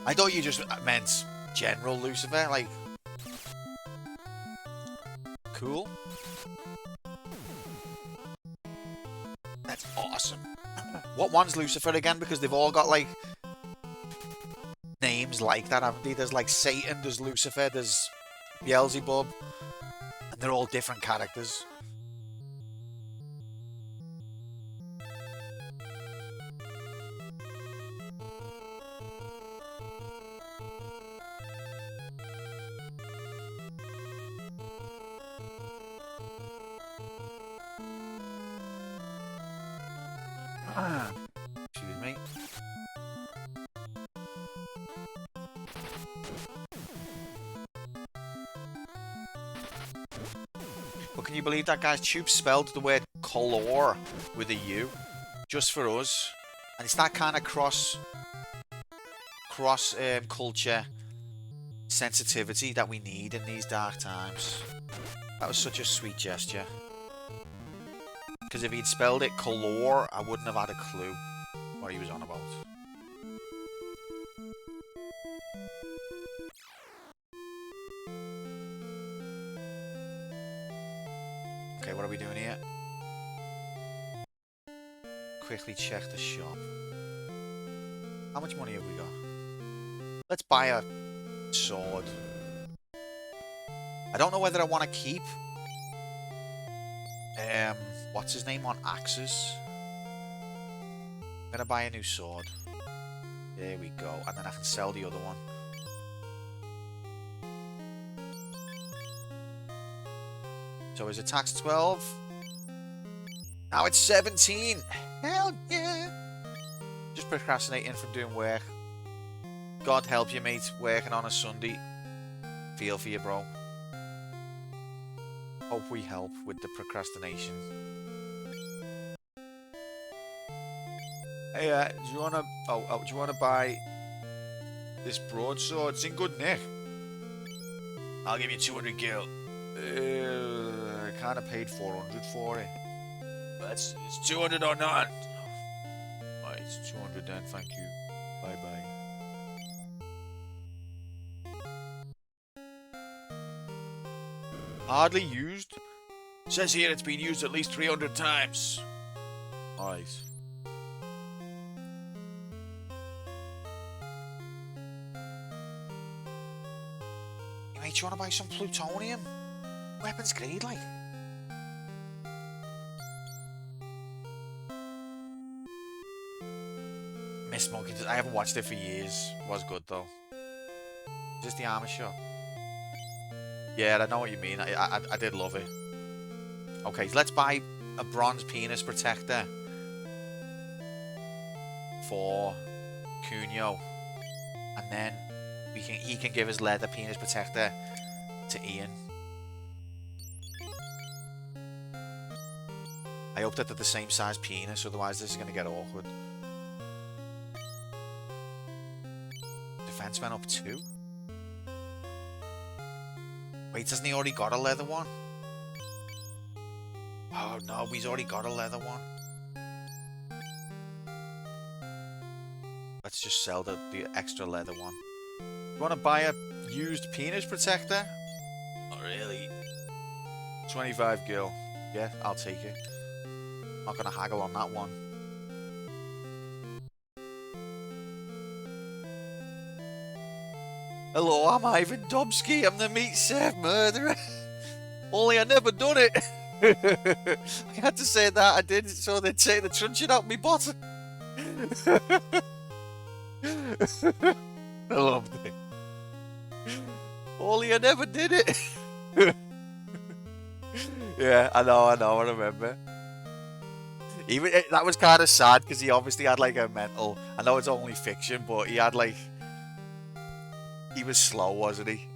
I thought you just meant General Lucifer, like... Cool. That's awesome. What one's Lucifer again? Because they've all got, like... names like that, haven't they? There's, like, Satan, there's Lucifer, there's Beelzebub. And they're all different characters. Excuse me. But can you believe that guy's tube spelled the word color with a U? Just for us. And it's that kind of cross culture sensitivity that we need in these dark times. That was such a sweet gesture. Because if he'd spelled it color, I wouldn't have had a clue what he was on about. Okay, what are we doing here? Quickly check the shop. How much money have we got? Let's buy a sword. I don't know whether I want to keep what's his name on axes. I'm gonna buy a new sword. There we go, and then I can sell the other one. So his attack's 12. Now it's 17. Hell yeah! Just procrastinating from doing work. God help you, mate. Working on a Sunday. Feel for you, bro. Hope we help with the procrastination. Hey, do you wanna? Do you wanna buy this broadsword? It's in good nick. I'll give you 200 gil. I kind of paid 400 for it. But it's 200 or not. Right, it's 200 then. Thank you. Bye bye. Hardly used. Says here it's been used at least 300 times. Alright. Mate, you wanna buy some plutonium? Weapons grade, like. Miss Monkey, I haven't watched it for years. It was good though. Is this the armor shop? Yeah, I know what you mean. I did love it. Okay, let's buy a bronze penis protector for Cunio, and then he can give his leather penis protector to Ian. I hope that they're the same size penis, otherwise this is going to get awkward. Defense went up 2. Wait, hasn't he already got a leather one? Oh no, he's already got a leather one. Let's just sell the extra leather one. You want to buy a used penis protector? Not really. 25 gil. Yeah, I'll take it. Not gonna haggle on that one. Hello, I'm Ivan Dobsky. I'm the meat serve murderer. Only I never done it. I had to say that, I did, so they'd say the truncheon out me bottom. I loved it. Only I never did it. Yeah, I know, I remember. Even that was kind of sad because he obviously had like a mental. I know it's only fiction, but he had like he was slow, wasn't he?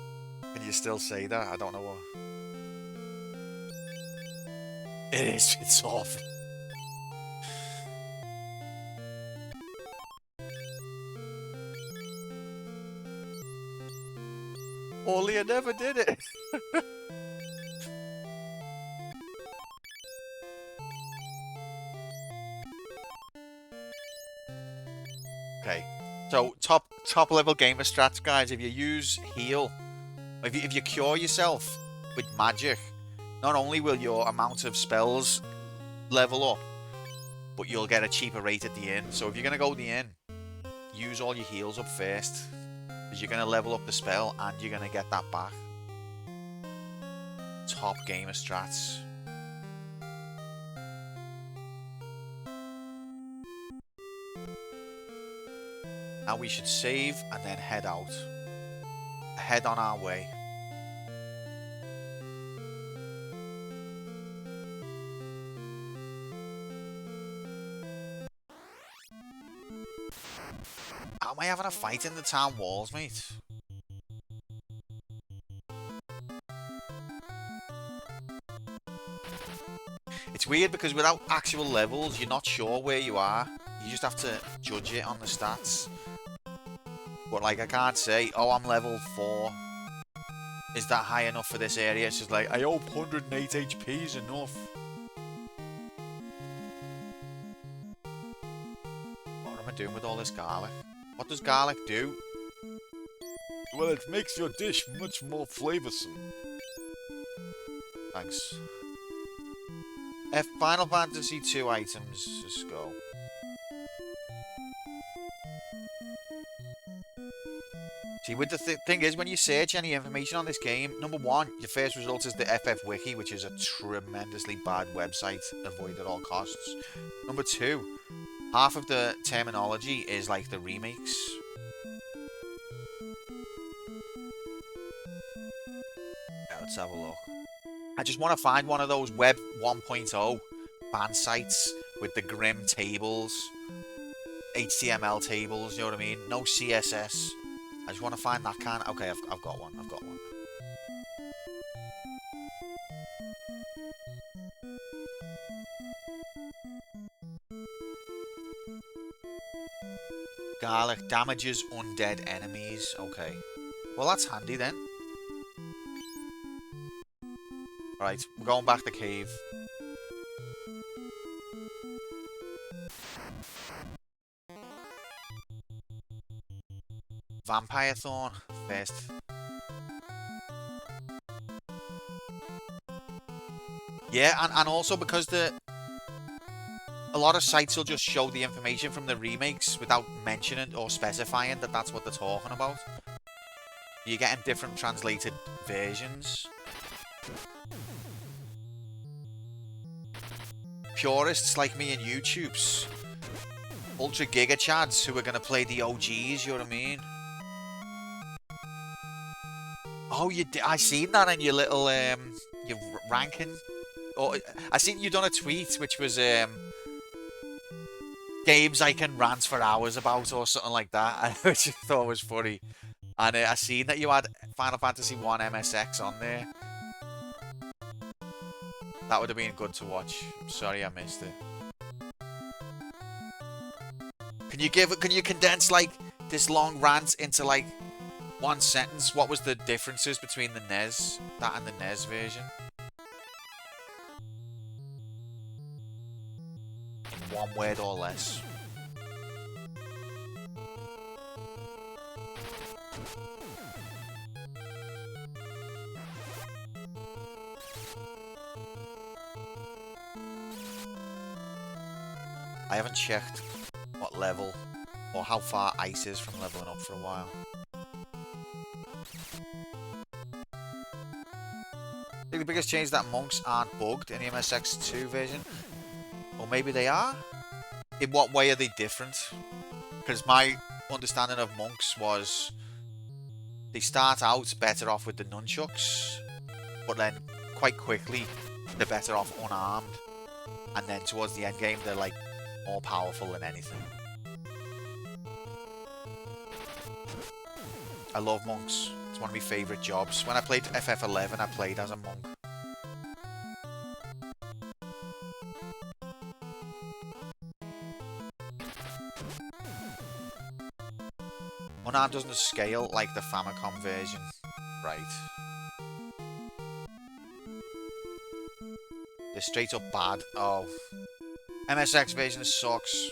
Can you still say that? I don't know what. It is. It's awful. Only I never did it. Okay, so top level gamer strats, guys. If you use heal, if you cure yourself with magic, not only will your amount of spells level up, but you'll get a cheaper rate at the inn. So if you're gonna go to the inn, use all your heals up first, because you're gonna level up the spell and you're gonna get that back. Top gamer strats. Now we should save and then head out. Head on our way. How am I having a fight in the town walls, mate? It's weird because without actual levels, you're not sure where you are. You just have to judge it on the stats. But like, I can't say, oh, I'm level 4. Is that high enough for this area? It's just like, I hope 108 HP is enough. What am I doing with all this garlic? What does garlic do? Well, it makes your dish much more flavoursome. Thanks. Final Fantasy 2 items. Let's go. See, with the thing is, when you search any information on this game, number one, your first result is the FF Wiki, which is a tremendously bad website. Avoid at all costs. Number two, half of the terminology is like the remakes. Yeah, let's have a look. I just want to find one of those Web 1.0 fan sites with the grim tables, HTML tables, you know what I mean? No CSS. I just want to find that kind. Okay, I've got one. I've got one. Garlic damages undead enemies. Okay. Well, that's handy then. Right, we're going back to the cave. Vampire Thorn first. Yeah, and also because a lot of sites will just show the information from the remakes without mentioning or specifying that that's what they're talking about. You're getting different translated versions. Purists like me and YouTubes. Ultra Giga Chads who are going to play the OGs, you know what I mean? Oh, I seen that in your little, your ranking. Oh, I seen you done a tweet which was, games I can rant for hours about or something like that, which I thought was funny. And I seen that you had Final Fantasy 1 MSX on there. That would have been good to watch. I'm sorry I missed it. Can you condense like this long rant into like one sentence? What was the differences between the NES, that and the NES version? In one word or less. I haven't checked what level or how far ice is from leveling up for a while. I think the biggest change is that monks aren't bugged in the MSX2 version. Or maybe they are? In what way are they different? Because my understanding of monks was they start out better off with the nunchucks, but then quite quickly they're better off unarmed. And then towards the end game they're like more powerful than anything. I love monks. It's one of my favourite jobs. When I played FF11 I played as a monk. Unarmed doesn't scale like the Famicom version. Right. They're straight up bad. Oh. MSX version sucks.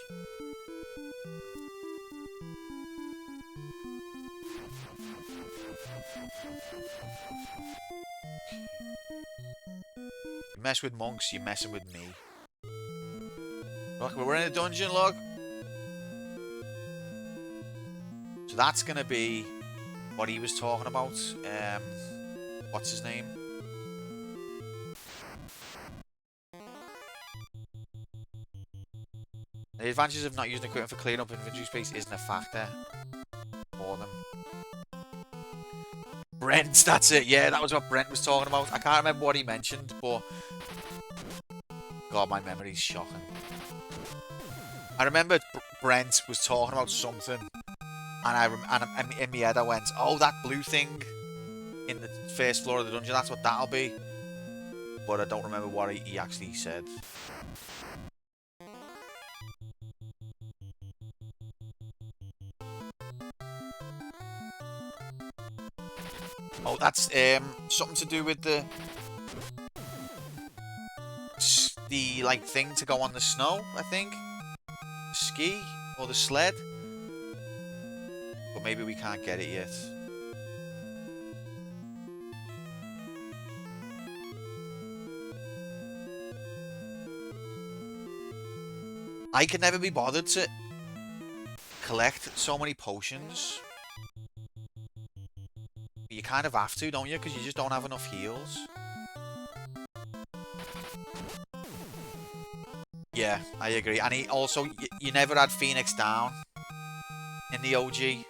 You mess with monks, you're messing with me. Look, we're in a dungeon, look. So that's gonna be what he was talking about. What's his name? The advantages of not using equipment for clearing up inventory space isn't a factor for them. Brent, that's it. Yeah, that was what Brent was talking about. I can't remember what he mentioned, but God, my memory's shocking. I remember Brent was talking about something, and in my head I went, "Oh, that blue thing in the first floor of the dungeon. That's what that'll be." But I don't remember what he actually said. Oh, that's something to do with the like thing to go on the snow, I think. The ski or the sled. But maybe we can't get it yet. I can never be bothered to collect so many potions. You kind of have to, don't you? Because you just don't have enough heals. Yeah, I agree. And he also, you never had Phoenix down in the OG.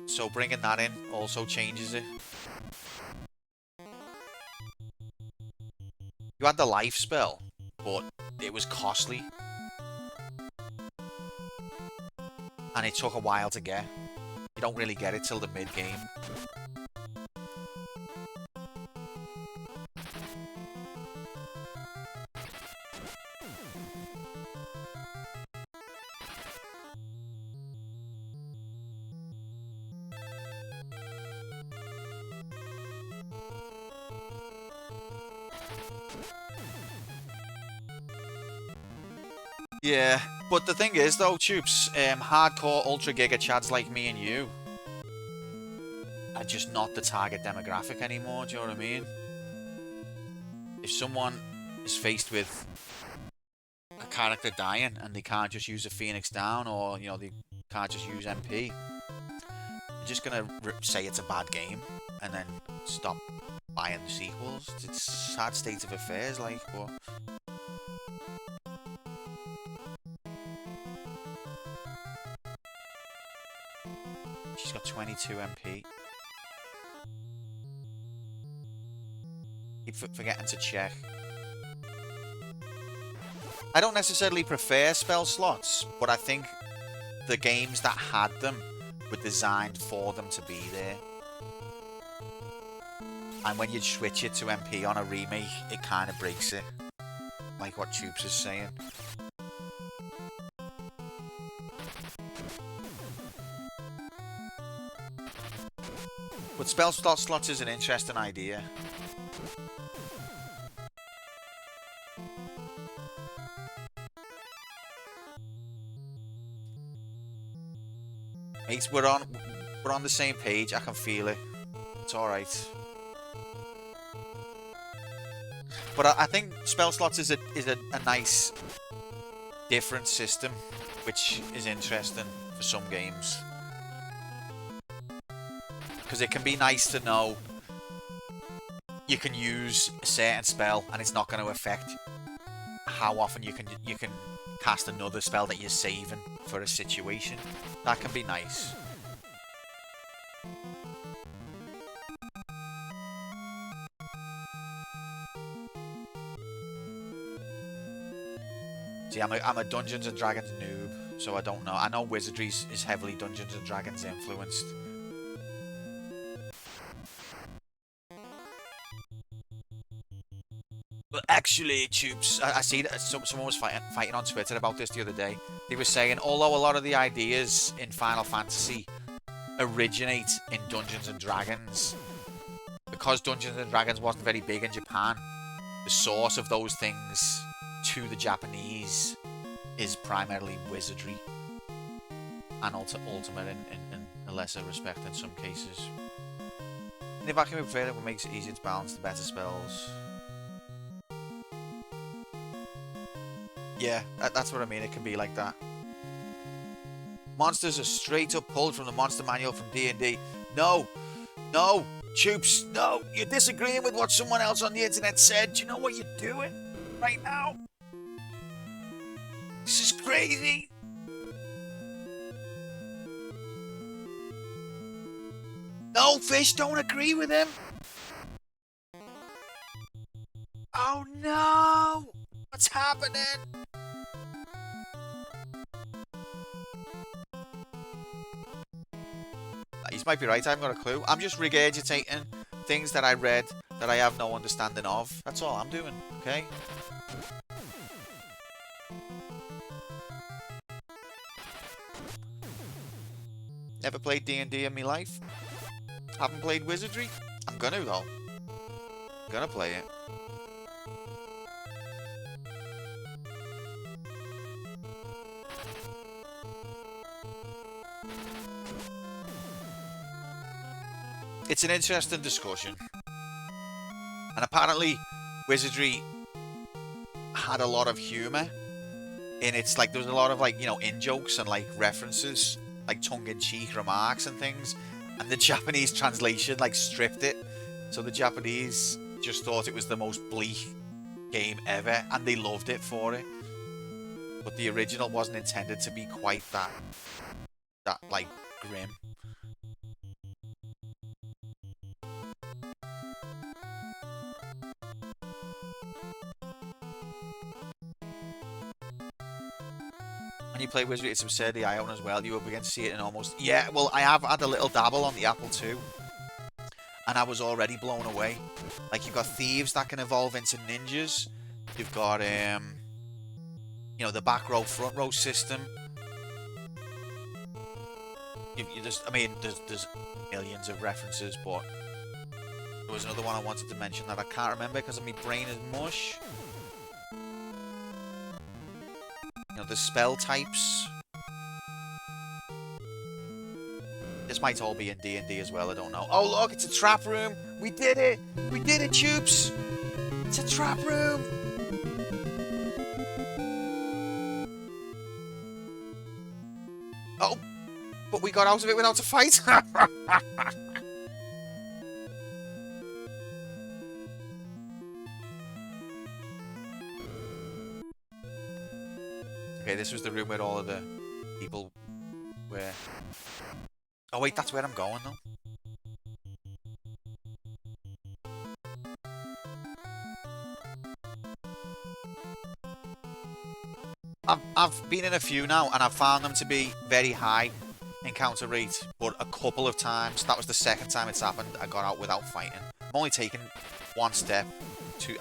So bringing that in also changes it. You had the life spell, but it was costly. And it took a while to get. You don't really get it till the mid-game. Yeah, but the thing is though, Tubes, hardcore ultra giga chads like me and you are just not the target demographic anymore, do you know what I mean? If someone is faced with a character dying and they can't just use a Phoenix down, or, you know, they can't just use MP, they're just gonna say it's a bad game and then stop buying the sequels. It's a sad state of affairs, like, but... She's got 22 MP. Keep forgetting to check. I don't necessarily prefer spell slots, but I think the games that had them were designed for them to be there. And when you switch it to MP on a remake, it kind of breaks it. Like what Tubes is saying. But spell slots is an interesting idea. Mates, we're on the same page. I can feel it. It's all right. But I think spell slots is a nice different system, which is interesting for some games. Because it can be nice to know you can use a certain spell and it's not going to affect how often you can cast another spell that you're saving for a situation. That can be nice. See, I'm a Dungeons and Dragons noob, so I don't know. I know Wizardry is heavily Dungeons and Dragons influenced. But actually, Tubes, I see that someone was fighting on Twitter about this the other day. They were saying, although a lot of the ideas in Final Fantasy originate in Dungeons and Dragons, because Dungeons and Dragons wasn't very big in Japan, the source of those things to the Japanese is primarily wizardry and ultimate in a lesser respect in some cases. And if I can move further, what makes it easier to balance the better spells. Yeah, that's what I mean. It can be like that. Monsters are straight up pulled from the monster manual from D&D. No, Choops, no. You're disagreeing with what someone else on the internet said. Do you know what you're doing right now? This is crazy. No, Fish, don't agree with him. Oh no! What's happening? He might be right, I haven't got a clue. I'm just regurgitating things that I read that I have no understanding of. That's all I'm doing, okay? Never played D&D in my life. Haven't played Wizardry. I'm gonna though. I'm gonna play it. It's an interesting discussion. And apparently Wizardry had a lot of humour. And it's like there was a lot of like, you know, in-jokes and like references, like tongue-in-cheek remarks and things. And the Japanese translation like stripped it. So the Japanese just thought it was the most bleak game ever and they loved it for it. But the original wasn't intended to be quite that like grim. When you play Wizardry, it's absurdly I own as well. You will begin to see it in almost... Yeah, well, I have had a little dabble on the Apple II. And I was already blown away. Like, you've got thieves that can evolve into ninjas. You've got, you know, the back row, front row system. I mean, there's millions of references, but... There was another one I wanted to mention that I can't remember because my brain is mush. You know, the spell types. This might all be in D&D as well, I don't know. Oh look, it's a trap room! We did it! We did it, Choops! It's a trap room! Oh! But we got out of it without a fight! Okay, this was the room where all of the people were... Oh wait, that's where I'm going though. I've been in a few now and I've found them to be very high encounter rate, but a couple of times, that was the second time it's happened, I got out without fighting. I'm only taking one step, two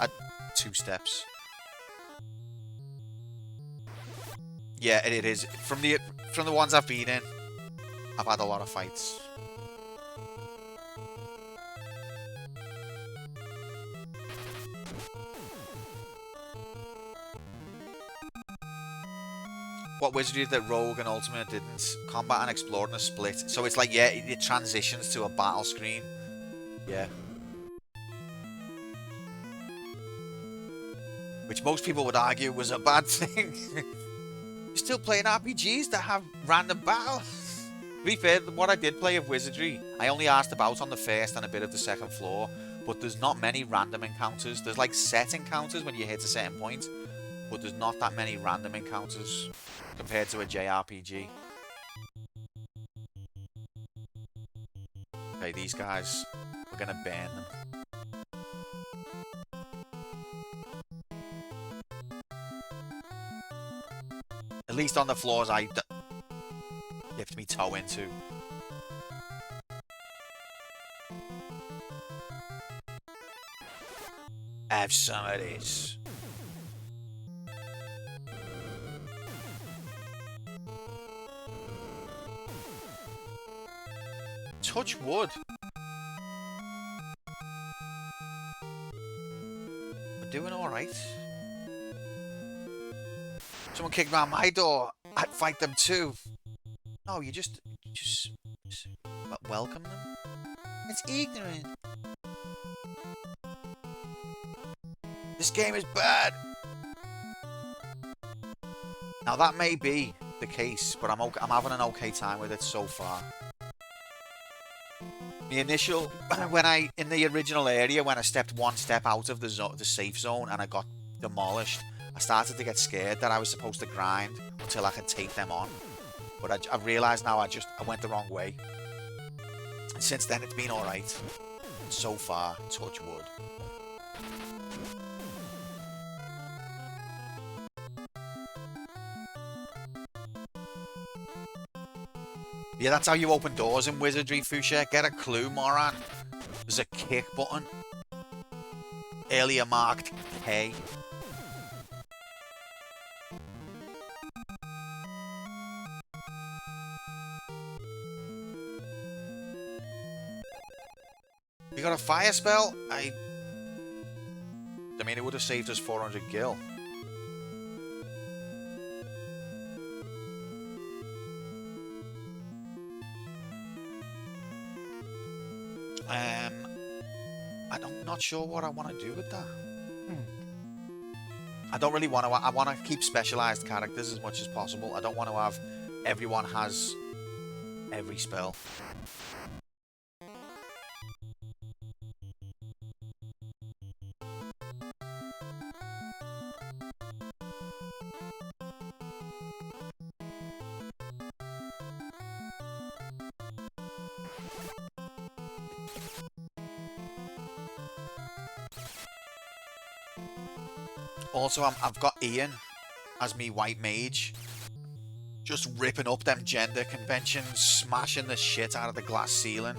steps. Yeah, it is. From the ones I've been in, I've had a lot of fights. What Wizardry did that Rogue and Ultimate didn't. Combat and Exploring are split. So it's like, yeah, it transitions to a battle screen. Yeah. Which most people would argue was a bad thing. You're still playing RPGs that have random battles? be fair, what I did play of Wizardry, I only asked about on the first and a bit of the second floor, but there's not many random encounters. There's like set encounters when you hit a certain point, but there's not that many random encounters compared to a JRPG. Okay, these guys, we're gonna burn them. At least on the floors I dipped me toe into. Have some of this. Touch wood. We're doing alright. Someone kicked around my door. I'd fight them too. No, you just welcome them. It's ignorant. This game is bad. Now that may be the case, but I'm having an okay time with it so far. The initial, in the original area, when I stepped one step out of the safe zone and I got demolished, I started to get scared that I was supposed to grind until I could take them on. But I realised now I went the wrong way. And since then it's been alright. So far, touch wood. Yeah, that's how you open doors in Wizardry, Fuchsia. Get a clue, moron. There's a kick button. Earlier marked K. You got a fire spell? I mean, it would have saved us 400 gil. I'm not sure what I want to do with that. I don't really want to. I want to keep specialized characters as much as possible. I don't want to have everyone has every spell. Also, I've got Ian as me white mage, just ripping up them gender conventions, smashing the shit out of the glass ceiling.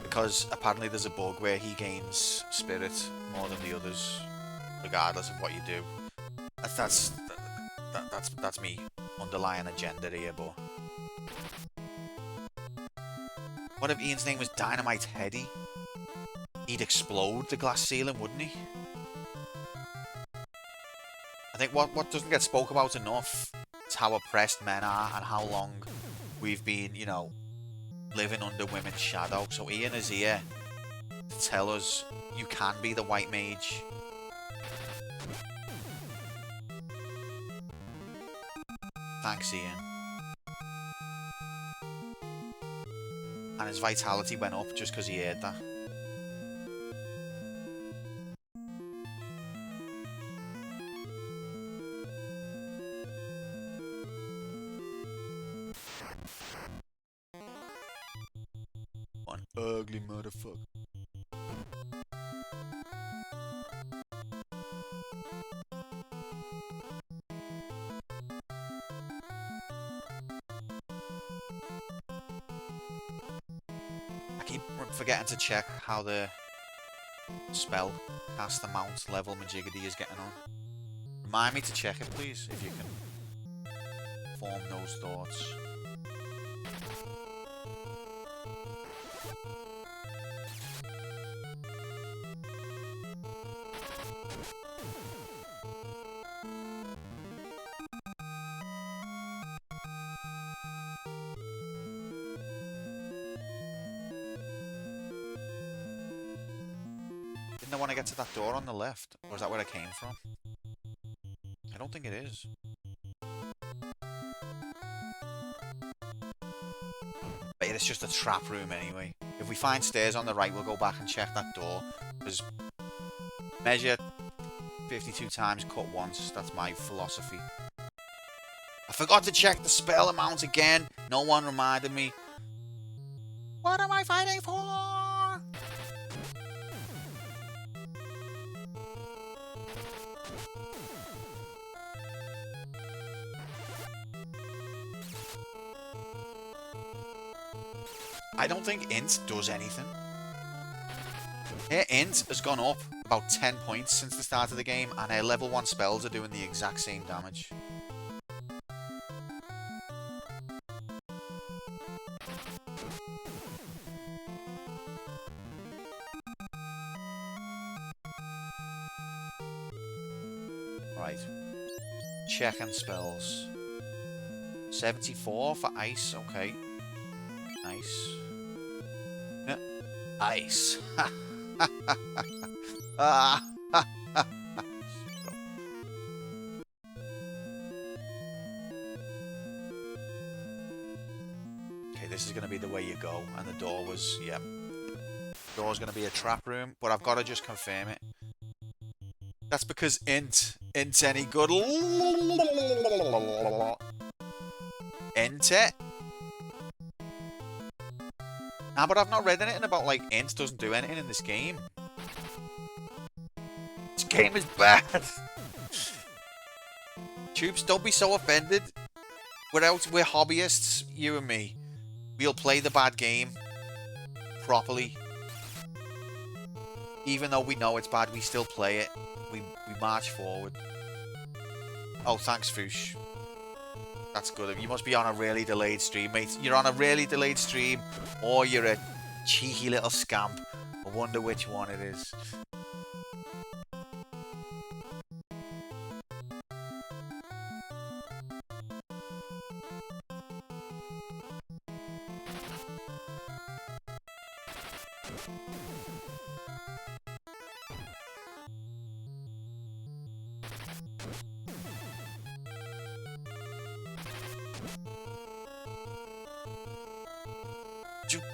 Because apparently there's a bug where he gains spirit more than the others, regardless of what you do. That's me underlying agenda here, but. What if Ian's name was Dynamite Heady? He'd explode the glass ceiling, wouldn't he? I think what doesn't get spoke about enough is how oppressed men are and how long we've been, you know, living under women's shadow. So Ian is here to tell us you can be the white mage. Thanks, Ian. And his vitality went up just because he heard that. One ugly motherfucker. I keep forgetting to check how the spell cast amount level Majigity is getting on. Remind me to check it, please, if you can form those thoughts. Didn't I want to get to that door on the left? Or is that where I came from? don't think it is. But it's just a trap room anyway. If we find stairs on the right, we'll go back and check that door. Because measure 52 times, cut once. That's my philosophy. I forgot to check the spell amount again. No one reminded me. What am I fighting for? I don't think int does anything. Her int has gone up about 10 points since the start of the game, and her level 1 spells are doing the exact same damage. Right. Checking spells. 74 for ice, okay. Nice. Yeah. Ice. Ah. Okay, this is going to be the way you go. And the door was, yeah. The door's going to be a trap room, but I've got to just confirm it. That's because int's any good. Int it. Nah, but I've not read anything about, like, int doesn't do anything in this game. This game is bad. Tubes, don't be so offended. We're hobbyists, you and me. We'll play the bad game properly. Even though we know it's bad, we still play it. We march forward. Oh, thanks, Foosh. That's good. You must be on a really delayed stream, mate. You're on a really delayed stream, or you're a cheeky little scamp. I wonder which one it is.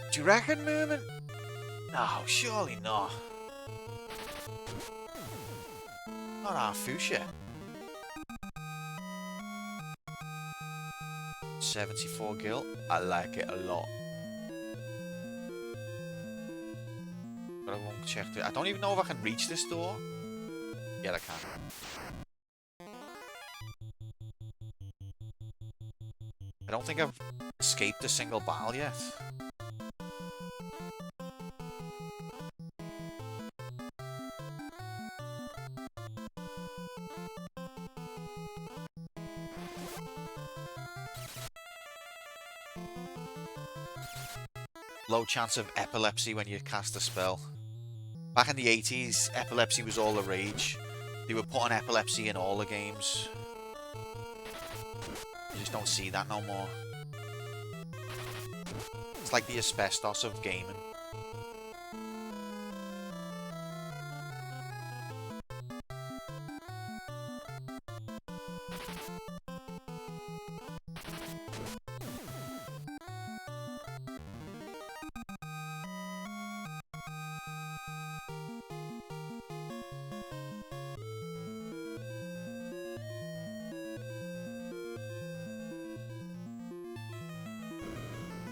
Do you reckon, Merman? No, surely not. Not our Fuchsia. 74 gil. I like it a lot. But I won't check it. I don't even know if I can reach this door. Yeah, I can. I don't think I've escaped a single battle yet. Low chance of epilepsy when you cast a spell. Back in the 80s, epilepsy was all the rage. They were putting epilepsy in all the games. You just don't see that no more. It's like the asbestos of gaming.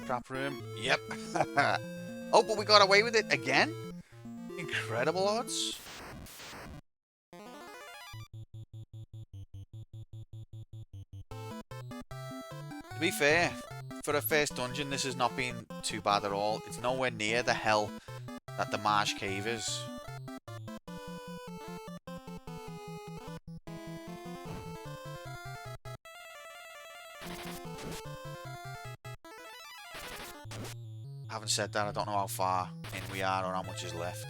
Trap room. Yep. Oh, but we got away with it again? Incredible odds. To be fair, for a first dungeon, this has not been too bad at all. It's nowhere near the hell that the Marsh Cave is. Having said that, I don't know how far in we are or how much is left.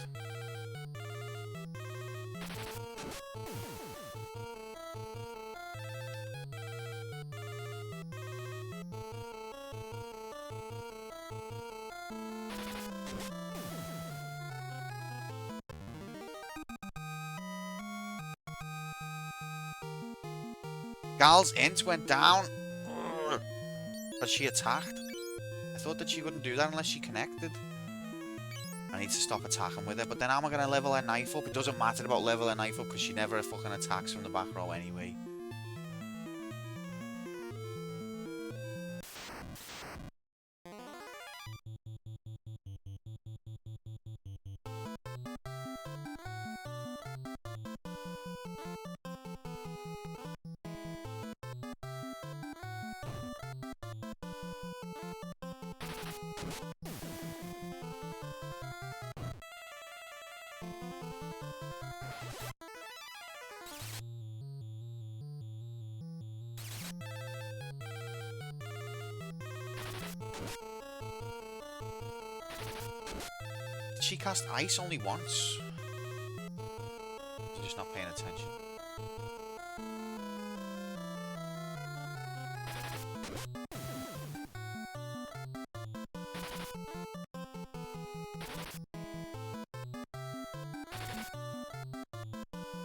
Gal's int went down. But she attacked. I thought that she wouldn't do that unless she connected. I need to stop attacking with her, but then how am I going to level her knife up? It doesn't matter about level her knife up because she never fucking attacks from the back row anyway. Did she cast ice only once? You're just not paying attention.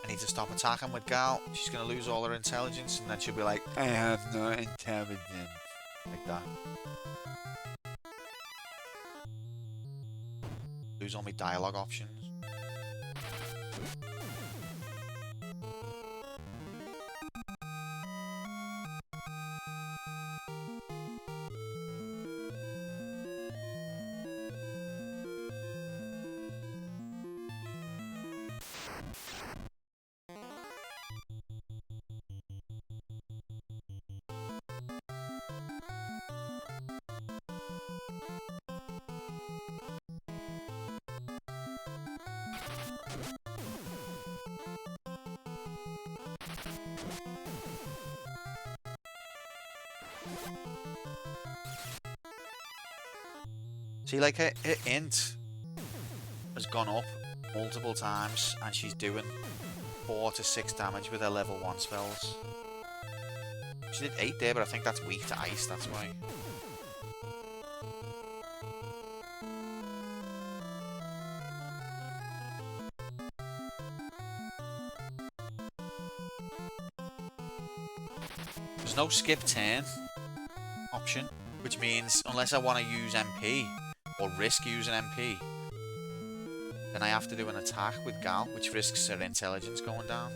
I need to stop attacking with Gal. She's going to lose all her intelligence and then she'll be like, I have no intelligence. Like that. Lose all my dialogue options. See, like, her int has gone up multiple times, and she's doing 4 to 6 damage with her level 1 spells. She did 8 there, but I think that's weak to ice, that's why. There's no skip turn option, which means unless I want to use MP, or risk using MP, then I have to do an attack with Gal, which risks her intelligence going down.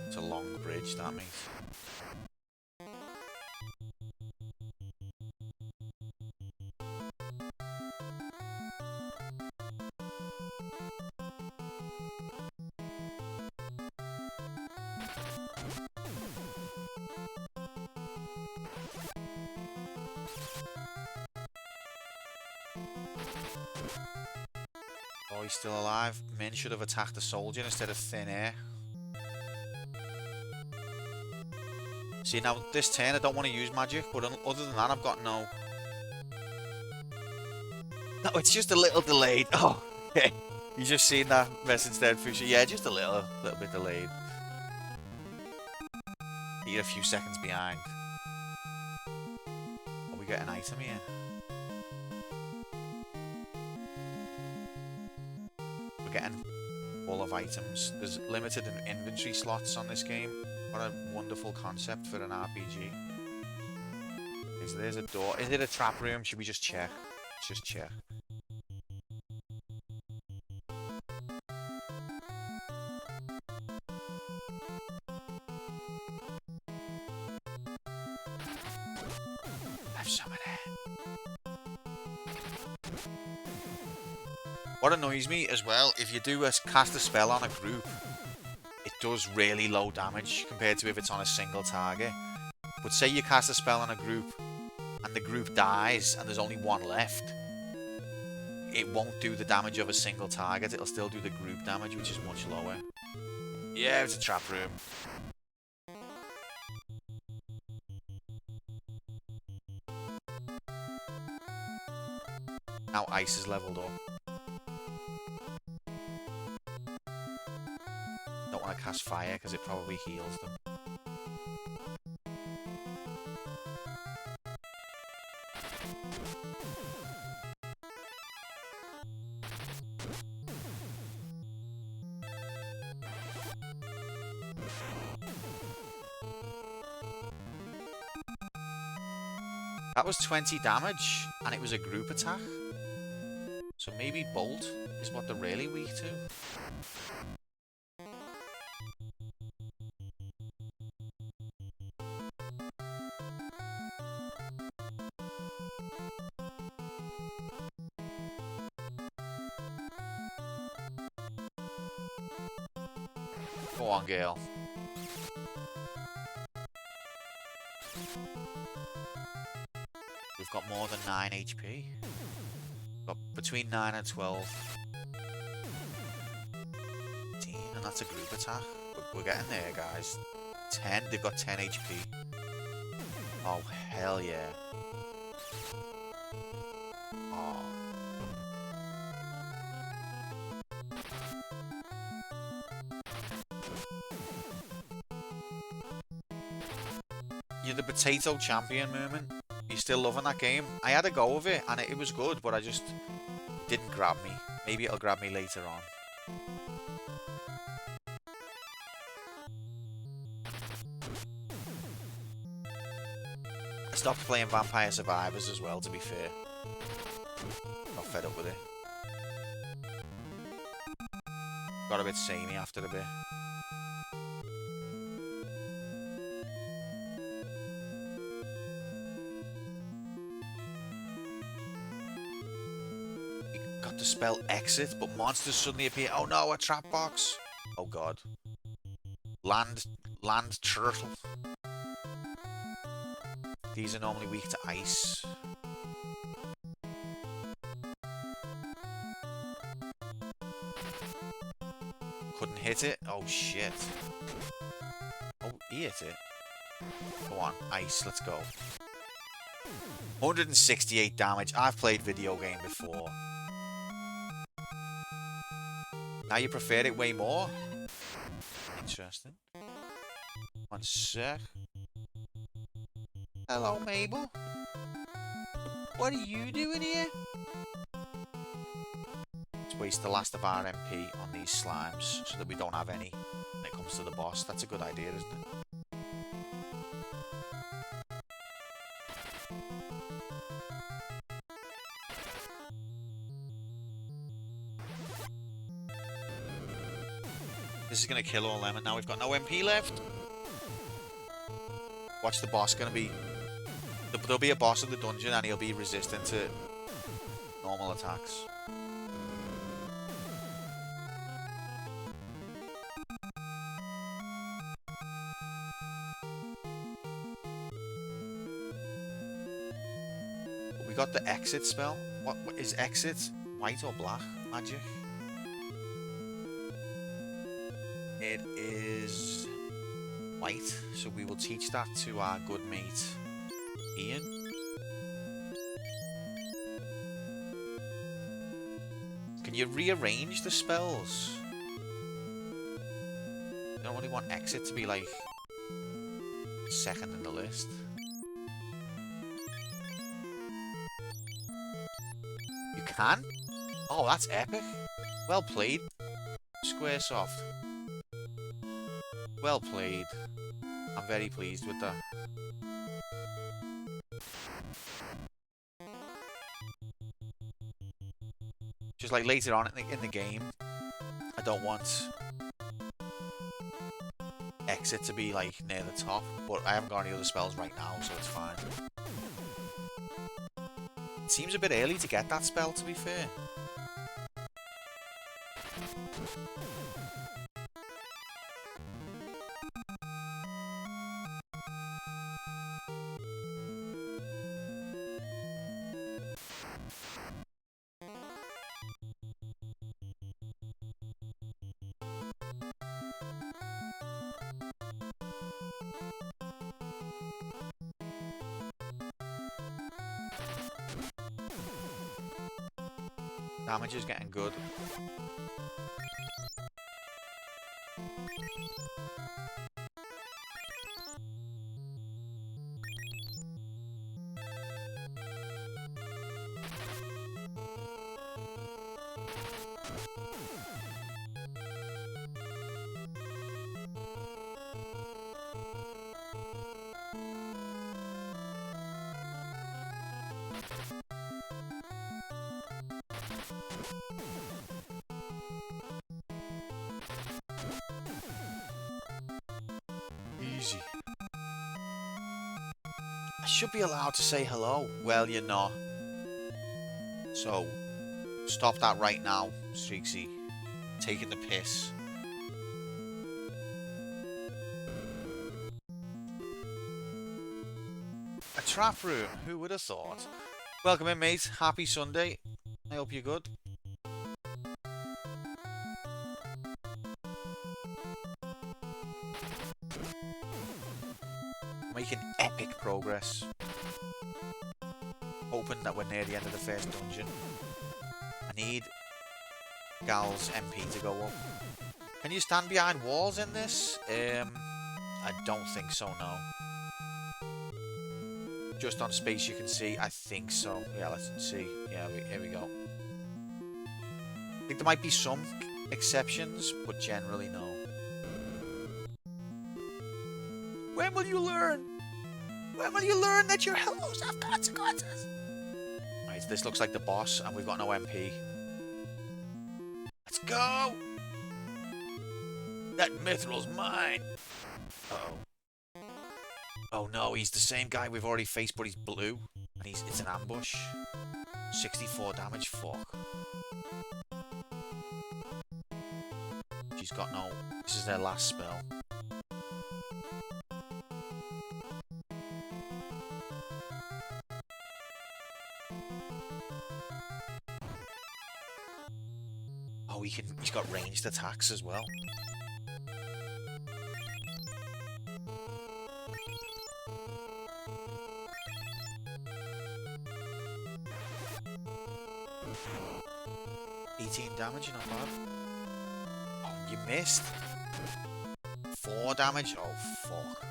It's a long bridge, that means. Oh, he's still alive. Min should have attacked the soldier instead of thin air. See, now this turn I don't want to use magic, but other than that I've got no... No, it's just a little delayed. Oh, okay. You just seen that message there, Fuchsia? Yeah, just a little bit delayed. You're a few seconds behind. Oh, we get an item here. Getting full of items. There's limited inventory slots on this game. What a wonderful concept for an RPG. Okay, so there's a door. Is it a trap room? Should we just check? Let's just check. Have some of that. What annoys me as well, if you do cast a spell on a group, it does really low damage compared to if it's on a single target. But say you cast a spell on a group and the group dies and there's only one left, it won't do the damage of a single target, it'll still do the group damage, which is much lower. Yeah, it's a trap room. Now ice is leveled up. Don't want to cast fire because it probably heals them. That was 20 damage, and it was a group attack. So maybe Bolt is what they're really weak to. Go on, Gale. We've got more than 9 HP. Got between 9 and 12. 15, and that's a group attack. We're getting there, guys. 10, they've got 10 HP. Oh, hell yeah. Oh. You're the potato champion, Moomin. You still loving that game? I had a go of it, and it was good, but it didn't grab me. Maybe it'll grab me later on. I stopped playing Vampire Survivors as well, to be fair. Got fed up with it. Got a bit samey after a bit. To spell exit, but monsters suddenly appear. Oh no, a trap box. Oh god. Land turtle. These are normally weak to ice. Couldn't hit it. Oh shit. Oh, he hit it. Go on, ice, let's go. 168 damage. I've played video game before. Now you prefer it way more? Interesting. One sec. Hello, Mabel. What are you doing here? Let's waste the last of our MP on these slimes so that we don't have any when it comes to the boss. That's a good idea, isn't it? This is going to kill all them, and now we've got no MP left. Watch the boss going to be... There'll be a boss in the dungeon, and he'll be resistant to normal attacks. But we got the exit spell. What is exit? White or black magic? It is white, so we will teach that to our good mate Ian. Can you rearrange the spells? I don't really want exit to be like second in the list. You can? Oh, that's epic. Well played, Squaresoft. Well played. I'm very pleased with that. Just like later on in the game, I don't want exit to be like near the top, but I haven't got any other spells right now, so it's fine. It seems a bit early to get that spell, to be fair. Damage is getting good. Easy. I should be allowed to say hello. Well, you're not. So, stop that right now, Streaksy. Taking the piss. A trap room. Who would have thought? Welcome in, mate. Happy Sunday. I hope you're good. Making epic progress. Hoping that we're near the end of the first dungeon. I need Gal's MP to go up. Can you stand behind walls in this? I don't think so, no. Just on space you can see, I think so. Yeah, let's see. Yeah, here we go. I think there might be some exceptions, but generally no. When will you learn? When will you learn that your hellos have consequences? Right, this looks like the boss, and we've got no MP. Let's go! That mithril's mine! Uh-oh. Oh no, he's the same guy we've already faced, but he's blue. And it's an ambush. 64 damage, fuck. She's got no... This is their last spell. Oh, he's got ranged attacks as well. Damage, not bad. Oh, you missed. 4 damage? Oh, fuck.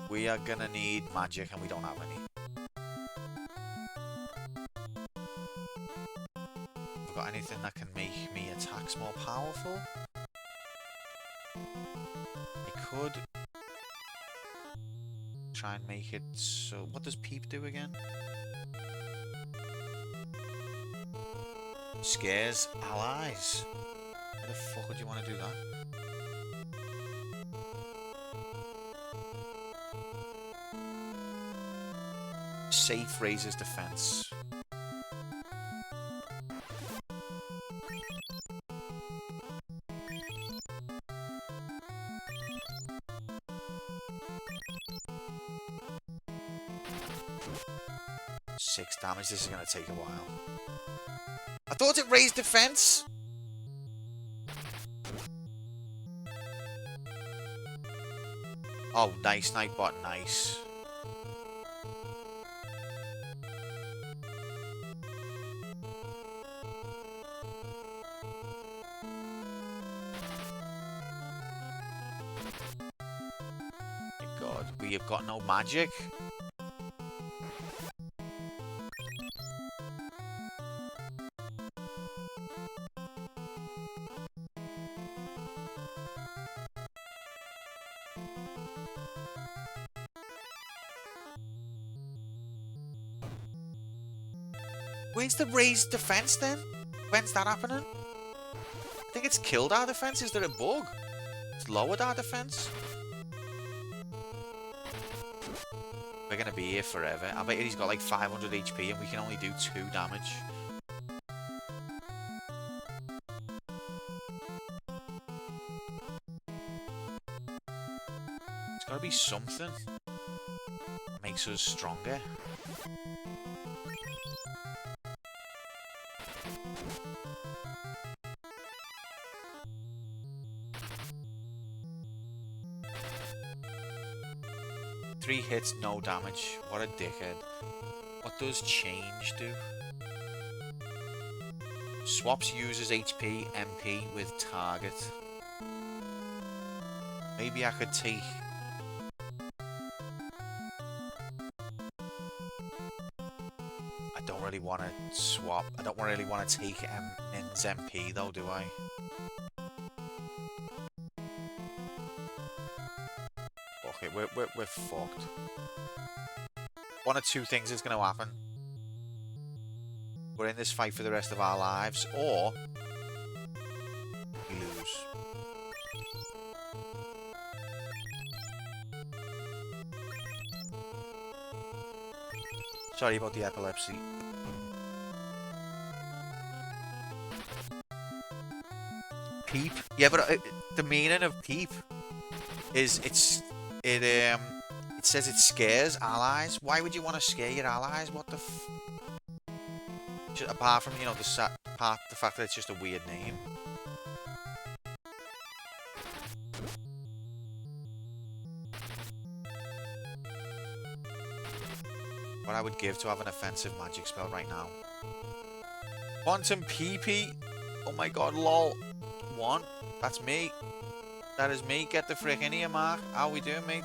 We are gonna need magic, and we don't have any. Have we got anything that can make me attacks more powerful? I could try and make it so... What does Peep do again? Scares allies. Why the fuck would you want to do that? Safe raises defense. Six damage. This is going to take a while. I thought it raised defense. Oh, nice, Nightbot, nice. My God, we have got no magic. Where's the raised defense then? When's that happening? I think it's killed our defense. Is there a bug? It's lowered our defense. We're gonna be here forever. I bet he's got like 500 HP and we can only do 2 damage. There's gotta be something that makes us stronger. Three hits, no damage. What a dickhead. What does change do? Swaps users HP, MP with target. Maybe I could take... I don't really want to swap. I don't really want to take Min's MP though, do I? Okay, we're fucked. One of two things is going to happen. we're in this fight for the rest of our lives, or we lose. Sorry about the epilepsy. Peep. Yeah, but the meaning of peep is it says it scares allies. Why would you want to scare your allies? What the just, apart from, you know, the fact that it's just a weird name. What I would give to have an offensive magic spell right now. Quantum PP. Oh my god, lol. One. That's me. That is me. Get the frick in here, Mark. How we doing, mate?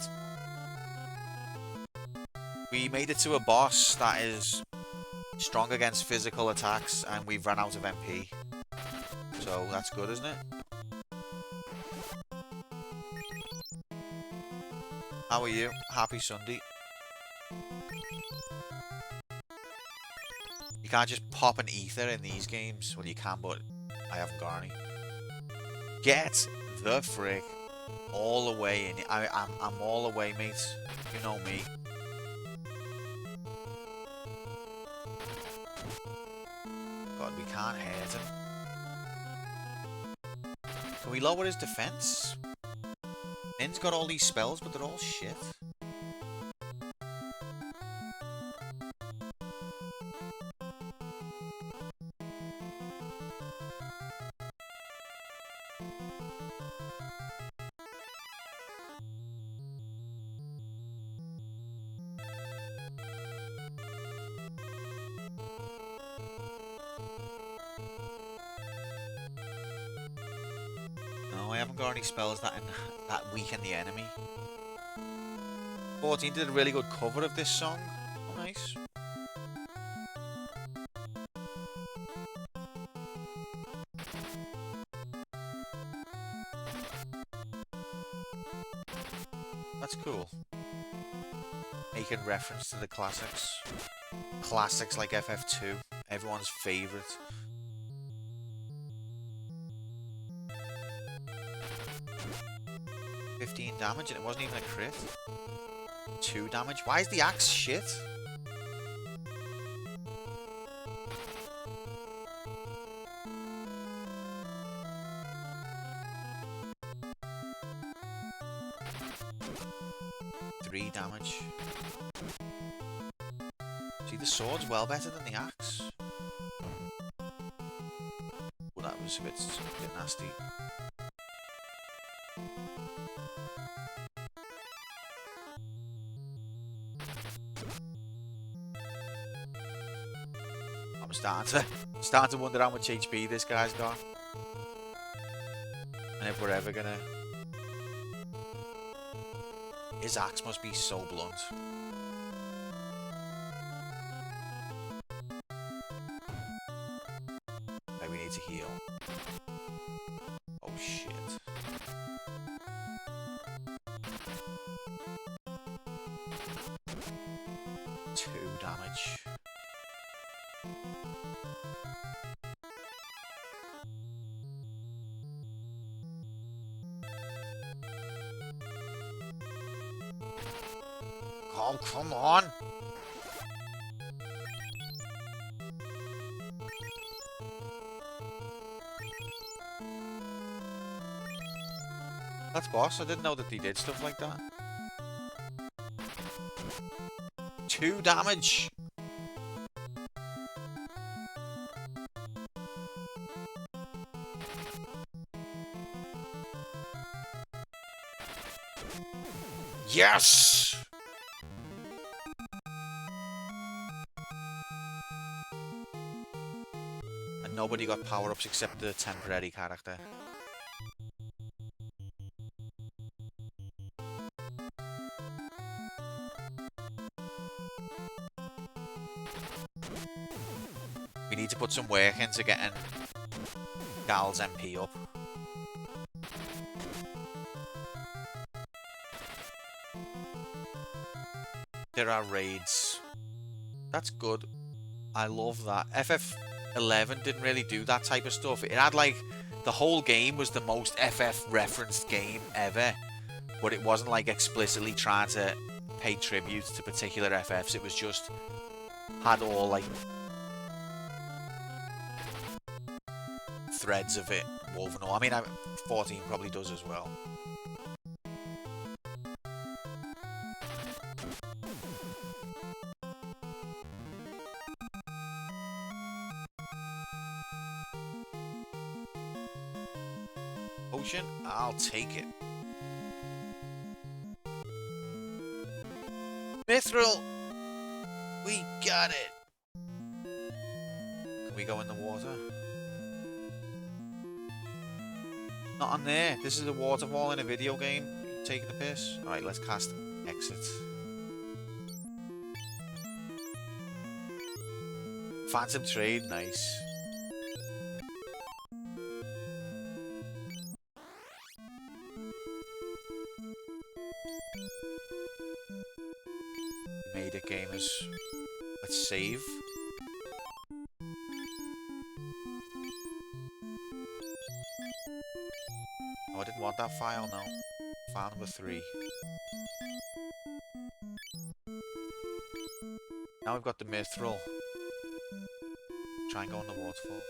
We made it to a boss that is strong against physical attacks, and we've run out of MP. So that's good, isn't it? How are you? Happy Sunday. You can't just pop an ether in these games. Well, you can, but I haven't got any. Get the frick all the way in. I'm all the way, mate. You know me. God, we can't hurt him. Can we lower his defense? Nin's got all these spells, but they're all shit. No, I haven't got any spells that weaken the enemy. 14 did a really good cover of this song. Oh, nice. That's cool. Making reference to the classics. Classics like FF2. Everyone's favourite. $15 damage and it wasn't even a crit. 2 damage. Why is the axe shit? $3 damage. See, the sword's well better than the axe. Well, that was a bit nasty. I'm starting to wonder how much HP this guy's got. And if we're ever gonna... His axe must be so blunt. Okay, we need to heal. Oh shit. $2 damage. Oh, come on! That's boss. I didn't know that he did stuff like that. 2 damage! Yes! And nobody got power-ups except the temporary character. We need to put some work into getting Gal's MP up. There are raids. That's good. I love that. FF11 didn't really do that type of stuff. It had like the whole game was the most FF referenced game ever, but it wasn't like explicitly trying to pay tribute to particular FFs. It was just had all like threads of it woven all. I mean, 14 probably does as well. Potion? I'll take it. Mithril! We got it! Can we go in the water? Not on there. This is a waterfall in a video game. You taking the piss? Alright, let's cast exit. Phantom trade, nice. Made it, gamers. Let's save. Oh, I didn't want that file, no. File number 3. Now we've got the mithril. Try and go on the waterfall.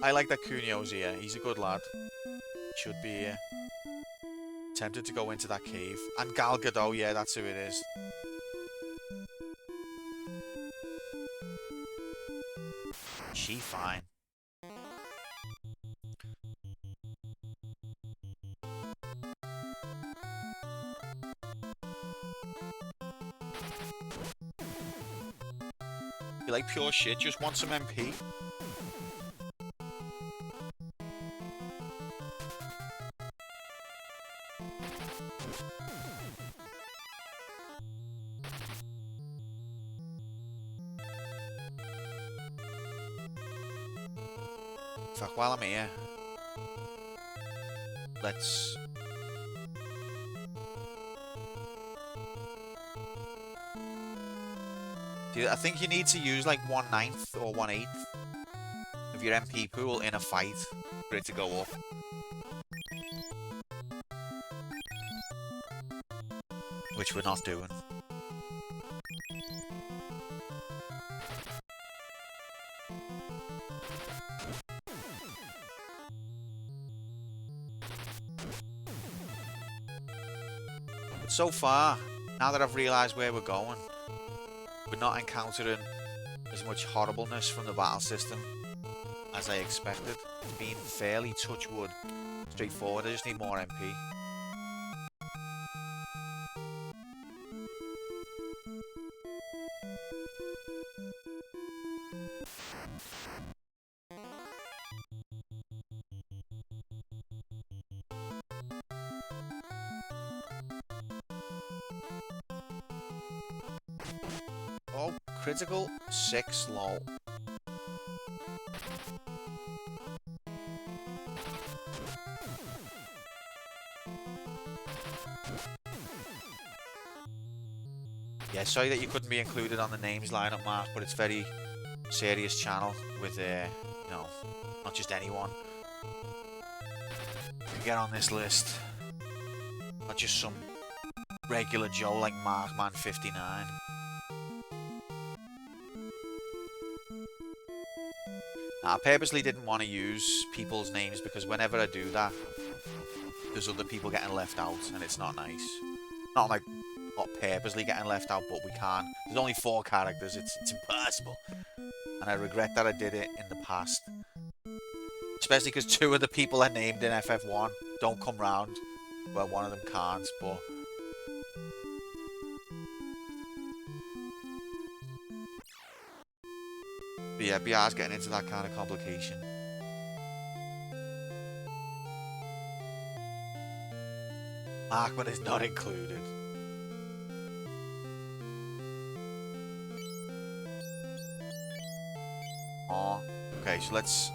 I like that Cunio's here. He's a good lad. Should be here. Tempted to go into that cave. And Gal Gadot, yeah, that's who it is. She fine. You like pure shit, just want some MP? In fact, while I'm here, let's... I think you need to use like 1/9 or 1/8 of your MP pool in a fight for it to go up. Which we're not doing. But so far, now that I've realised where we're going, we're not encountering as much horribleness from the battle system as I expected. It's been fairly, touch wood, straightforward. I just need more MP. Oh, critical 6 lol. Yeah, sorry that you couldn't be included on the names lineup, Mark, but it's very serious channel with, you know, not just anyone can get on this list. Not just some regular Joe like Markman59. I purposely didn't want to use people's names because whenever I do that, there's other people getting left out and it's not nice. Not like not purposely getting left out, but we can't. There's only 4 characters, it's impossible. And I regret that I did it in the past. Especially because 2 of the people I named in FF1 don't come round. Well, one of them can't, but... But yeah, BR's getting into that kind of complication. Markman is not included. Oh, okay, so let's...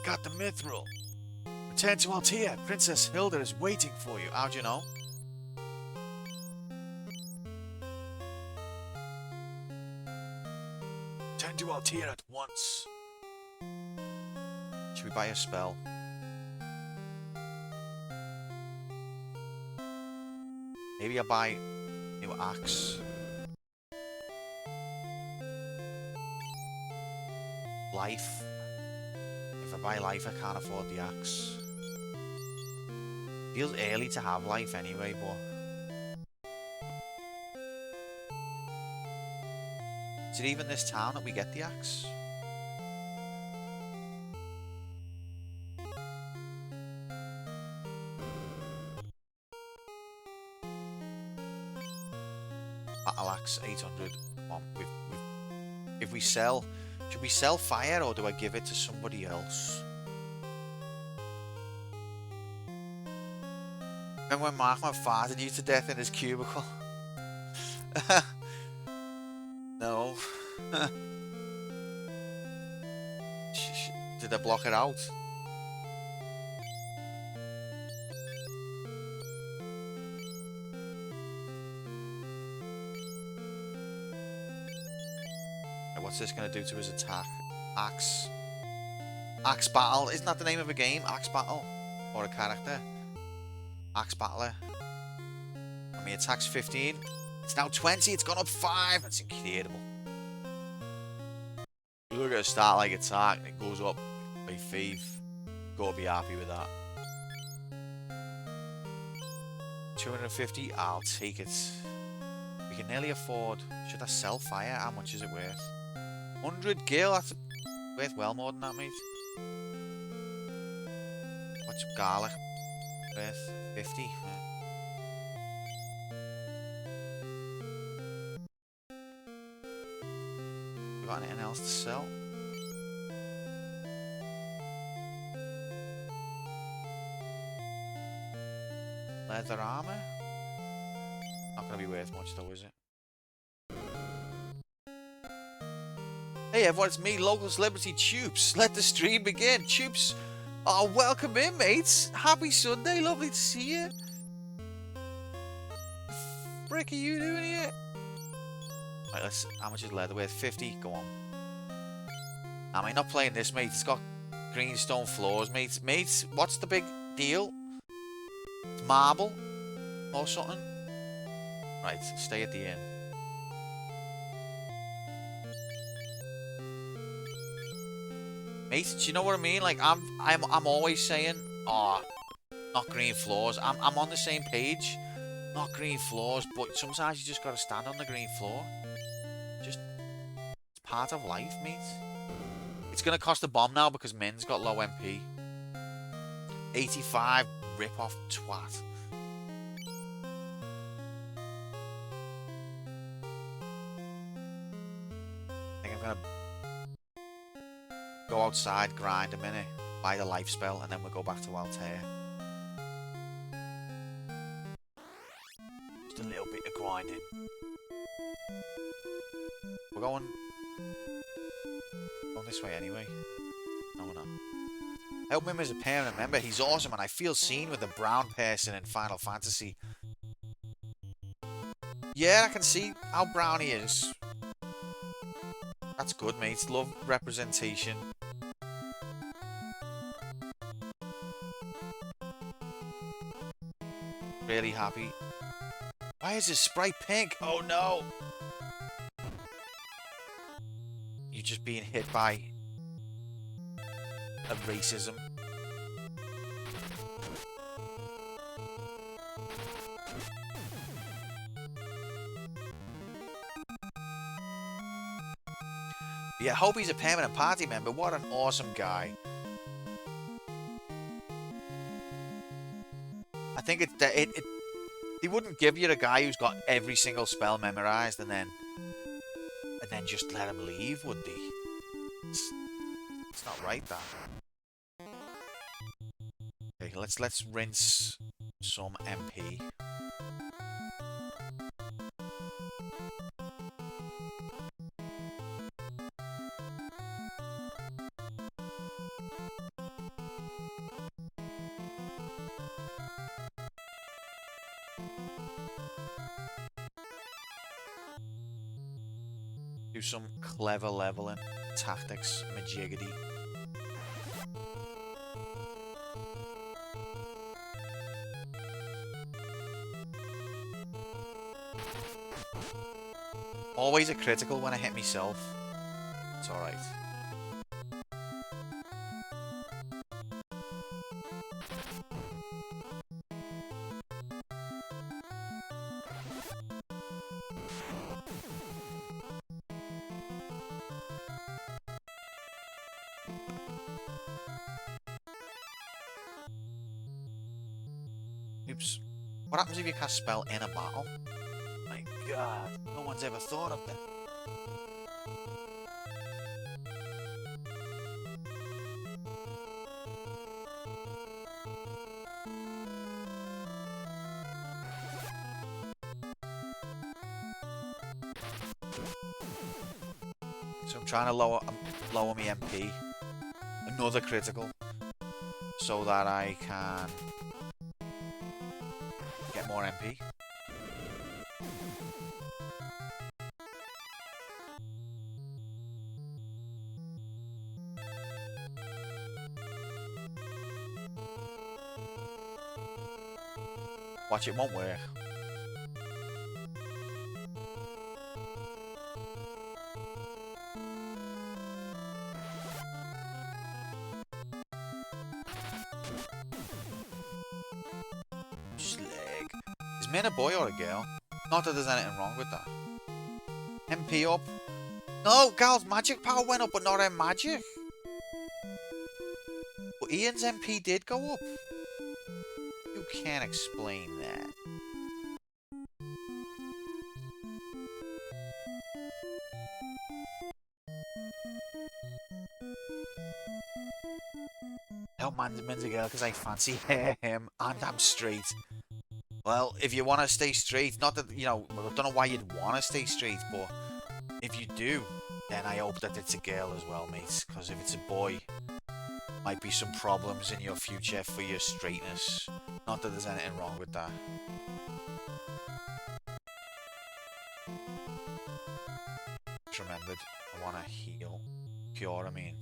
got the mithril. Return to Altea. Princess Hilda is waiting for you. How'd you know? Return to Altea at once. Should we buy a spell? Maybe I'll buy new axe. Life. If I buy life, I can't afford the axe. Feels early to have life anyway, but... Is it even this town that we get the axe? Battle axe, 800. Come on, if we sell... Should we sell fire or do I give it to somebody else? Remember when Markman farted you to death in his cubicle? No. Did I block it out? What's this going to do to his attack? Axe. Axe Battle. Isn't that the name of a game? Axe Battle? Or a character? Axe Battler. I mean, attack's 15. It's now 20. It's gone up 5. That's incredible. You look at a start like attack and it goes up by 5. Gotta be happy with that. 250. I'll take it. We can nearly afford... Should I sell fire? How much is it worth? 100 gil, that's worth well more than that, mate. What's garlic worth? 50. You got anything else to sell? Leather armor? Not gonna be worth much though, is it? Hey everyone, it's me, local celebrity Tubes. Let the stream begin. Tubes, oh, welcome in, mates. Happy Sunday, lovely to see you. Frick are you doing here? Right, let's. How much is leather worth? 50. Go on. I mean, not playing this, mate. It's got greenstone floors, mate. Mate, what's the big deal? Marble or something? Right, stay at the inn. Mate, do you know what I mean? Like I'm always saying, oh, not green floors. I'm on the same page. Not green floors, but sometimes you just gotta stand on the green floor. Just it's part of life, mate. It's gonna cost a bomb now because Min's got low MP. 85 rip off twat. I think I'm gonna go outside, grind a minute, buy the life spell, and then we'll go back to Altair. Just a little bit of grinding. We're going this way anyway. No, we're not. Help him as a permanent member. He's awesome, and I feel seen with the brown person in Final Fantasy. Yeah, I can see how brown he is. That's good, mate. Love representation. Really happy. Why is his sprite pink? Oh no! You're just being hit by a racism. Yeah, hope he's a permanent party member. What an awesome guy. I think they wouldn't give you a guy who's got every single spell memorized and then just let him leave, would they? It's not right, that. Okay, let's rinse some MP. Do some clever leveling tactics, majiggity. Always a critical when I hit myself. It's alright. Oops. What happens if you cast spell in a battle? My god, no one's ever thought of that. So I'm trying to lower my MP. Another critical. So that I can get more MP. Watch, it won't work. Slag. Is Min a boy or a girl? Not that there's anything wrong with that. MP up. No, Gal's magic power went up, but not her magic. But Ian's MP did go up. You can't explain that. No, man's a girl because I fancy him and I'm straight. Well, if you want to stay straight, not that, you know, I don't know why you'd want to stay straight, but if you do, then I hope that it's a girl as well, mates. Because if it's a boy, might be some problems in your future for your straightness. Not that there's anything wrong with that. Just remembered, I want to heal. Cure, I mean.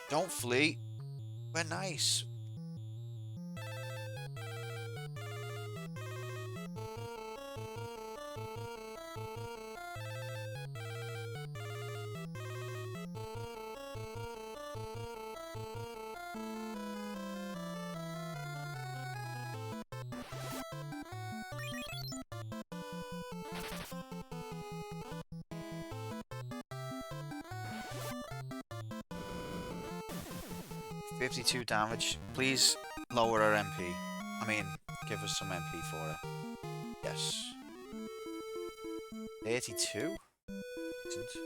Don't flee. We're nice. $52 damage. Please lower our MP. I mean, give us some MP for it. Yes. 32? Decent.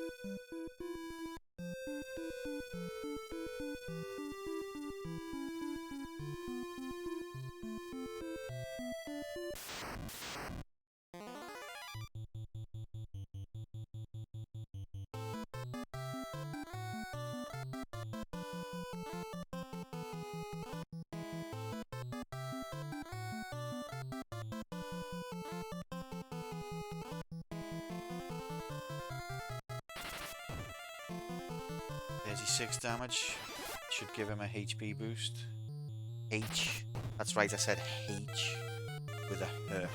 $36 damage. Should give him a HP boost. H. That's right, I said H. With a H.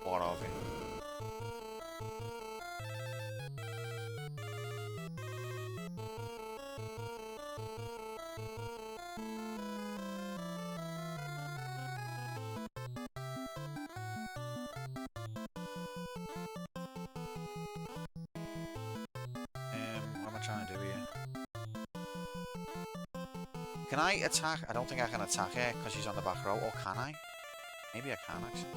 What of it? What am I trying to do here? Can I attack? I don't think I can attack her because she's on the back row. Or can I? Maybe I can, actually.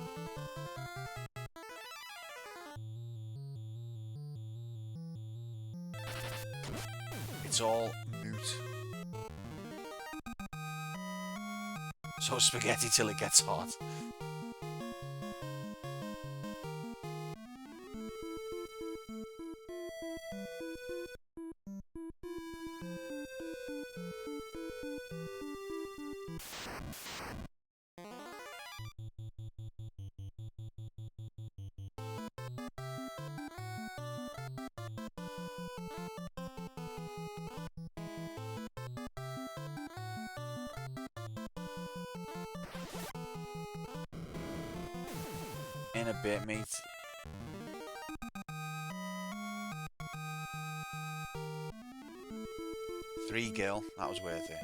It's all moot. So spaghetti till it gets hot. In a bit, mate. Three gil, that was worth it.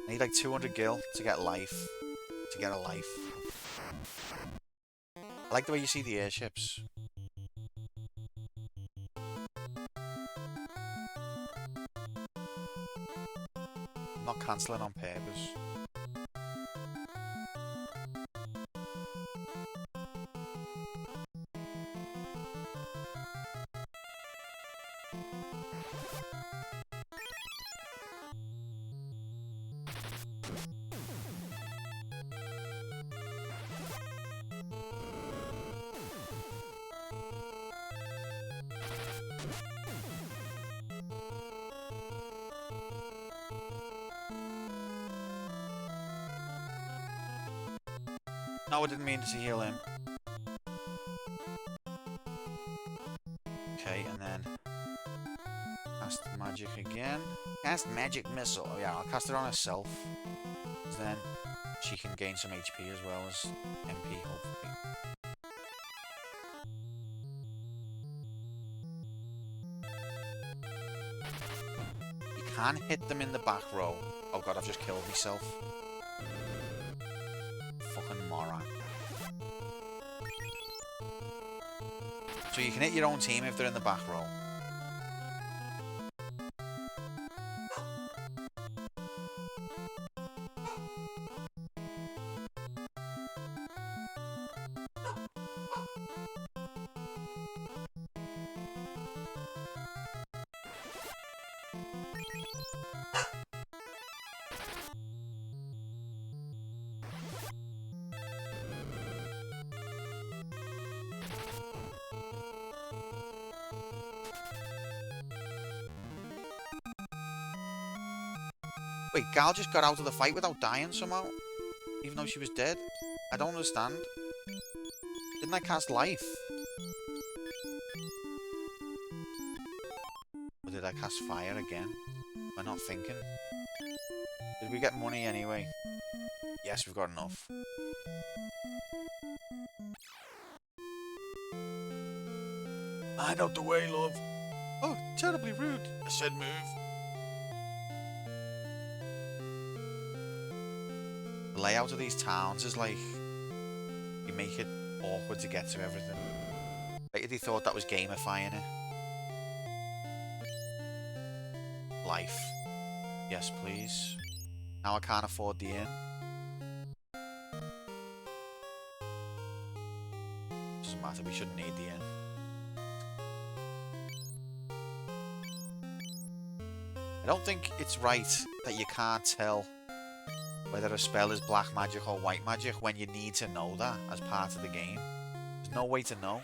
I need like 200 gil to get life. To get a life. I like the way you see the airships. I'm not cancelling on purpose. No, I didn't mean to heal him. Okay, and then cast magic again. Cast magic missile. Oh yeah, I'll cast it on herself. Then she can gain some HP as well as MP, hopefully. You can hit them in the back row. Oh god, I've just killed myself. Fucking moron. So you can hit your own team if they're in the back row. Wait, Gal just got out of the fight without dying somehow? Even though she was dead? I don't understand. Didn't I cast life? Or did I cast fire again? Am I not thinking? Did we get money anyway? Yes, we've got enough. Mind out the way, love. Oh, terribly rude. I said move. The layout of these towns is like, you make it awkward to get to everything. Like they thought that was gamifying it. Life. Yes, please. Now I can't afford the inn. Doesn't matter, we shouldn't need the inn. I don't think it's right that you can't tell whether a spell is black magic or white magic when you need to know that as part of the game. There's no way to know.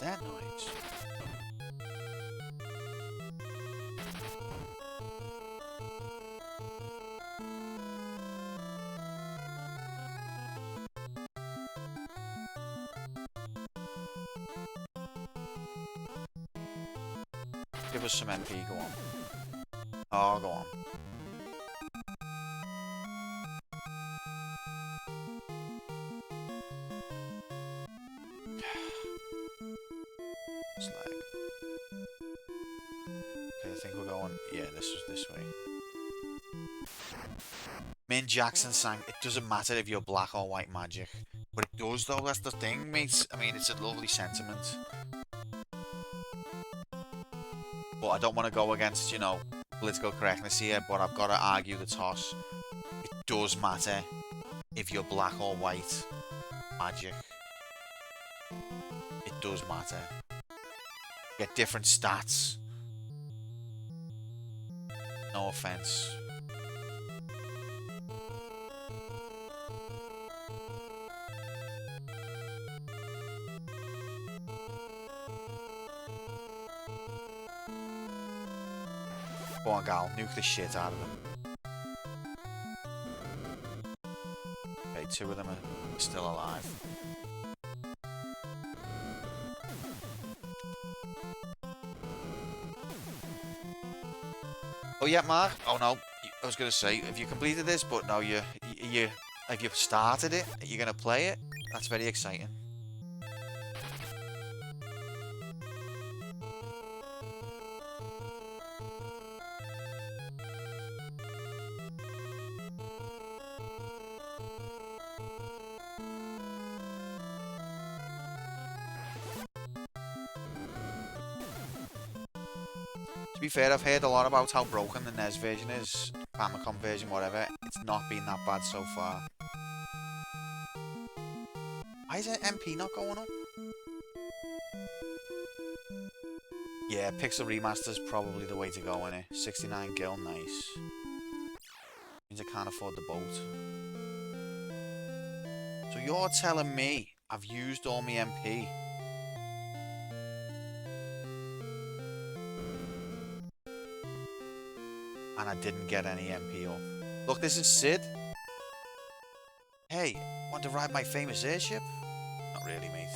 That noise. Give us some MP, go on. Oh, go on. Slag. Okay, I think we're going... Yeah, this was this way. Min Jackson sang, it doesn't matter if you're black or white magic. But it does though, that's the thing, mate. I mean, it's a lovely sentiment. But I don't want to go against, you know, political correctness here, but I've got to argue the toss. It does matter if you're black or white magic. It does matter. You get different stats. No offense. Go on, gal. Nuke the shit out of them. Okay, 2 of them are still alive. Oh yeah, Mark. Oh no, I was gonna say, have you completed this? But no, have you started it? Are you gonna play it? That's very exciting. To be fair, I've heard a lot about how broken the NES version is, Famicom version, whatever. It's not been that bad so far. Why is MP not going up? Yeah, Pixel Remaster's probably the way to go, innit? 69 gil, nice. Means I can't afford the boat. So you're telling me I've used all my MP? And I didn't get any MP off. Look, this is Sid. Hey, want to ride my famous airship? Not really, mate.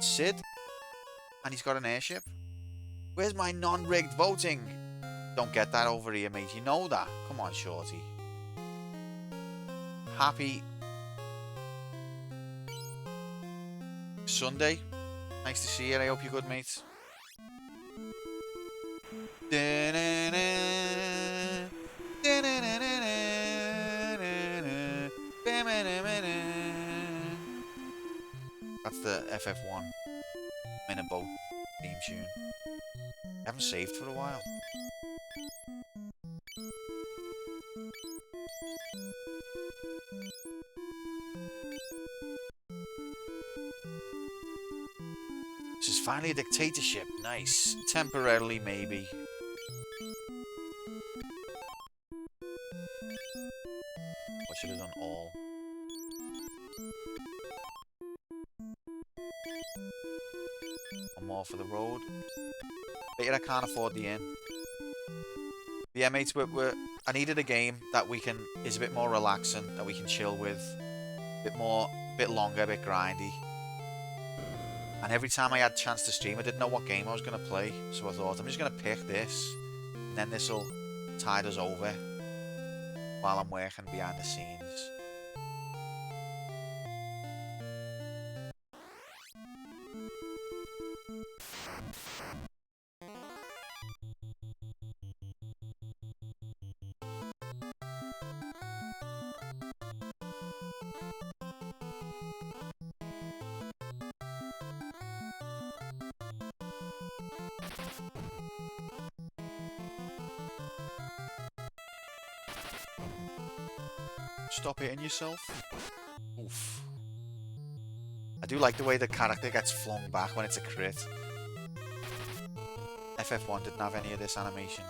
Sid? And he's got an airship? Where's my non-rigged voting? Don't get that over here, mate. You know that. Come on, shorty. Happy Sunday. Nice to see you. I hope you're good, mate. That's the FF1 Minute Boat theme tune. I haven't saved for a while. This is finally a dictatorship. Nice. Temporarily, maybe. I should have done all. One more for the road. But yeah, I can't afford the inn. But yeah, mates, I needed a game that is a bit more relaxing, that we can chill with. A bit longer, a bit grindy. And every time I had a chance to stream, I didn't know what game I was going to play. So I thought, I'm just going to pick this. And then this will tide us over while I'm working behind the scenes. Stop hitting yourself. Oof. I do like the way the character gets flung back when it's a crit. FF1 didn't have any of this animation.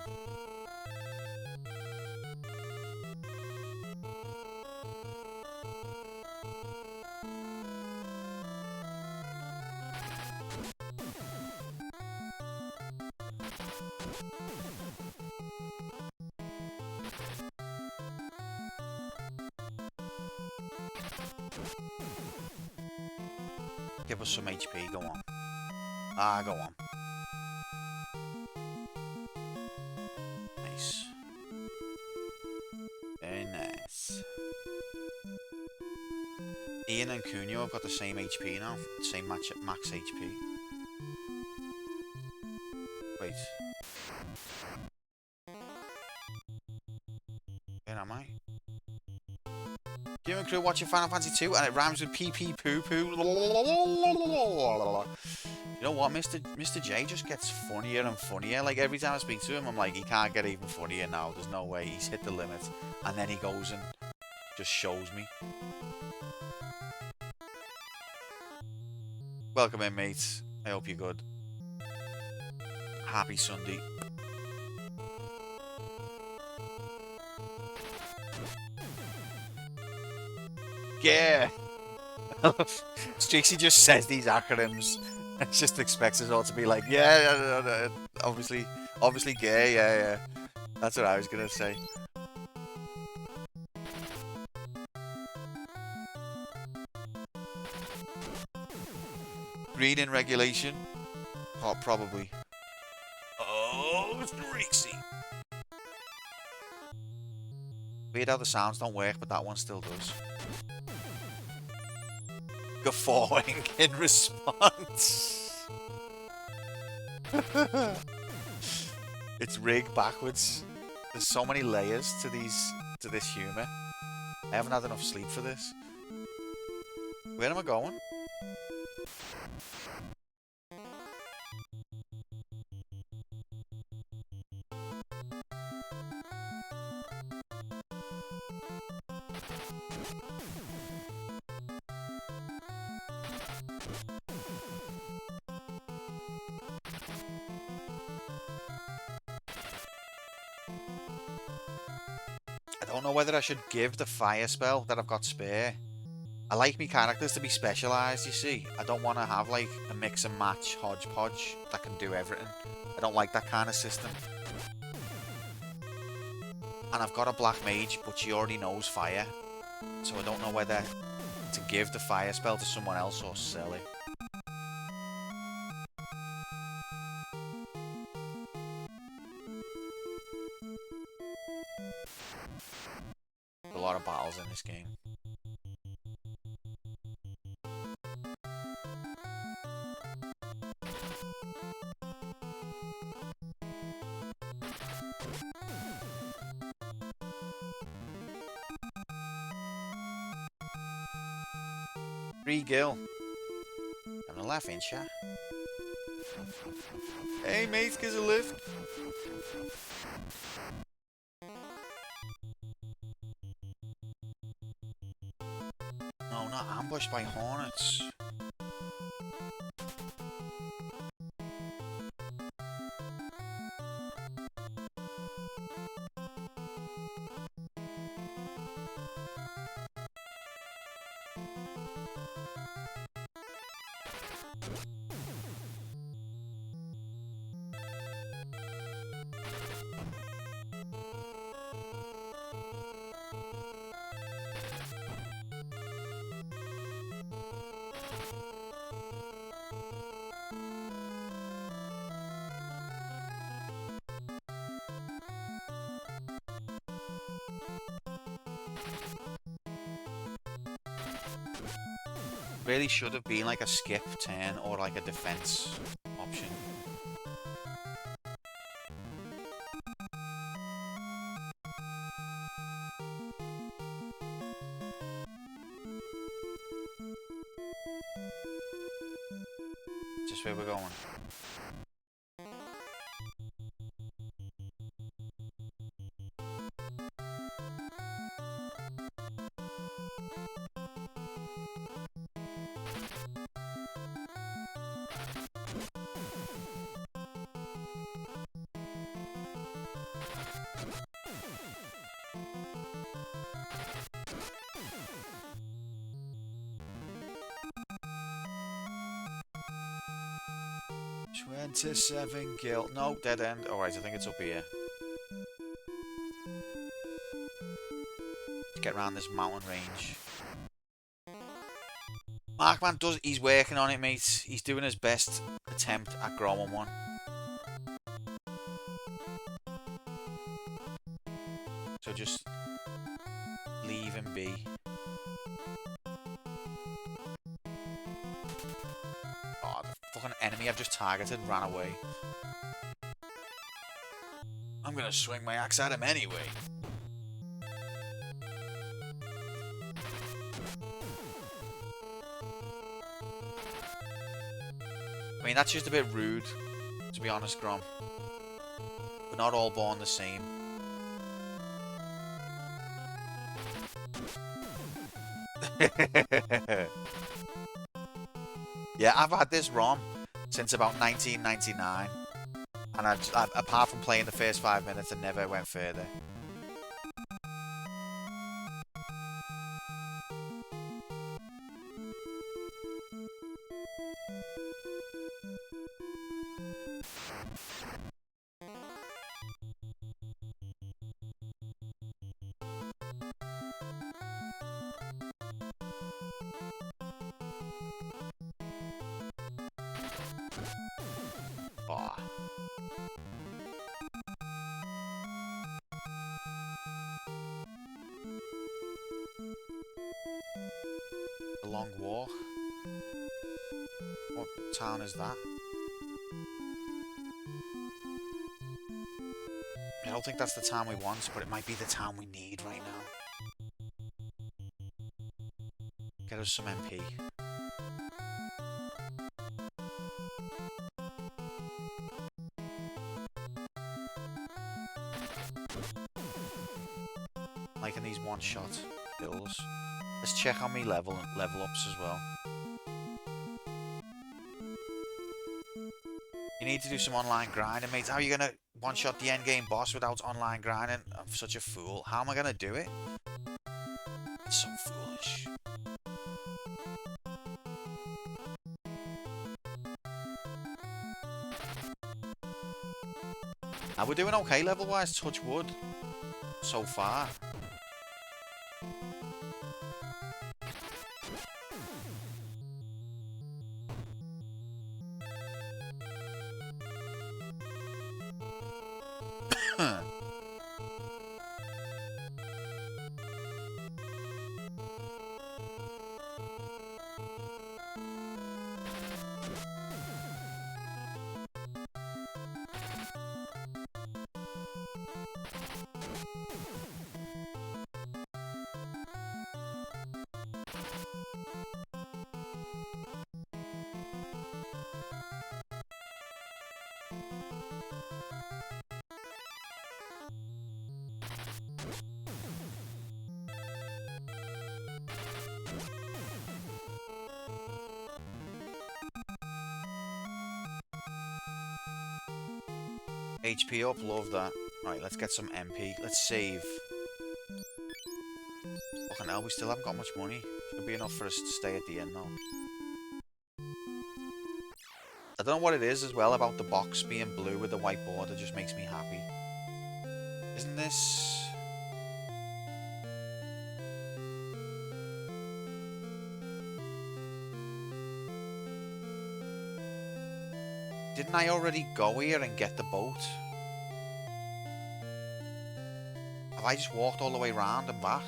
Give us some HP, go on. Ah, go on. Nice. Very nice. Ian and Cunio have got the same HP now. Same max HP. Wait. Where am I? Human crew watching Final Fantasy 2 and it rhymes with pee pee poo poo. You know what, Mr. J just gets funnier and funnier. Like every time I speak to him, I'm like, he can't get even funnier now. There's no way. He's hit the limit. And then he goes and just shows me. Welcome in, mates. I hope you're good. Happy Sunday. Yeah. Strixie just says these acronyms and just expects us all to be like, yeah, obviously gay, yeah. That's what I was gonna say. Reading regulation? Oh, probably. Oh, Strixie. Weird how the sounds don't work, but that one still does. Guffawing in response. It's rigged backwards. There's so many layers to this humor. I haven't had enough sleep for this. Where am I going? I don't know whether I should give the fire spell that I've got spare. I like my characters to be specialised, you see. I don't want to have like a mix and match hodgepodge that can do everything. I don't like that kind of system. And I've got a black mage, but she already knows fire. So I don't know whether to give the fire spell to someone else or sell it. A lot of battles in this game. Free Gil. Having a laugh, ain't ya? Hey mates, gives a lift. No, not ambushed by hornets. Really should have been like a skip turn or like a defense option. Just where we're going. $27 gil. No, dead end. Alright, I think it's up here. Let's get around this mountain range. Markman he's working on it, mate. He's doing his best. attempt at growing one. So just leave him be. Oh, the fucking enemy I've just targeted ran away. I'm gonna swing my axe at him anyway. I mean, that's just a bit rude, to be honest, Grom. We're not all born the same. Yeah, I've had this ROM since about 1999. And I've, apart from playing the first 5 minutes, I never went further. Oh. A long walk. What town is that? I don't think that's the town we want, but it might be the town we need right now. Get us some MP. Liking these one-shot kills. Let's check on me level ups as well. You need to do some online grinding, mate. How are you gonna one-shot the endgame boss without online grinding? I'm such a fool. How am I gonna do it? It's so foolish. Now we're doing okay level-wise, touch wood. So far. HP up, love that. Right, let's get some MP. Let's save. Fucking hell, we still haven't got much money. Should be enough for us to stay at the end now. I don't know what it is as well about the box being blue with the white border. Just makes me happy. Isn't this... Didn't I already go here and get the boat? Have I just walked all the way around and back?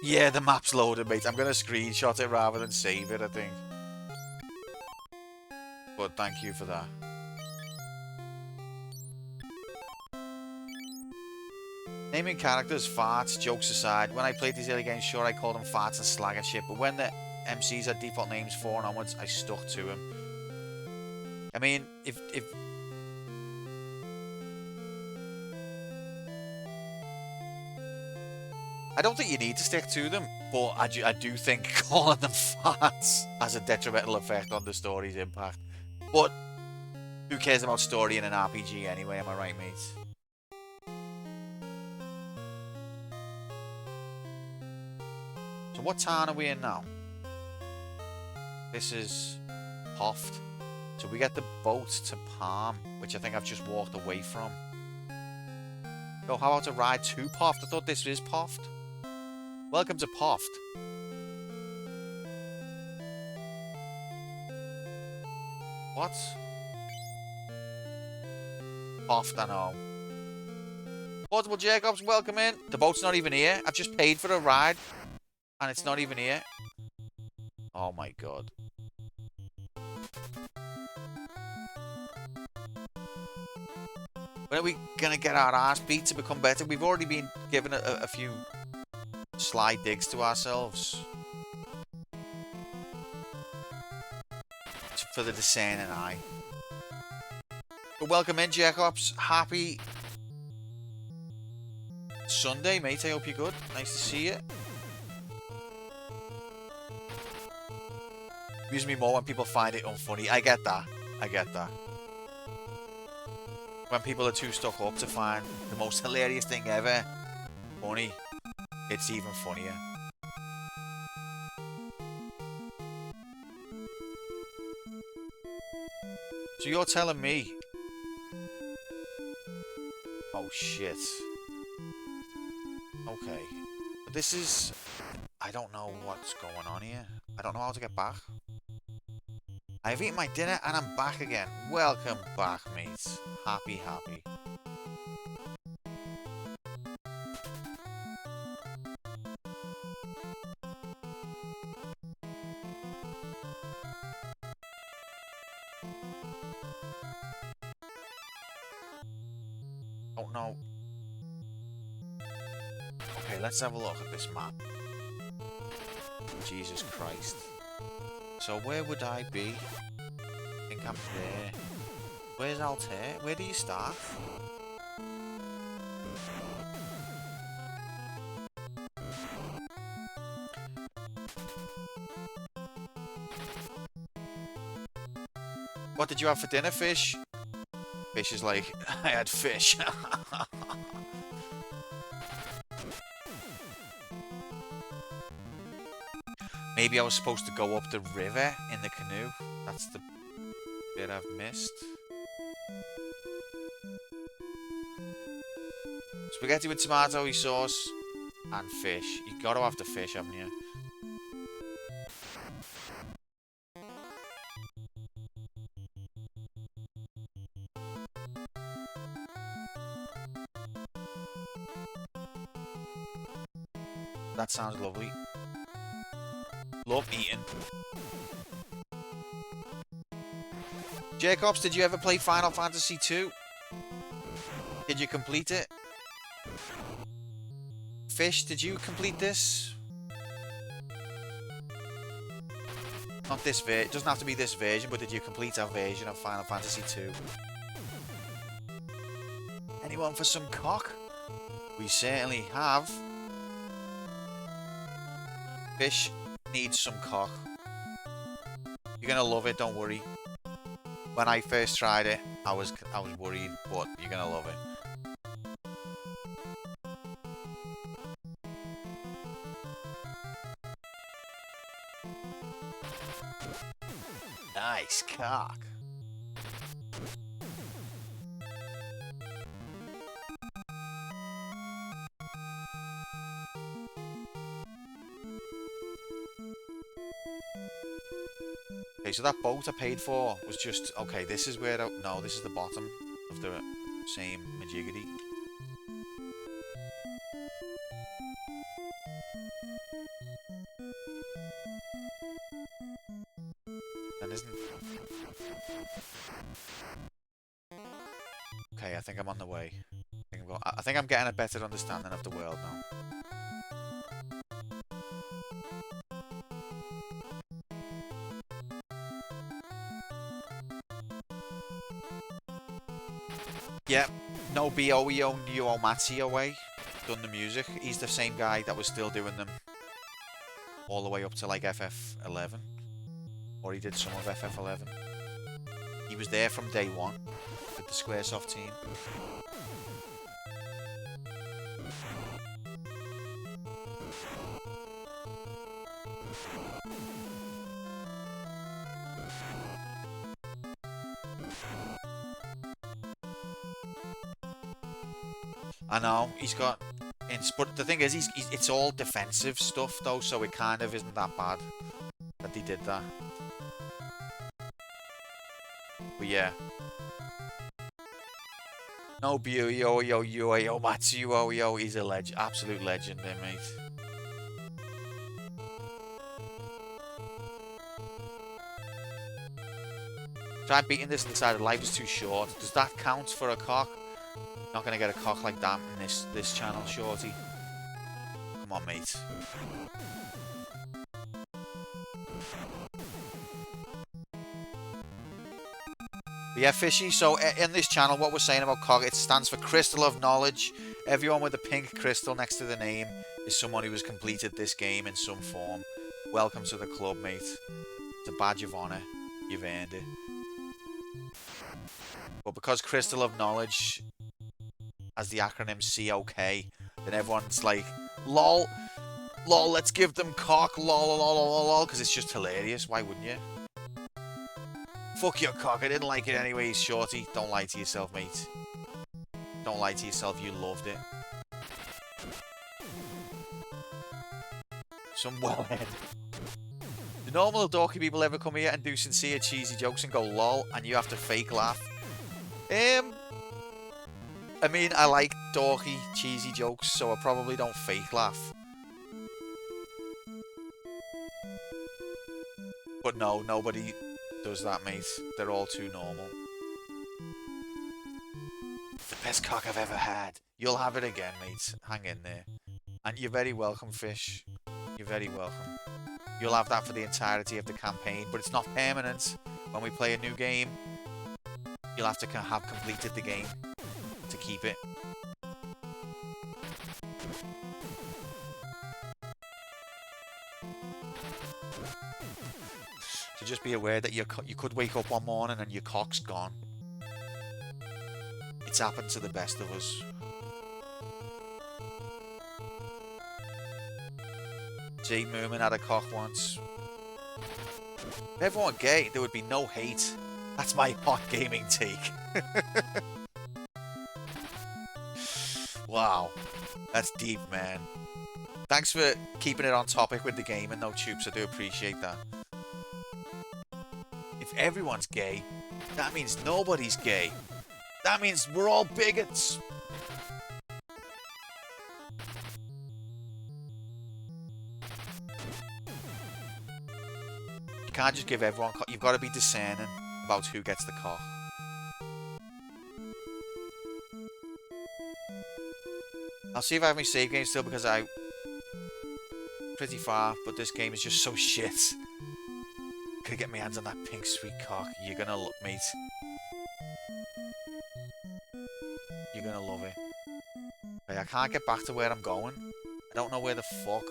Yeah, the map's loaded, mate. I'm going to screenshot it rather than save it, I think. But thank you for that. Naming characters, farts, jokes aside, when I played these early games, sure I called them farts and slag and shit, but when the MCs had default names 4 and onwards, I stuck to them. I mean, if I don't think you need to stick to them, but I do think calling them farts has a detrimental effect on the story's impact. But who cares about story in an RPG anyway, am I right, mate? So what town are we in now? This is Poft. So we get the boat to Palm, which I think I've just walked away from. Oh, how about to ride to Poft? I thought this is Poft. Welcome to Poft. What? Poft, I know. Portable Jacobs, welcome in. The boat's not even here. I've just paid for a ride, and it's not even here. Oh my god. When are we gonna get our ass beat to become better? We've already been given a few sly digs to ourselves. For the discerning eye. But welcome in, Jacobs. Happy Sunday, mate. I hope you're good. Nice to see you. Amuses me more when people find it unfunny. I get that. I get that. When people are too stuck up to find the most hilarious thing ever funny, it's even funnier. So you're telling me... Oh shit. Okay. But this is... I don't know what's going on here. I don't know how to get back. I've eaten my dinner and I'm back again. Welcome back, mates. Happy. Oh no. Okay, let's have a look at this map. Jesus Christ. So where would I be? I think I'm there. Where's Altair? Where do you start? What did you have for dinner, Fish? Fish is like, I had fish. Maybe I was supposed to go up the river in the canoe. That's the bit I've missed. Spaghetti with tomato sauce and fish. You gotta have the fish, haven't you? That sounds lovely. Love eating. Jacobs, did you ever play Final Fantasy 2? Did you complete it? Fish, did you complete this? Not this version. It doesn't have to be this version, but did you complete our version of Final Fantasy 2? Anyone for some cock? We certainly have. Fish needs some cock. You're gonna love it, don't worry. When I first tried it, I was worried, but you're gonna love it. Nice cock. Okay, so that boat I paid for was just... Okay, this is where... No, this is the bottom of the same majiggity. That isn't... Okay, I think I'm on the way. I think I'm getting a better understanding of the world now. Yeah, no Nobuo Uematsu done the music. He's the same guy that was still doing them all the way up to like FF11. Or he did some of FF11. He was there from day one with the Squaresoft team. I know, he's got... But the thing is, it's all defensive stuff, though, so it kind of isn't that bad that they did that. But yeah. No, yo, Matsuo, he's a legend, absolute legend there, mate. Try beating this on the side of life is too short. Does that count for a cock? Not gonna get a cock like that in this channel, shorty. Come on, mate. But yeah, Fishy, so in this channel, what we're saying about cock, it stands for Crystal of Knowledge. Everyone with a pink crystal next to the name is someone who has completed this game in some form. Welcome to the club, mate. It's a badge of honour. You've earned it. But because Crystal of Knowledge has the acronym COK, then everyone's like, lol, let's give them cock, lol, because it's just hilarious. Why wouldn't you? Fuck your cock, I didn't like it anyways, shorty. Don't lie to yourself, mate. Don't lie to yourself, you loved it. Some wellhead. The normal dorky people ever come here and do sincere cheesy jokes and go lol, and you have to fake laugh. I mean, I like dorky, cheesy jokes, so I probably don't fake laugh. But no, nobody does that, mate. They're all too normal. The best cock I've ever had. You'll have it again, mate. Hang in there. And you're very welcome, Fish. You're very welcome. You'll have that for the entirety of the campaign, but it's not permanent. When we play a new game, you'll have to have completed the game to keep it. So just be aware that you could wake up one morning and your cock's gone. It's happened to the best of us. Jade Moomin had a cock once. If everyone were gay, there would be no hate. That's my hot gaming take. Wow. That's deep, man. Thanks for keeping it on topic with the gaming, though, Tubes. I do appreciate that. If everyone's gay, that means nobody's gay. That means we're all bigots. You can't just give everyone cock. You've got to be discerning about who gets the cock. I'll see if I have my save game still because I... pretty far, but this game is just so shit. Could I get my hands on that pink sweet cock? You're gonna look, mate. You're gonna love it. Right, I can't get back to where I'm going. I don't know where the fuck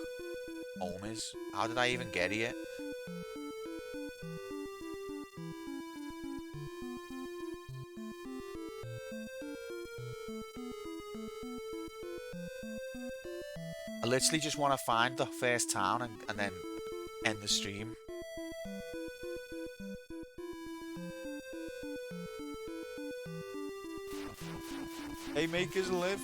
home is. How did I even get here? I literally just want to find the first town and then end the stream. Hey, makers live.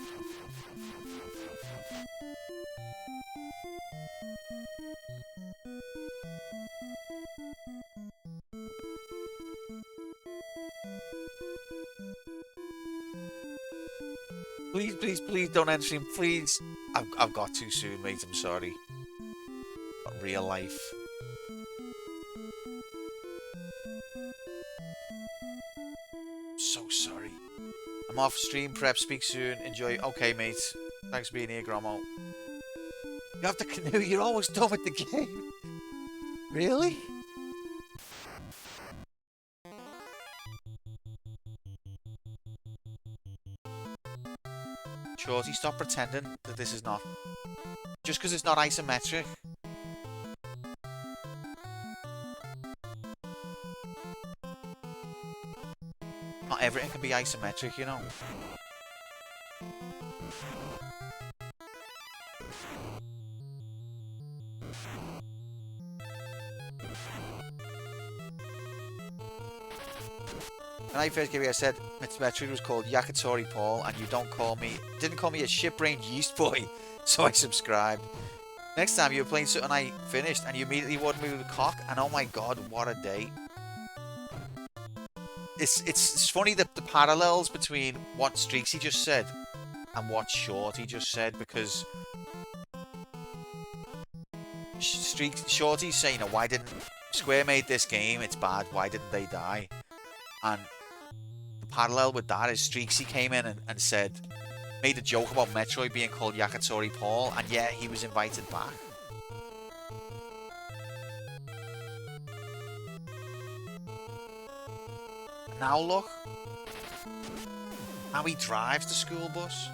Please, please, please don't end stream, please. I've got too soon, mate. I'm sorry. But real life. So sorry. I'm off stream prep. Speak soon. Enjoy. Okay, mate. Thanks for being here, Grommo. You have the canoe. You're always done with the game. Really? Shorty, stop pretending that this is not. Just because it's not isometric. Not everything can be isometric, you know. When I first came here, I said Metroid was called Yakitori Paul, and you didn't call me a shit-brained yeast boy, so I subscribed. Next time you were playing something I finished, and you immediately wanted me with a cock, and oh my god, what a day. It's funny the parallels between what Streaksy just said and what Shorty just said, because Shorty's saying, why didn't Square made this game, it's bad, why didn't they die? And the parallel with that is Streaksy came in and said, made a joke about Metroid being called Yakitori Paul, and yet he was invited back. And now look, how he drives the school bus.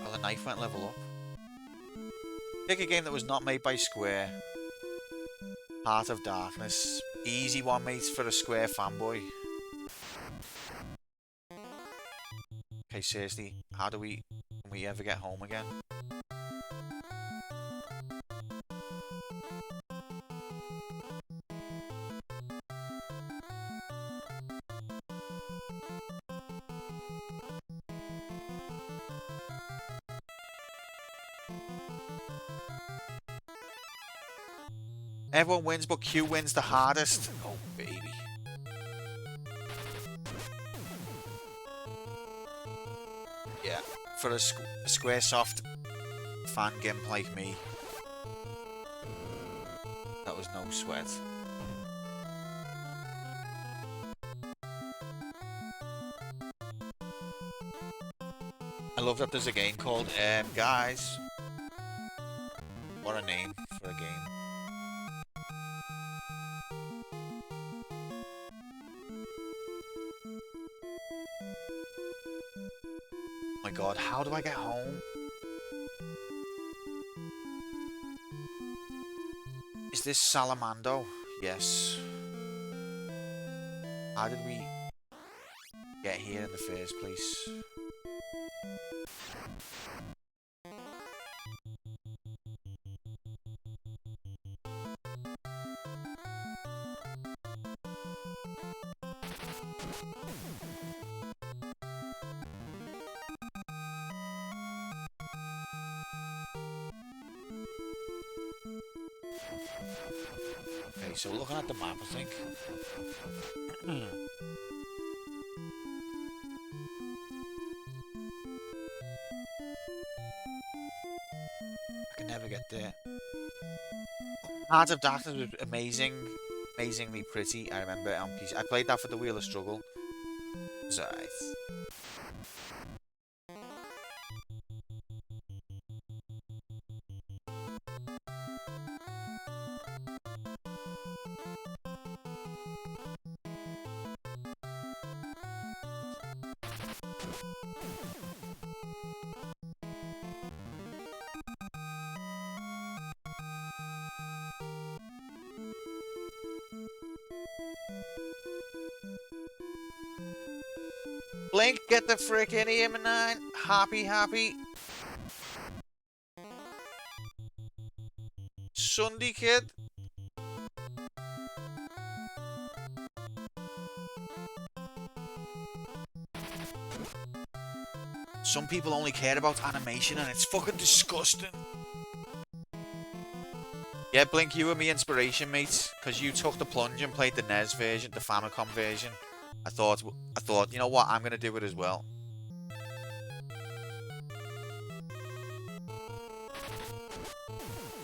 Oh, the knife went level up. Pick a game that was not made by Square. Heart of Darkness. Easy one, mates, for a Square fanboy. Okay, seriously, can we ever get home again? Everyone wins, but Q wins the hardest. Oh, baby. Yeah, for a Squaresoft fan gimp like me, that was no sweat. I love that there's a game called Guys. What a name for a game. Oh my god, how do I get home? Is this Salamando? Yes. How did we get here in the first place? Okay, so looking at the map, I think. I can never get there. Heart of Darkness was amazingly pretty. I remember it on PC. I played that for the Wheel of Struggle. It was alright. Blink, get the frick in here, man. Happy. Sunday, kid. Some people only care about animation and it's fucking disgusting. Yeah, Blink, you were my inspiration, mate, because you took the plunge and played the NES version, the Famicom version. I thought, you know what, I'm going to do it as well.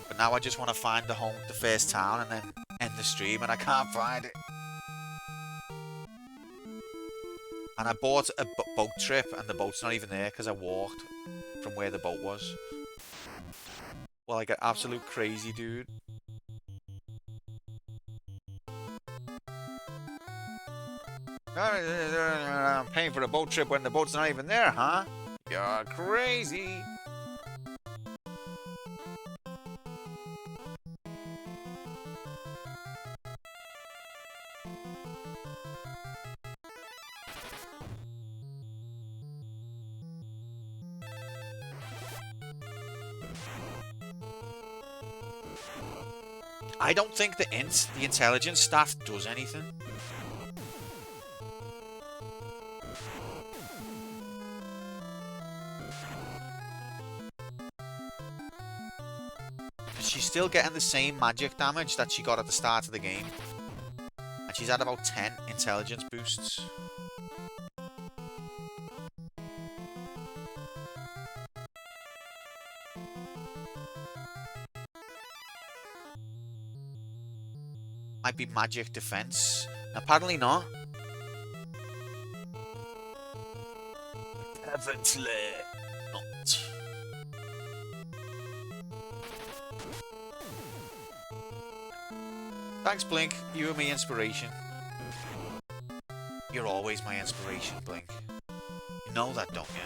But now I just want to find the first town and then end the stream, and I can't find it. And I bought a boat trip, and the boat's not even there because I walked from where the boat was. Well, like an absolute crazy dude. I'm paying for the boat trip when the boat's not even there, huh? You're crazy. I don't think the intelligence stat does anything. She's still getting the same magic damage that she got at the start of the game. And she's had about 10 intelligence boosts. Might be magic defense. Apparently not. Evidently not. Thanks, Blink. You are my inspiration. You're always my inspiration, Blink. You know that, don't you?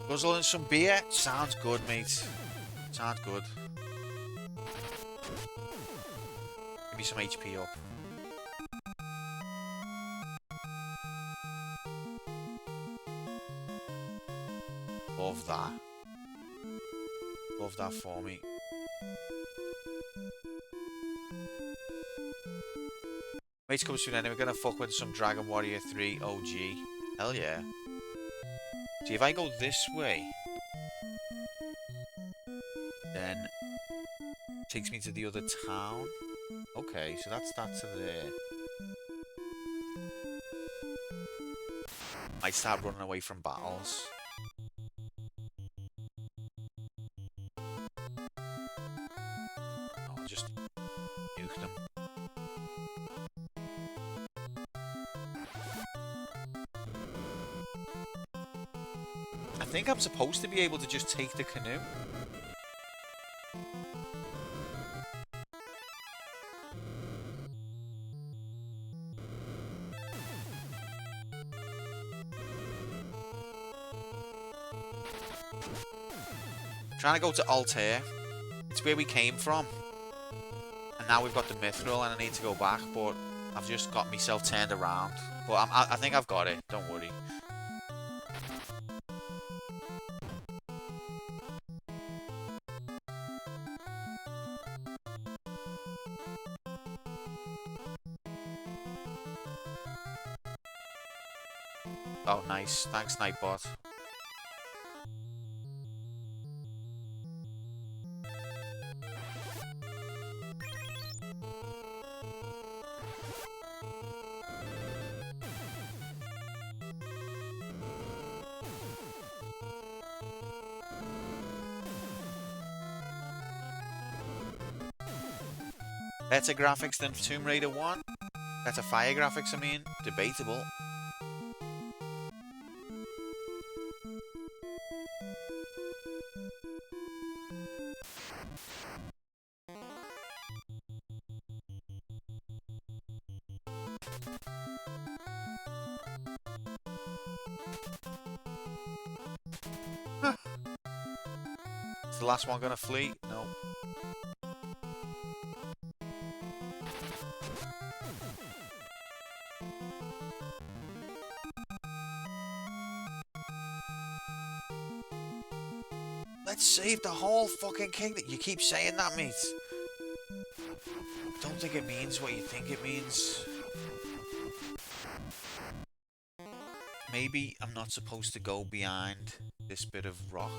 Guzzle and some beer? Sounds good, mate. Sounds good. Give me some HP up. Love that. Love that for me. Mates comes soon anyway. We're gonna fuck with some Dragon Warrior 3 OG. Hell yeah. See, if I go this way, then it takes me to the other town. Okay, so that's that to there. I start running away from battles. I'll just nuke them. I think I'm supposed to be able to just take the canoe. Trying to go to Altair. It's where we came from. And now we've got the Mithril and I need to go back, but I've just got myself turned around. But I think I've got it, don't worry. Oh, nice. Thanks, Nightbot. Better graphics than Tomb Raider 1? Better fire graphics, I mean. Debatable. Is the last one gonna flee? No. Let's save the whole fucking kingdom. You keep saying that, mate. Don't think it means what you think it means. Maybe I'm not supposed to go behind this bit of rock.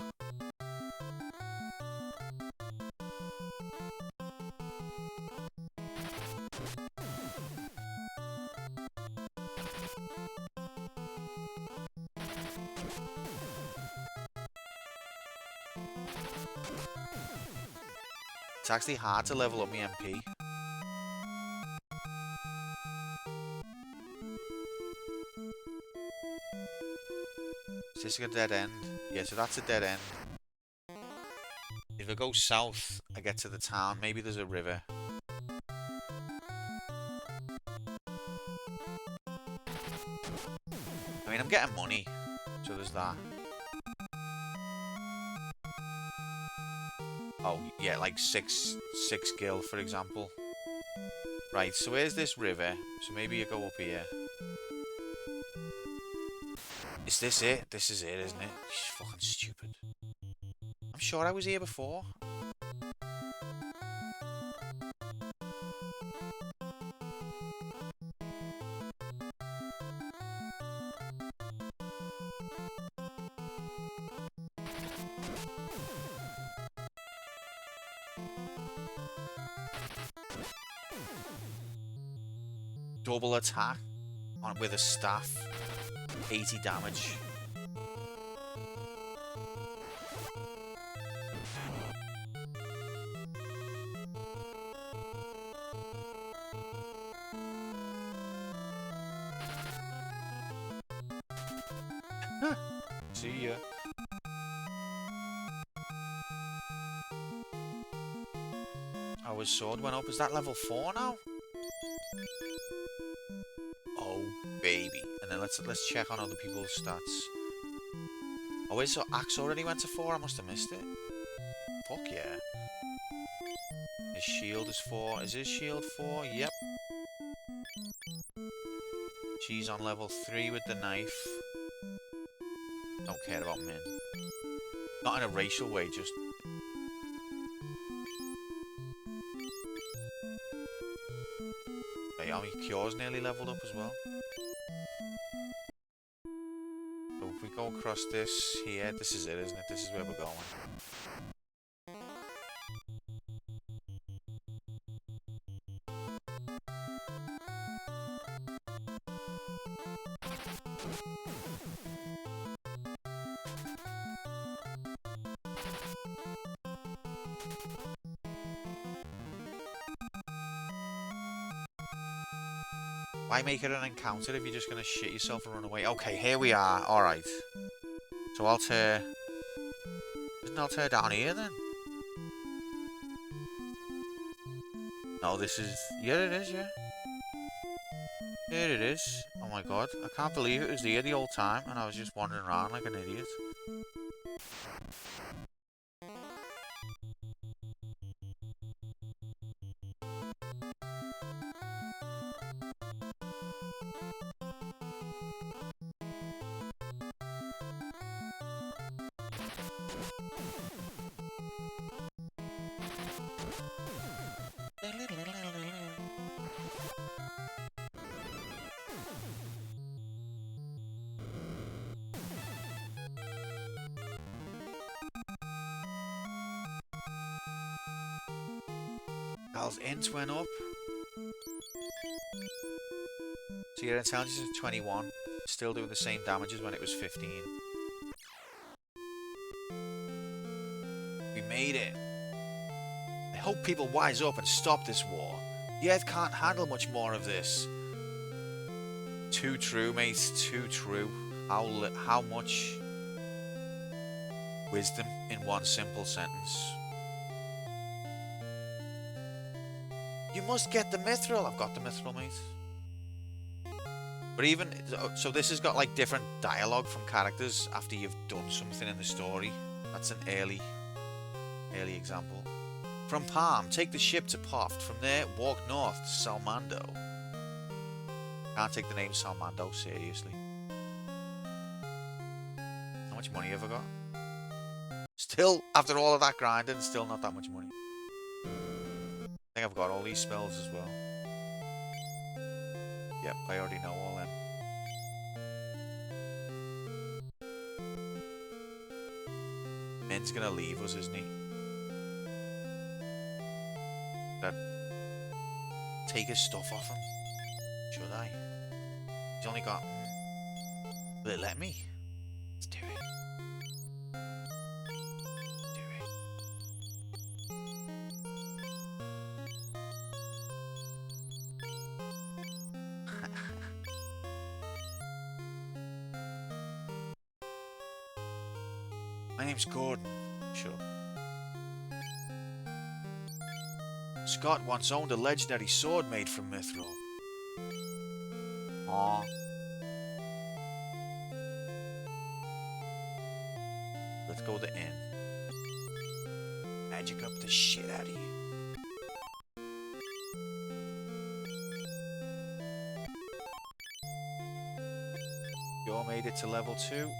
It's actually hard to level up my MP. Is this a dead end? Yeah, so that's a dead end. If I go south, I get to the town. Maybe there's a river. I mean, I'm getting money, so there's that. Oh, yeah, like six gil, for example. Right, so where's this river? So maybe you go up here. Is this it? This is it, isn't it? She's fucking stupid. I'm sure I was here before. Double attack on with a staff. 80 damage. See ya. Oh, his sword went up. Is that level 4 now? Oh, baby. And then let's check on other people's stats. Oh, his axe already went to 4? I must have missed it. Fuck yeah. His shield is 4. Is his shield 4? Yep. She's on level 3 with the knife. Don't care about Min. Not in a racial way, just... Army Cure's nearly leveled up as well. So if we go across this here, this is it, isn't it? This is where we're going. Why make it an encounter if you're just gonna shit yourself and run away? Okay, here we are. Alright. So Altair... Isn't Altair down here then? No, this is... Yeah, it is, yeah. Here it is. Oh my god. I can't believe it was here the whole time and I was just wandering around like an idiot. Al's int went up. So your intelligence is 21. Still doing the same damage as when it was 15. We made it. I hope people wise up and stop this war. The Earth can't handle much more of this. Too true, mate. Too true. How much wisdom in one simple sentence. You must get the mithril. I've got the mithril, mate. But even so, this has got like different dialogue from characters after you've done something in the story. That's an early example. From Palm, take the ship to Poft. From there, walk north to Salmando. Can't take the name Salmando seriously. How much money have I got? Still, after all of that grinding, still not that much money. I think I've got all these spells as well. Yep, I already know all them. Min's gonna leave us, isn't he? Should I take his stuff off him? Should I? He's only got... Will it let me? Let's do it. My name's Gordon. Sure. Scott once owned a legendary sword made from mithril. Aww. Let's go to the inn. magic up the shit out of you. You all made it to level 2.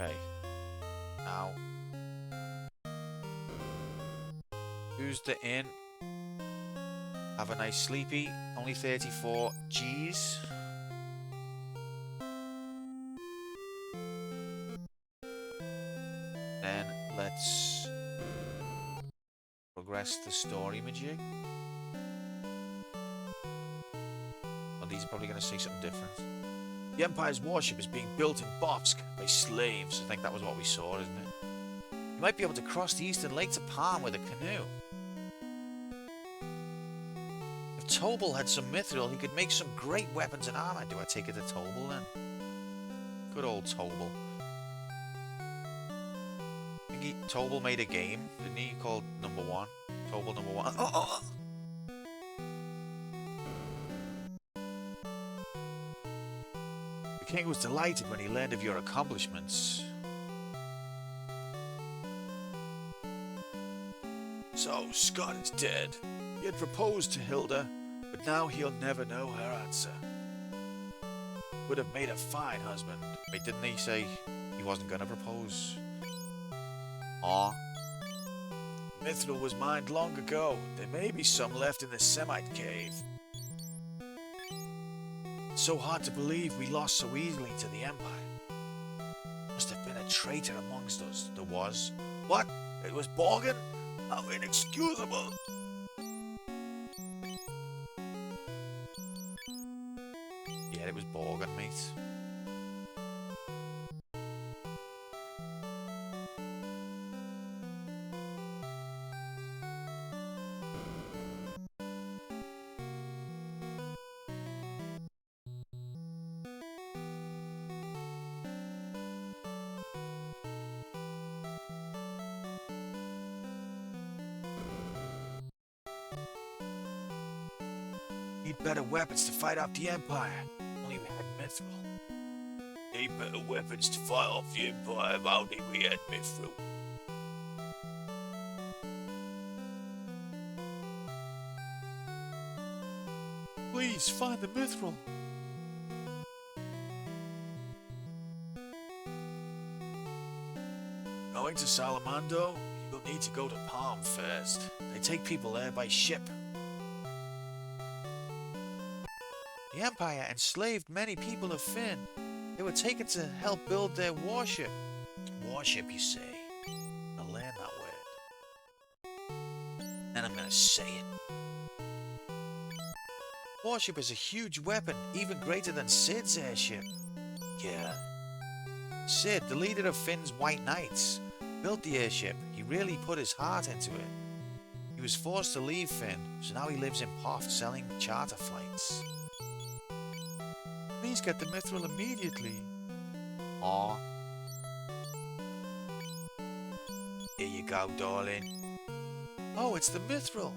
Okay. Now. Who's the inn? Have a nice sleepy. Only 34 G's. Then let's progress the story, Majig. Well, these are probably going to say something different. The Empire's warship is being built in Bobsk by slaves. I think that was what we saw, isn't it? You might be able to cross the Eastern Lake to Palm with a canoe. If Tobal had some mithril, he could make some great weapons and armor. Do I take it to Tobal then? Good old Tobal. I think Tobal made a game, didn't he? Called Number 1. Tobal Number 1. Oh. The king was delighted when he learned of your accomplishments. So, Scott is dead. He had proposed to Hilda, but now he'll never know her answer. Would have made a fine husband. Wait, didn't he say he wasn't gonna propose? Aw. Mithril was mined long ago. There may be some left in the Semite cave. It's so hard to believe we lost so easily to the Empire. Must have been a traitor amongst us. There was. What? It was Borgen? How inexcusable. Yeah, it was Borgen, mate. Need better weapons to fight off the Empire. Only we had mithril. Need better weapons to fight off the Empire if only we had mithril. Please find the mithril. Going to Salamando? You'll need to go to Palm first. They take people there by ship. The Empire enslaved many people of Finn. They were taken to help build their warship. Warship, you say? I'll learn that word. And I'm gonna say it. Warship is a huge weapon, even greater than Sid's airship. Yeah. Sid, the leader of Finn's White Knights, built the airship. He really put his heart into it. He was forced to leave Finn, so now he lives in Poft selling charter flights. Please get the mithril immediately. Aw. Here you go, darling. Oh, it's the mithril.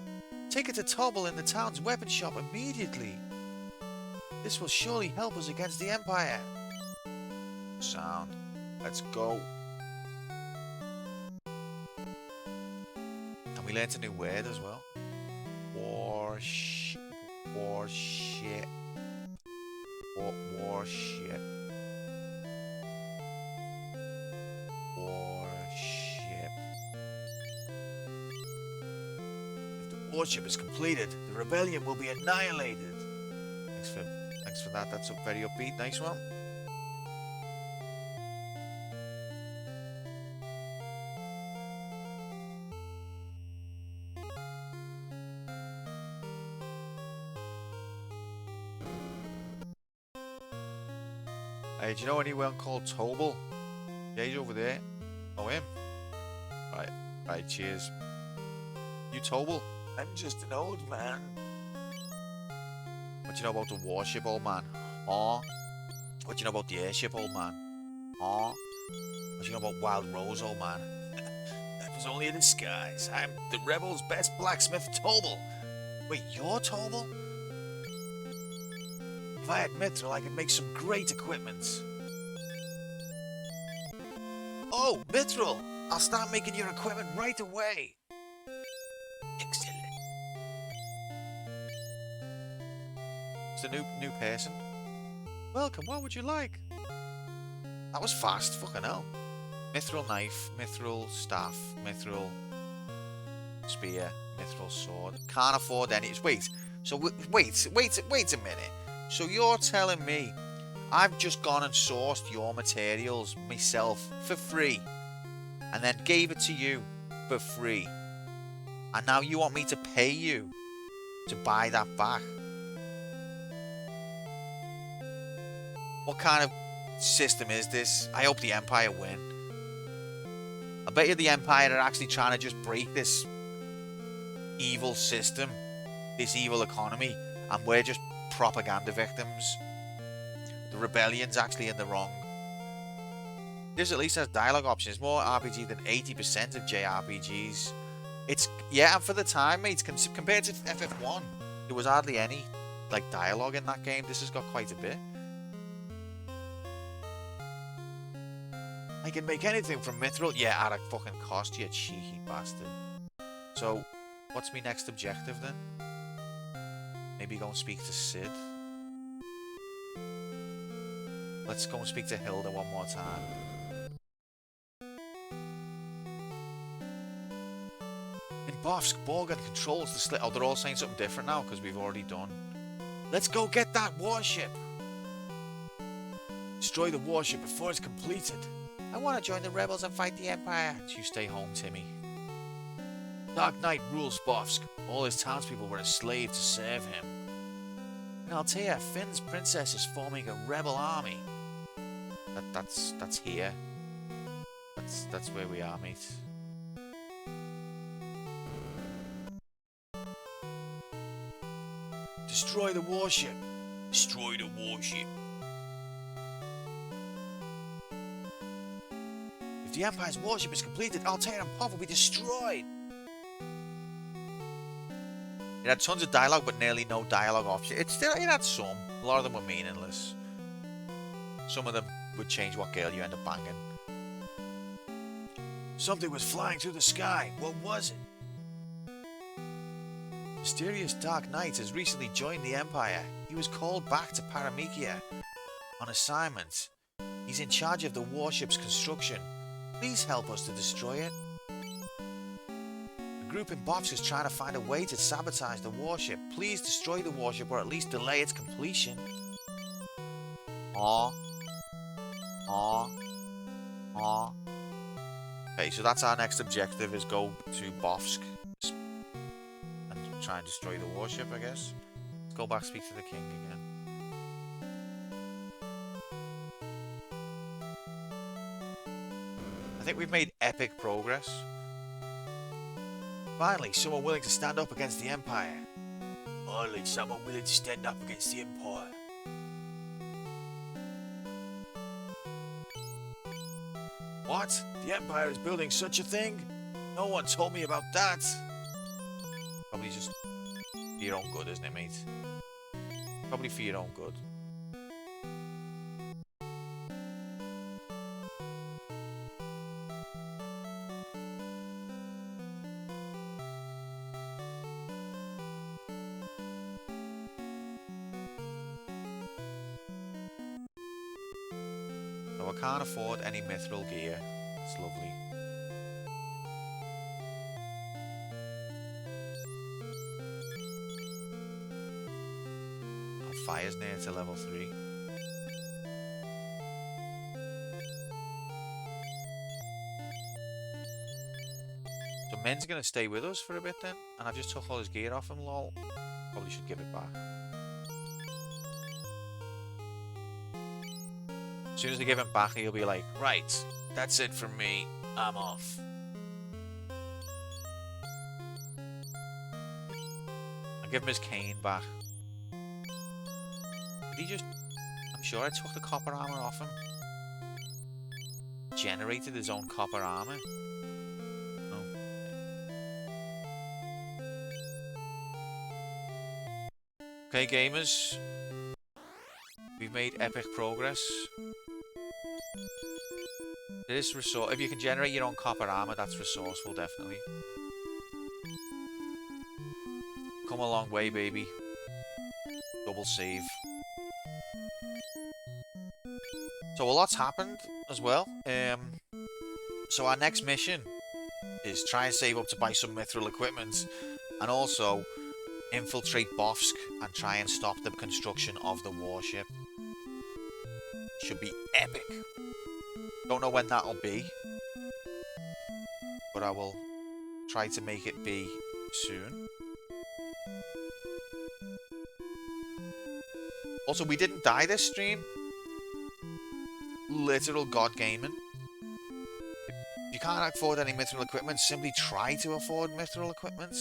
Take it to Tobal in the town's weapon shop immediately. This will surely help us against the Empire. Sound. Let's go. And we learned a new word as well. Warship. Warship. Warship. Warship. If the warship is completed, the rebellion will be annihilated. Thanks for that. That's very upbeat. Nice one. Hey, do you know anyone called Tobal? Yeah, he's over there. Oh, him? Right, cheers. You Tobal? I'm just an old man. What do you know about the warship, old man? Aw. What do you know about the airship, old man? Aw. What you know about Wild Rose, old man? That was only a disguise. I'm the rebels' best blacksmith, Tobal. Wait, you're Tobal? If I had Mithril, I could make some great equipment. Oh, Mithril! I'll start making your equipment right away. Excellent. It's a new person. Welcome, what would you like? That was fast, fucking hell. Mithril knife, mithril staff, mithril spear, mithril sword. Can't afford any. Wait, so wait a minute. So you're telling me I've just gone and sourced your materials myself for free and then gave it to you for free, and now you want me to pay you to buy that back? What kind of system is this? I hope the Empire win. I bet you the Empire are actually trying to just break this evil system, this evil economy, and we're just propaganda victims. The rebellion's actually in the wrong. This at least has dialogue options. More RPG than 80% of JRPGs. It's, yeah, and for the time, mates, compared to FF1, there was hardly any like dialogue in that game. This has got quite a bit. I can make anything from mithril. Yeah, at a fucking cost, you cheeky bastard. So, what's my next objective then? Maybe go and speak to Sid. Let's go and speak to Hilda one more time. In Bofsk, Borgen controls the slit. Oh, they're all saying something different now because we've already done. Let's go get that warship. Destroy the warship before it's completed. I want to join the rebels and fight the Empire. You stay home, Timmy. Dark Knight rules Bofsk. All his townspeople were a slave to serve him. In Altea, Finn's princess is forming a rebel army. That's here. That's where we are, mate. Destroy the warship. Destroy the warship. If the Empire's warship is completed, Altair and Pov will be destroyed. It had tons of dialogue, but nearly no dialogue option. It had some. A lot of them were meaningless. Some of them would change what girl you end up banging. Something was flying through the sky. What was it? Mysterious Dark Knight has recently joined the Empire. He was called back to Paramikia on assignment. He's in charge of the warship's construction. Please help us to destroy it. A group in Bofsk is trying to find a way to sabotage the warship. Please destroy the warship or at least delay its completion. Aww. Aww. Aww. Okay, so that's our next objective, is go to Bofsk and try and destroy the warship, I guess. Let's go back and speak to the king again. I think we've made epic progress. Finally, someone willing to stand up against the Empire. Finally, someone willing to stand up against the Empire. What? The Empire is building such a thing? No one told me about that. Probably just for your own good, isn't it, mate? Probably for your own good. So I can't afford any mithril gear. It's lovely. Our fire's near to level 3. So Men's gonna stay with us for a bit then, and I've just took all his gear off him, lol. Probably should give it back. As soon as I give him back, he'll be like, right, that's it from me, I'm off. I'll give him his cane back. Did he just... I'm sure I took the copper armor off him. generated his own copper armor. Oh. Okay, gamers. We've made epic progress. This resource, if you can generate your own copper armor, that's resourceful, definitely. Come a long way, baby. Double save. So a lot's happened as well. So our next mission is try and save up to buy some mithril equipment, and also infiltrate Bofsk and try and stop the construction of the warship. Should be epic. Don't know when that'll be, but I will try to make it be soon. Also, we didn't die this stream. Literal god gaming. If you can't afford any mithril equipment, simply try to afford mithril equipment.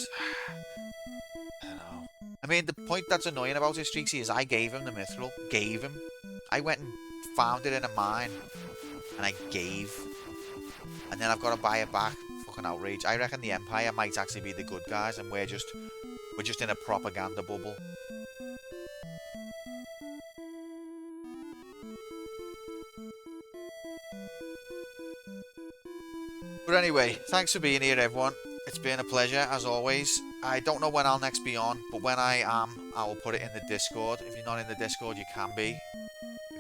I don't know. I mean, the point that's annoying about this, Streaksy, is I gave him the mithril. Gave him. I went and found it in a mine. And I gave. And then I've got to buy it back. Fucking outrage. I reckon the Empire might actually be the good guys, and we're just in a propaganda bubble. But anyway, thanks for being here, everyone. It's been a pleasure, as always. I don't know when I'll next be on, but when I am, I will put it in the Discord. If you're not in the Discord, you can be.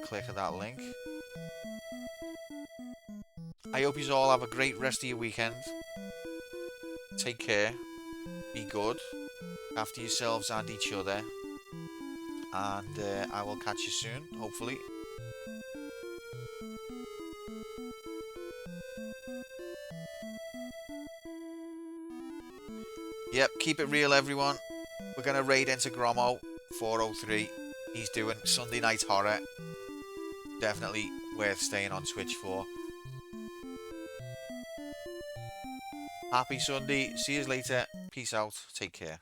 Click on that link. I hope you all have a great rest of your weekend. Take care. Be good. After yourselves and each other. And I will catch you soon, hopefully. Yep, keep it real, everyone. We're going to raid into Gromo 403. He's doing Sunday Night Horror. Definitely worth staying on Twitch for. Happy Sunday. See you later. Peace out. Take care.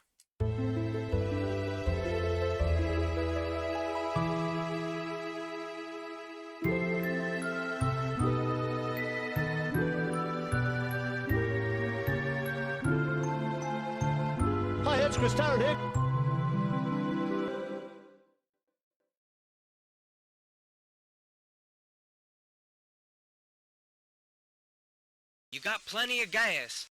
Hi, it's Chris Tarrant here. You got plenty of gas.